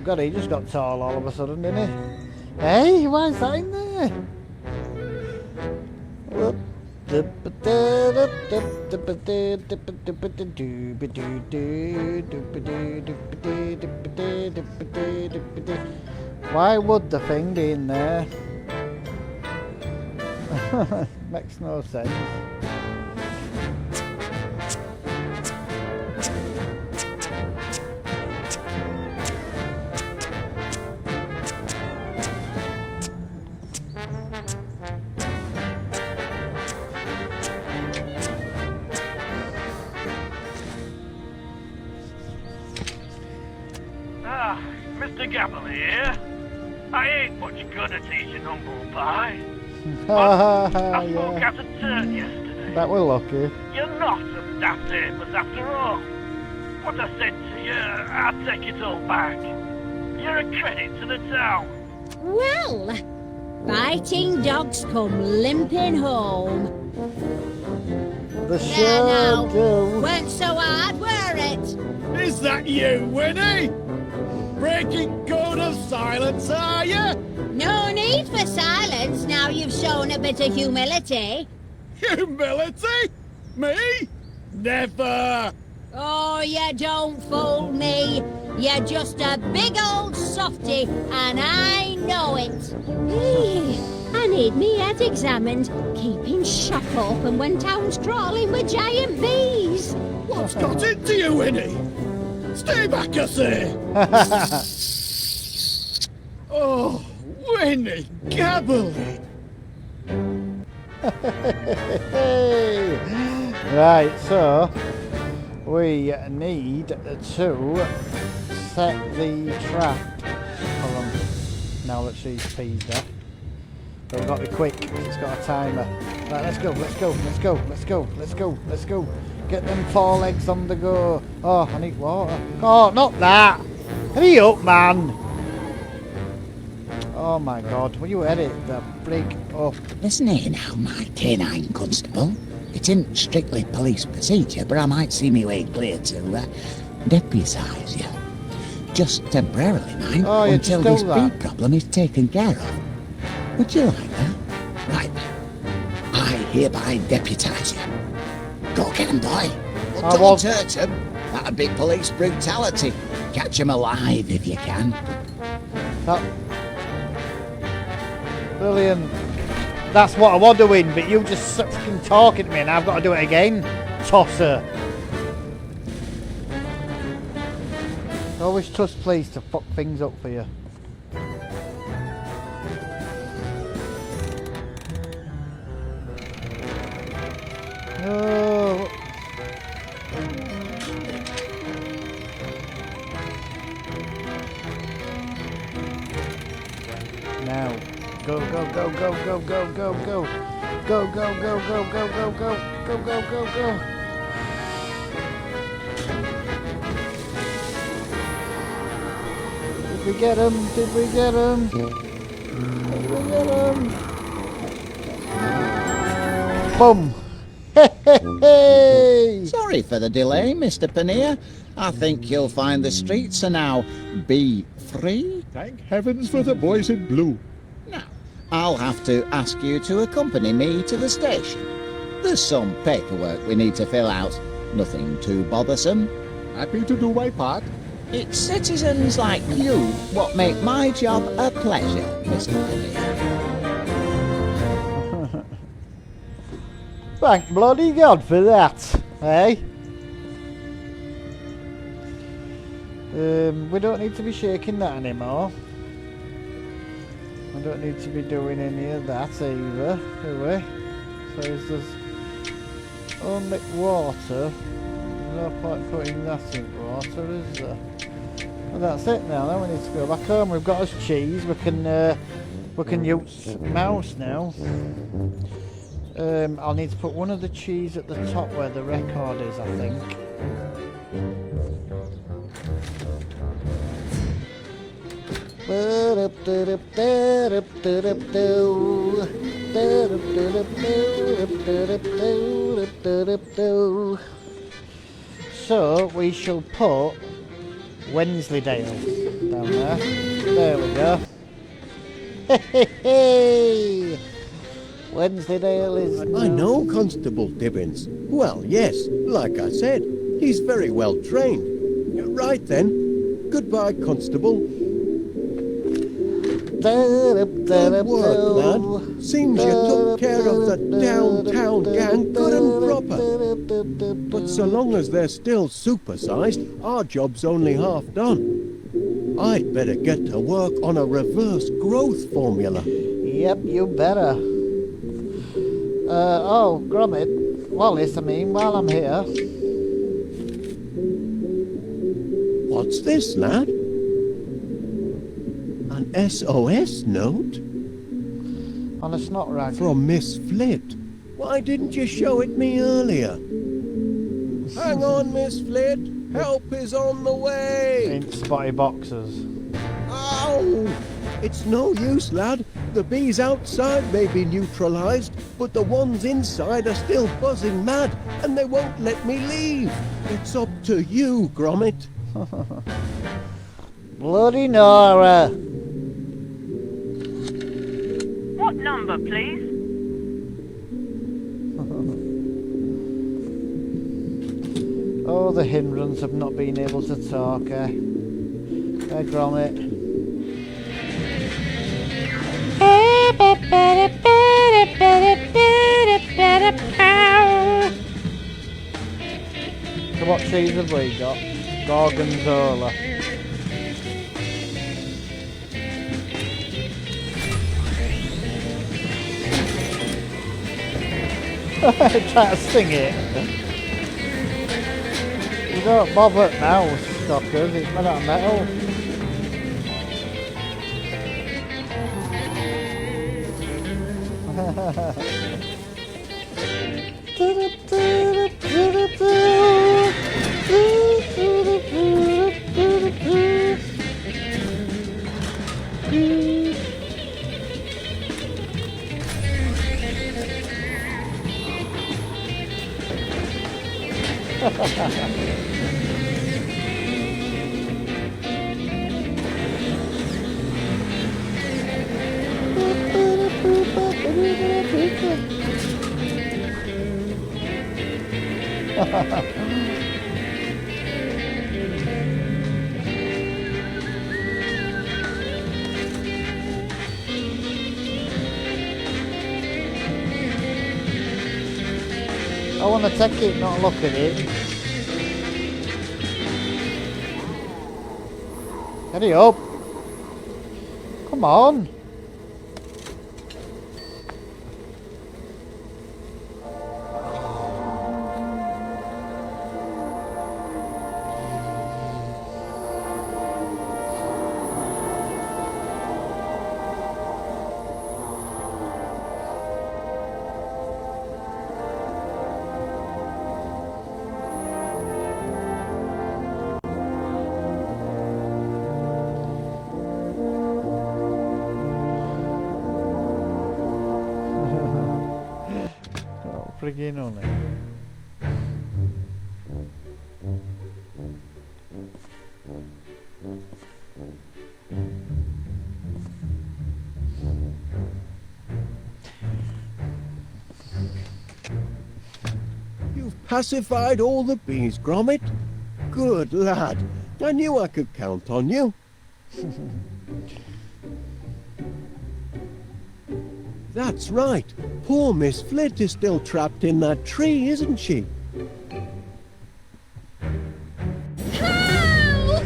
God, he just got tall all of a sudden, didn't he? Hey, why is that in there? Why would the thing be in there? Makes no sense. Mr. Gabberley here. I ain't much good at eating humble pie. I spoke out of turn yesterday. That we're lucky. You're not a daft apers after all. What I said to you, I'll take it all back. You're a credit to the town. Well, fighting dogs come limping home. The now, do. weren't so hard, were it? Is that you, Winnie? Breaking code of silence, are you? No need for silence now you've shown a bit of humility. Humility? Me? Never! Oh, you don't fool me. You're just a big old softy, and I know it. I need me head examined. Keeping shop open when town's crawling with giant bees. What's got into you, Winnie? Stay back, I say! Oh, Winnie, gabbly! Right, so we need to set the trap. Hold on. Now that she's peed off. But we've got to be quick. It's got a timer. Right, let's go, let's go, let's go, let's go, let's go, let's go. Get them 4 legs on the go. Oh, I need water. Oh, not that! Hurry up, man! Oh my god, will you edit the brig up? Listen here now, my canine constable. It isn't strictly police procedure, but I might see me way clear to deputise you. Just temporarily, mind, until this bee problem is taken care of. Would you like that? Right. I hereby deputise you. Go get him, boy. But don't hurt him. That'd be police brutality. Catch him alive if you can. Brilliant. That's what I want to win, but you just fucking talking to me and I've got to do it again. Tosser. Always trust police to fuck things up for you. Oh. Now. Go, go, go, go, go, go, go, go. Go, go, go, go, go, go, go. Go, go, go, go. Did we get him? Did we get him? Did we get him? Boom. Hey! Sorry for the delay, Mr. Paneer. I think you'll find the streets are now bee-free. Thank heavens for the boys in blue. I'll have to ask you to accompany me to the station. There's some paperwork we need to fill out. Nothing too bothersome. Happy to do my part. It's citizens like you what make my job a pleasure, Mr. Paneer. Thank bloody God for that, eh? We don't need to be shaking that anymore. I don't need to be doing any of that either, do we? So is there's only water. There's no point putting that in water, is there? Well, that's it now. Then we need to go back home. We've got us cheese. We can use mouse now. I'll need to put one of the cheese at the top where the record is, I think. So we shall put Wensleydale down there. There we go. Hey! Wensleydale is now... I know Constable Dibbins. Well, yes, like I said, he's very well trained. Right then. Goodbye, Constable. Good work, lad. Seems you took care of the downtown gang good and proper. But so long as they're still supersized, our job's only half done. I'd better get to work on a reverse growth formula. Yep, you better. Oh, Gromit. Wallace, I mean, while I'm here. What's this, lad? An SOS note? On a snot rag. From Miss Flit. Why didn't you show it me earlier? Hang on, Miss Flit. Help is on the way. In spotty boxers. Ow! It's no use, lad. The bees outside may be neutralised, but the ones inside are still buzzing mad, and they won't let me leave. It's up to you, Gromit. Bloody Nora. What number, please? Oh, the hindrance of not being able to talk, eh? Hey, Gromit. So what cheese have we got? Gorgonzola. Try to sing it. You don't bother now, Stockers, it's made out of metal. I want to take it, not look at it. Hurry up. Come on. Friggin' on it. You've pacified all the bees, Gromit. Good lad. I knew I could count on you. That's right. Poor Miss Flit is still trapped in that tree, isn't she? Help!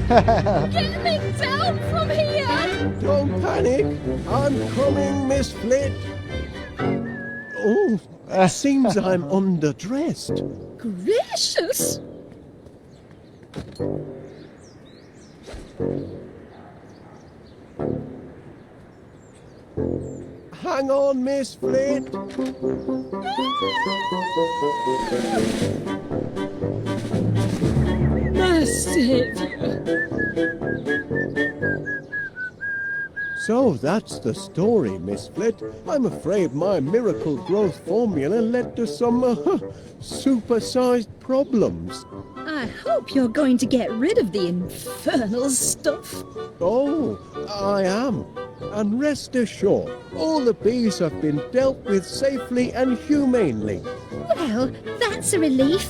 Get me down from here! Don't panic. I'm coming, Miss Flit. Oh, it seems I'm underdressed. Gracious! Hang on, Miss Flit. My saviour. So that's the story, Miss Flit. I'm afraid my miracle growth formula led to some super-sized problems. I hope you're going to get rid of the infernal stuff. Oh, I am. And rest assured, all the bees have been dealt with safely and humanely. Well, that's a relief.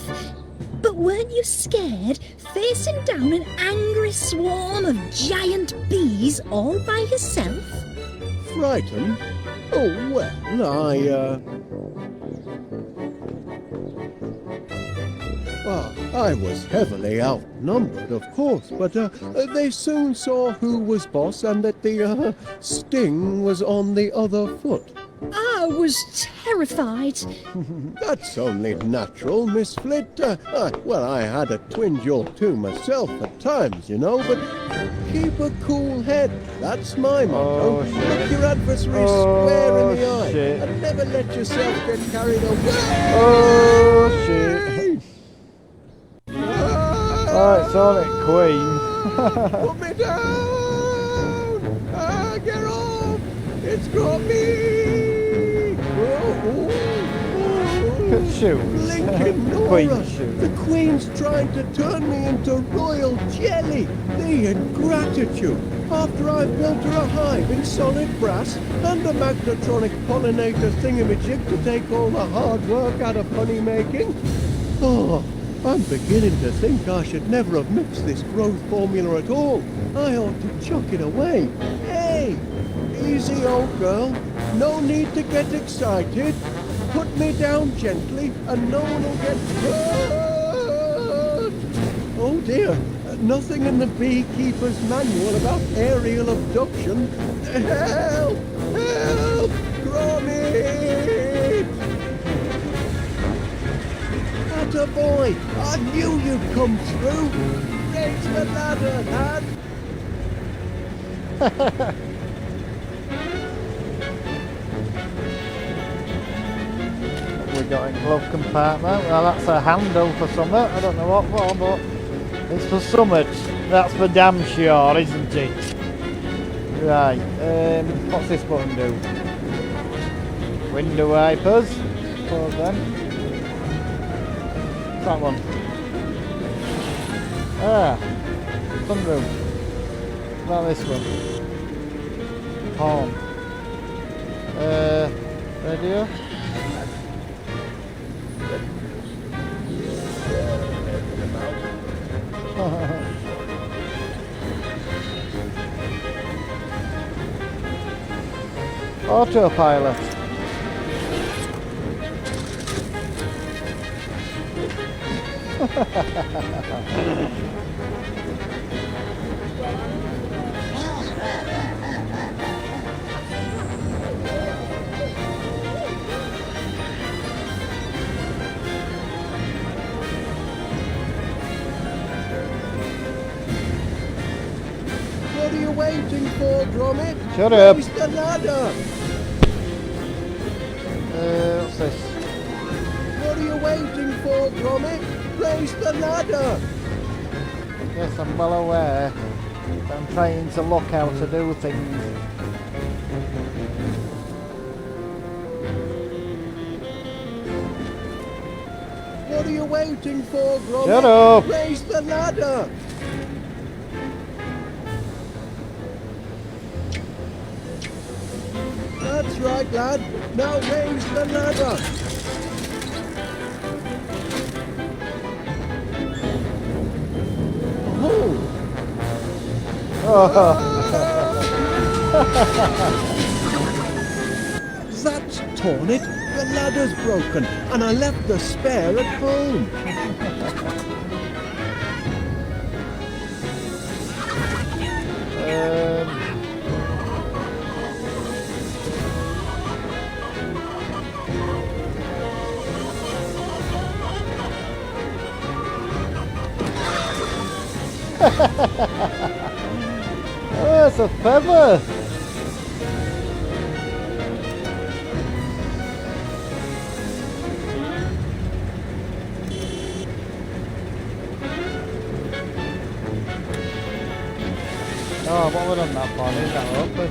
But weren't you scared facing down an angry swarm of giant bees all by yourself? Frightened? Oh, well, I was heavily outnumbered, of course, but they soon saw who was boss and that the sting was on the other foot. I was terrified. That's only natural, Miss Flit. Well, I had a twinge or two myself at times, you know, but keep a cool head. That's my motto. Look your adversary square in the eye and never let yourself get carried away. Oh, shit. Oh, Sonic Queen. Put me down! Get off! It's got me! Shoes. Blinking Nora! Queen shoes. The Queen's trying to turn me into royal jelly! The ingratitude! After I built her a hive in solid brass and a magnetronic pollinator thingamajig to take all the hard work out of honey making. Oh, I'm beginning to think I should never have mixed this growth formula at all. I ought to chuck it away. Hey! Easy, old girl. No need to get excited. Put me down gently and no one will get hurt. Oh dear. Nothing in the beekeeper's manual about aerial abduction. Help! Help! Gromit! Attaboy! I knew you'd come through! Raise the ladder, lad! We got in glove compartment. Well, that's a handle for something. I don't know what for, but it's for something. That's for damn sure, isn't it? Right. What's this button do? Window wipers. Close them. That one. Ah. Sunroof. Not this one. Horn. Radio. Autopilot. What are you waiting for, Gromit? Shut up. Raise the ladder! What's this? What are you waiting for, Gromit? Raise the ladder! Yes, I'm well aware. I'm trying to look how to do things. What are you waiting for, Gromit? Shut up! Raise the ladder! That's right, lad. Now raise the ladder. That's torn it. The ladder's broken, and I left the spare at home. Oh, it's a feather. Oh, what would on that one? Is that open?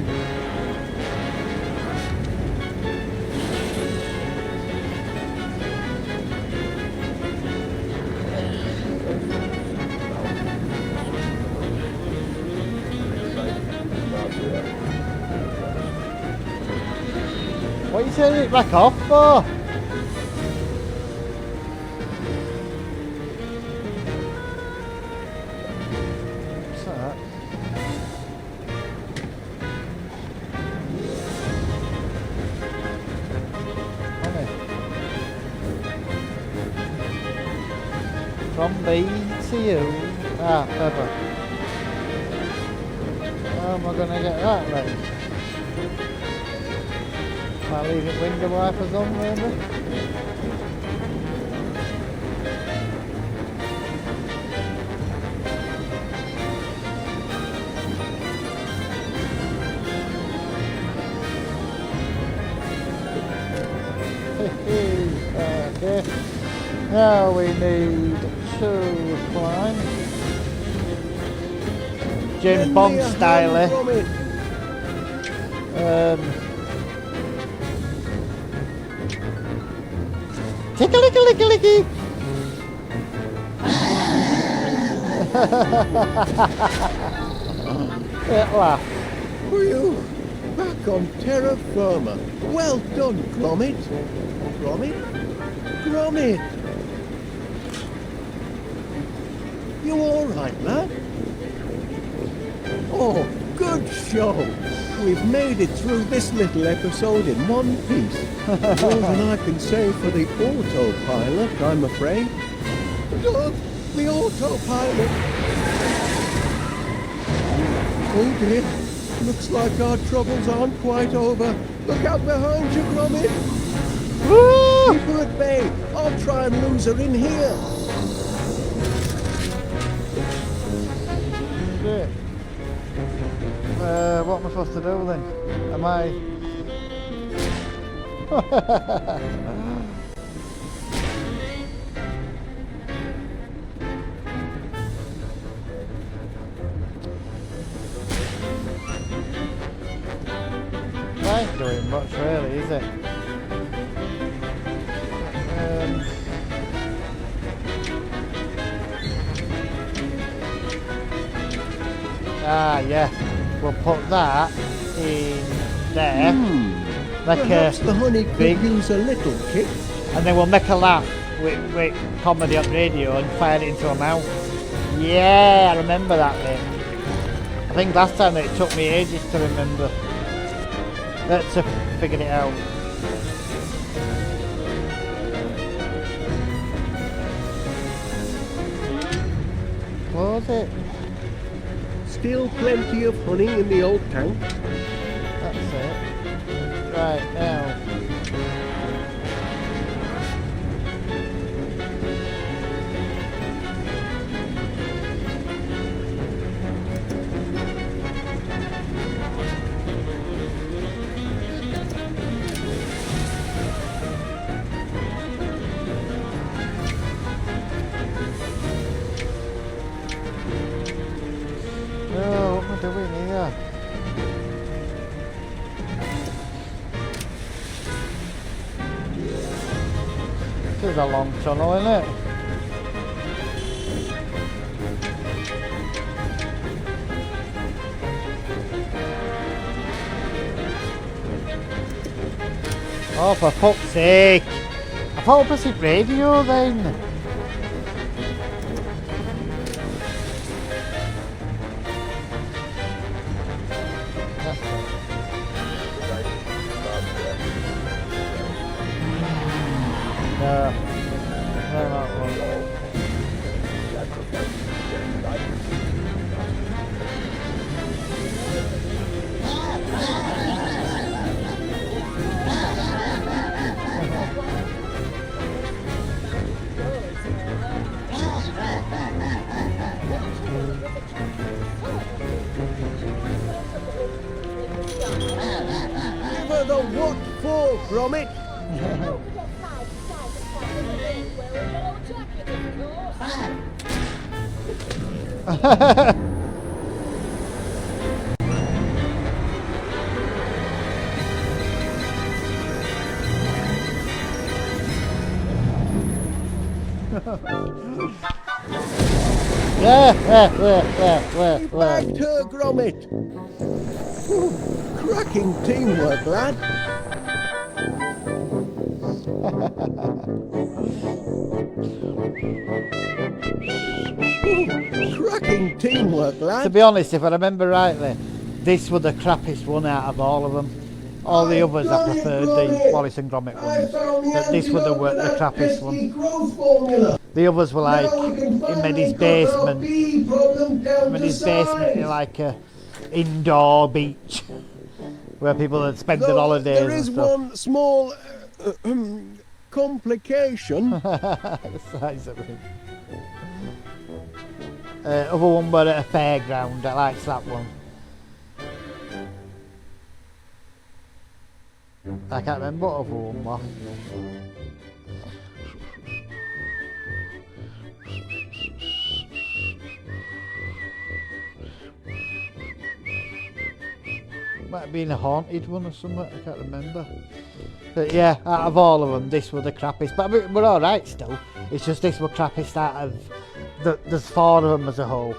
What are you turning it back off for? What's that? Honey. From me to you. Ah, feather. How am I going to get that then? I'll leave it window wipers on, maybe? Okay. Now we need 2 lines. James Bond style. Tickle-lickle-lickle-licky! Laugh. Whew! Back on terra firma. Well done, Gromit. Gromit? Gromit! You all right, lad? Oh, good show. We've made it through this little episode in one piece. More than I can say for the autopilot, I'm afraid. Look, the autopilot. Oh dear, looks like our troubles aren't quite over. Look out behind you, Gromit. Keep her at bay. I'll try and lose her in here. Shit. What am I supposed to do then? Am I... That ain't doing much really, is it? Yeah. We'll put that in there. Make Perhaps a the honey could big, use a little kick. and then we'll make a laugh with comedy on radio and fire it into a mouth. Yeah, I remember that bit. I think last time it took me ages to remember. Let's have figured it out. Close it. Still plenty of honey in the old tank. That's it. Right, now. Oh, what am I doing here? This is a long tunnel, isn't it? Oh, for fuck's sake! I thought I pressed radio then. Give her the what for, Gromit? Bagged her, Gromit. Ooh, cracking teamwork, lad. Ooh, cracking teamwork, lad. To be honest, if I remember rightly, this was the crappiest one out of all of them. All the others I preferred the Wallace and Gromit ones, but this was the crappiest one. The others were like in Meddy's basement. Meddy's basement in like a indoor beach where people had spent their holidays. There is one small complication. The size of it. Other one were at a fairground. I liked that one. I can't remember what other one was. Might have been a haunted one or something, I can't remember. But yeah, out of all of them, this was the crappiest. But I mean, we're alright still. It's just this was crappiest out of... There's 4 of them as a whole.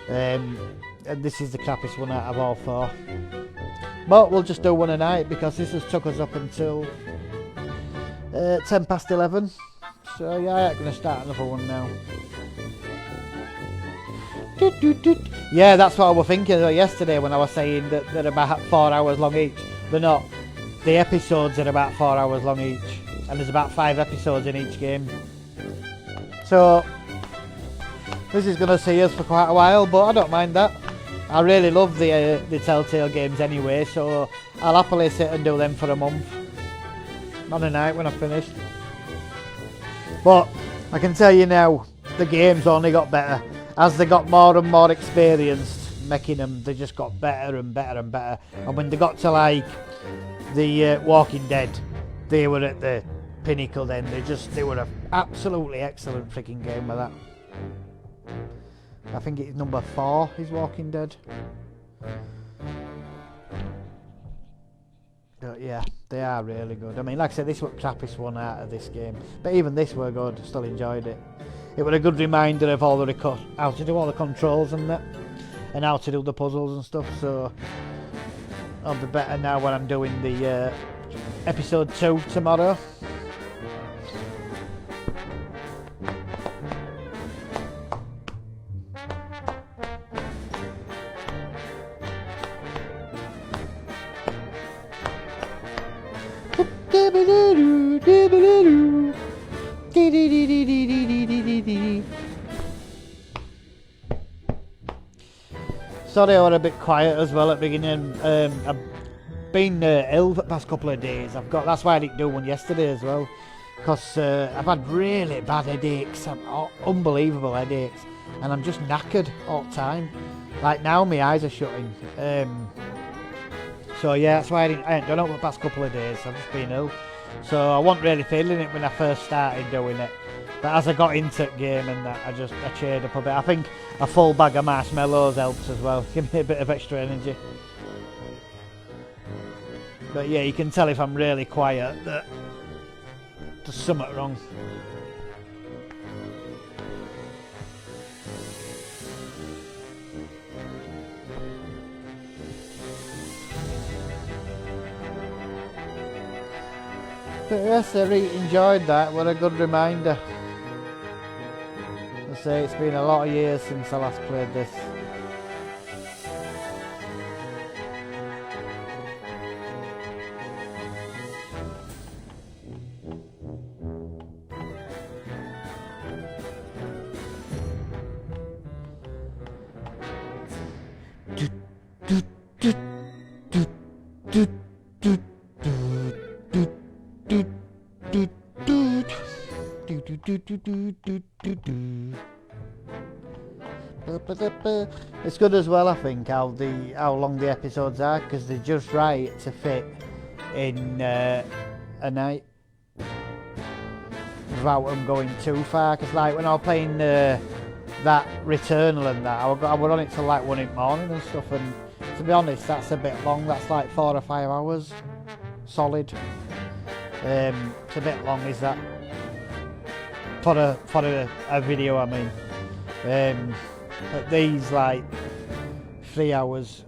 And this is the crappiest one out of all 4. But we'll just do one a night because this has took us up until 10 past 11. So yeah, I'm going to start another one now. Yeah, that's what I was thinking yesterday when I was saying that they're about 4 hours long each. They're not. The episodes are about 4 hours long each, and there's about 5 episodes in each game. So this is going to see us for quite a while, but I don't mind that. I really love the Telltale games anyway, so I'll happily sit and do them for a month on a night when I've finished. But I can tell you now, the games only got better as they got more and more experienced making them. They just got better and better and better, and when they got to like the Walking Dead, they were at the pinnacle. Then they were an absolutely excellent freaking game with that. I think it's number 4 is Walking Dead. But yeah, they are really good. I mean, like I said, this was the crappiest one out of this game, but even this were good. Still enjoyed it. It was a good reminder of all the how to do all the controls and that, and how to do the puzzles and stuff. So I'll be better now when I'm doing the episode 2 tomorrow. Sorry I was a bit quiet as well at the beginning. I've been ill for the past couple of days. That's why I didn't do one yesterday as well, because I've had really bad headaches, unbelievable headaches, and I'm just knackered all the time. Like now my eyes are shutting. So yeah, that's why I ain't done it for the past couple of days. I've just been ill, so I wasn't really feeling it when I first started doing it. But as I got into the game and that, I cheered up a bit. I think a full bag of marshmallows helps as well. Give me a bit of extra energy. But yeah, you can tell if I'm really quiet that there's something wrong. But yes, I really enjoyed that. What a good reminder. I say it's been a lot of years since I last played this. It's good as well, I think, how long the episodes are, because they're just right to fit in a night without them going too far. Because like when I was playing that Returnal and that, I was on it till like 1 in the morning and stuff, and to be honest, that's a bit long. That's like 4 or 5 hours solid. It's a bit long, is that, for a video, I mean. But these like 3 hours,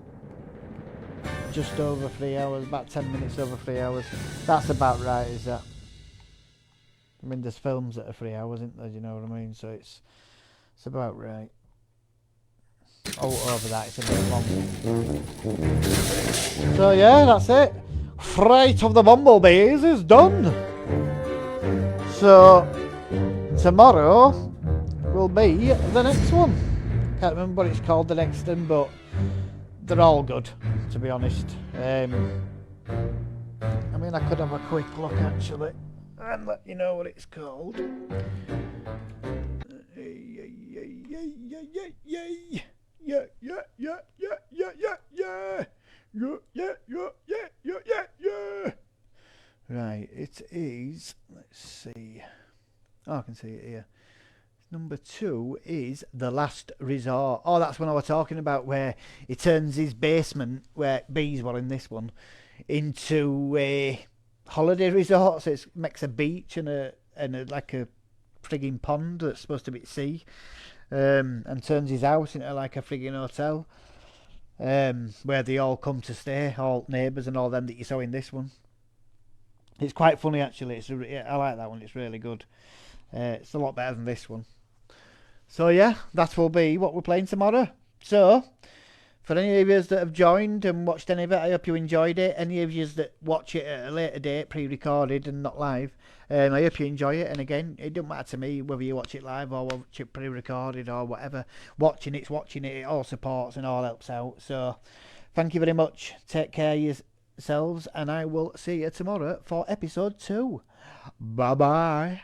just over 3 hours, about 10 minutes over 3 hours. That's about right, is that? I mean, there's films that are 3 hours, isn't there? You know what I mean? So it's about right. Oh, over that, it's a bit long. So yeah, that's it. Fright of the Bumblebees is done. So tomorrow will be the next one. Can't remember what it's called, the next one, but they're all good, to be honest. I mean, I could have a quick look actually and let you know what it's called. Right, it is, let's see. Oh, I can see it here. Number 2 is The Last Resort. Oh, that's when I was talking about where he turns his basement, where bees were in this one, into a holiday resort. So it makes a beach and a like a frigging pond that's supposed to be at sea, and turns his house into like a frigging hotel, where they all come to stay, all neighbours and all them that you saw in this one. It's quite funny actually. I like that one. It's really good. It's a lot better than this one. So yeah, that will be what we're playing tomorrow. So, for any of you that have joined and watched any of it, I hope you enjoyed it. Any of you that watch it at a later date, pre-recorded and not live, I hope you enjoy it. And again, it doesn't matter to me whether you watch it live or watch it pre-recorded or whatever. Watching it. It all supports and all helps out. So, thank you very much. Take care of yourselves, and I will see you tomorrow for episode 2. Bye-bye.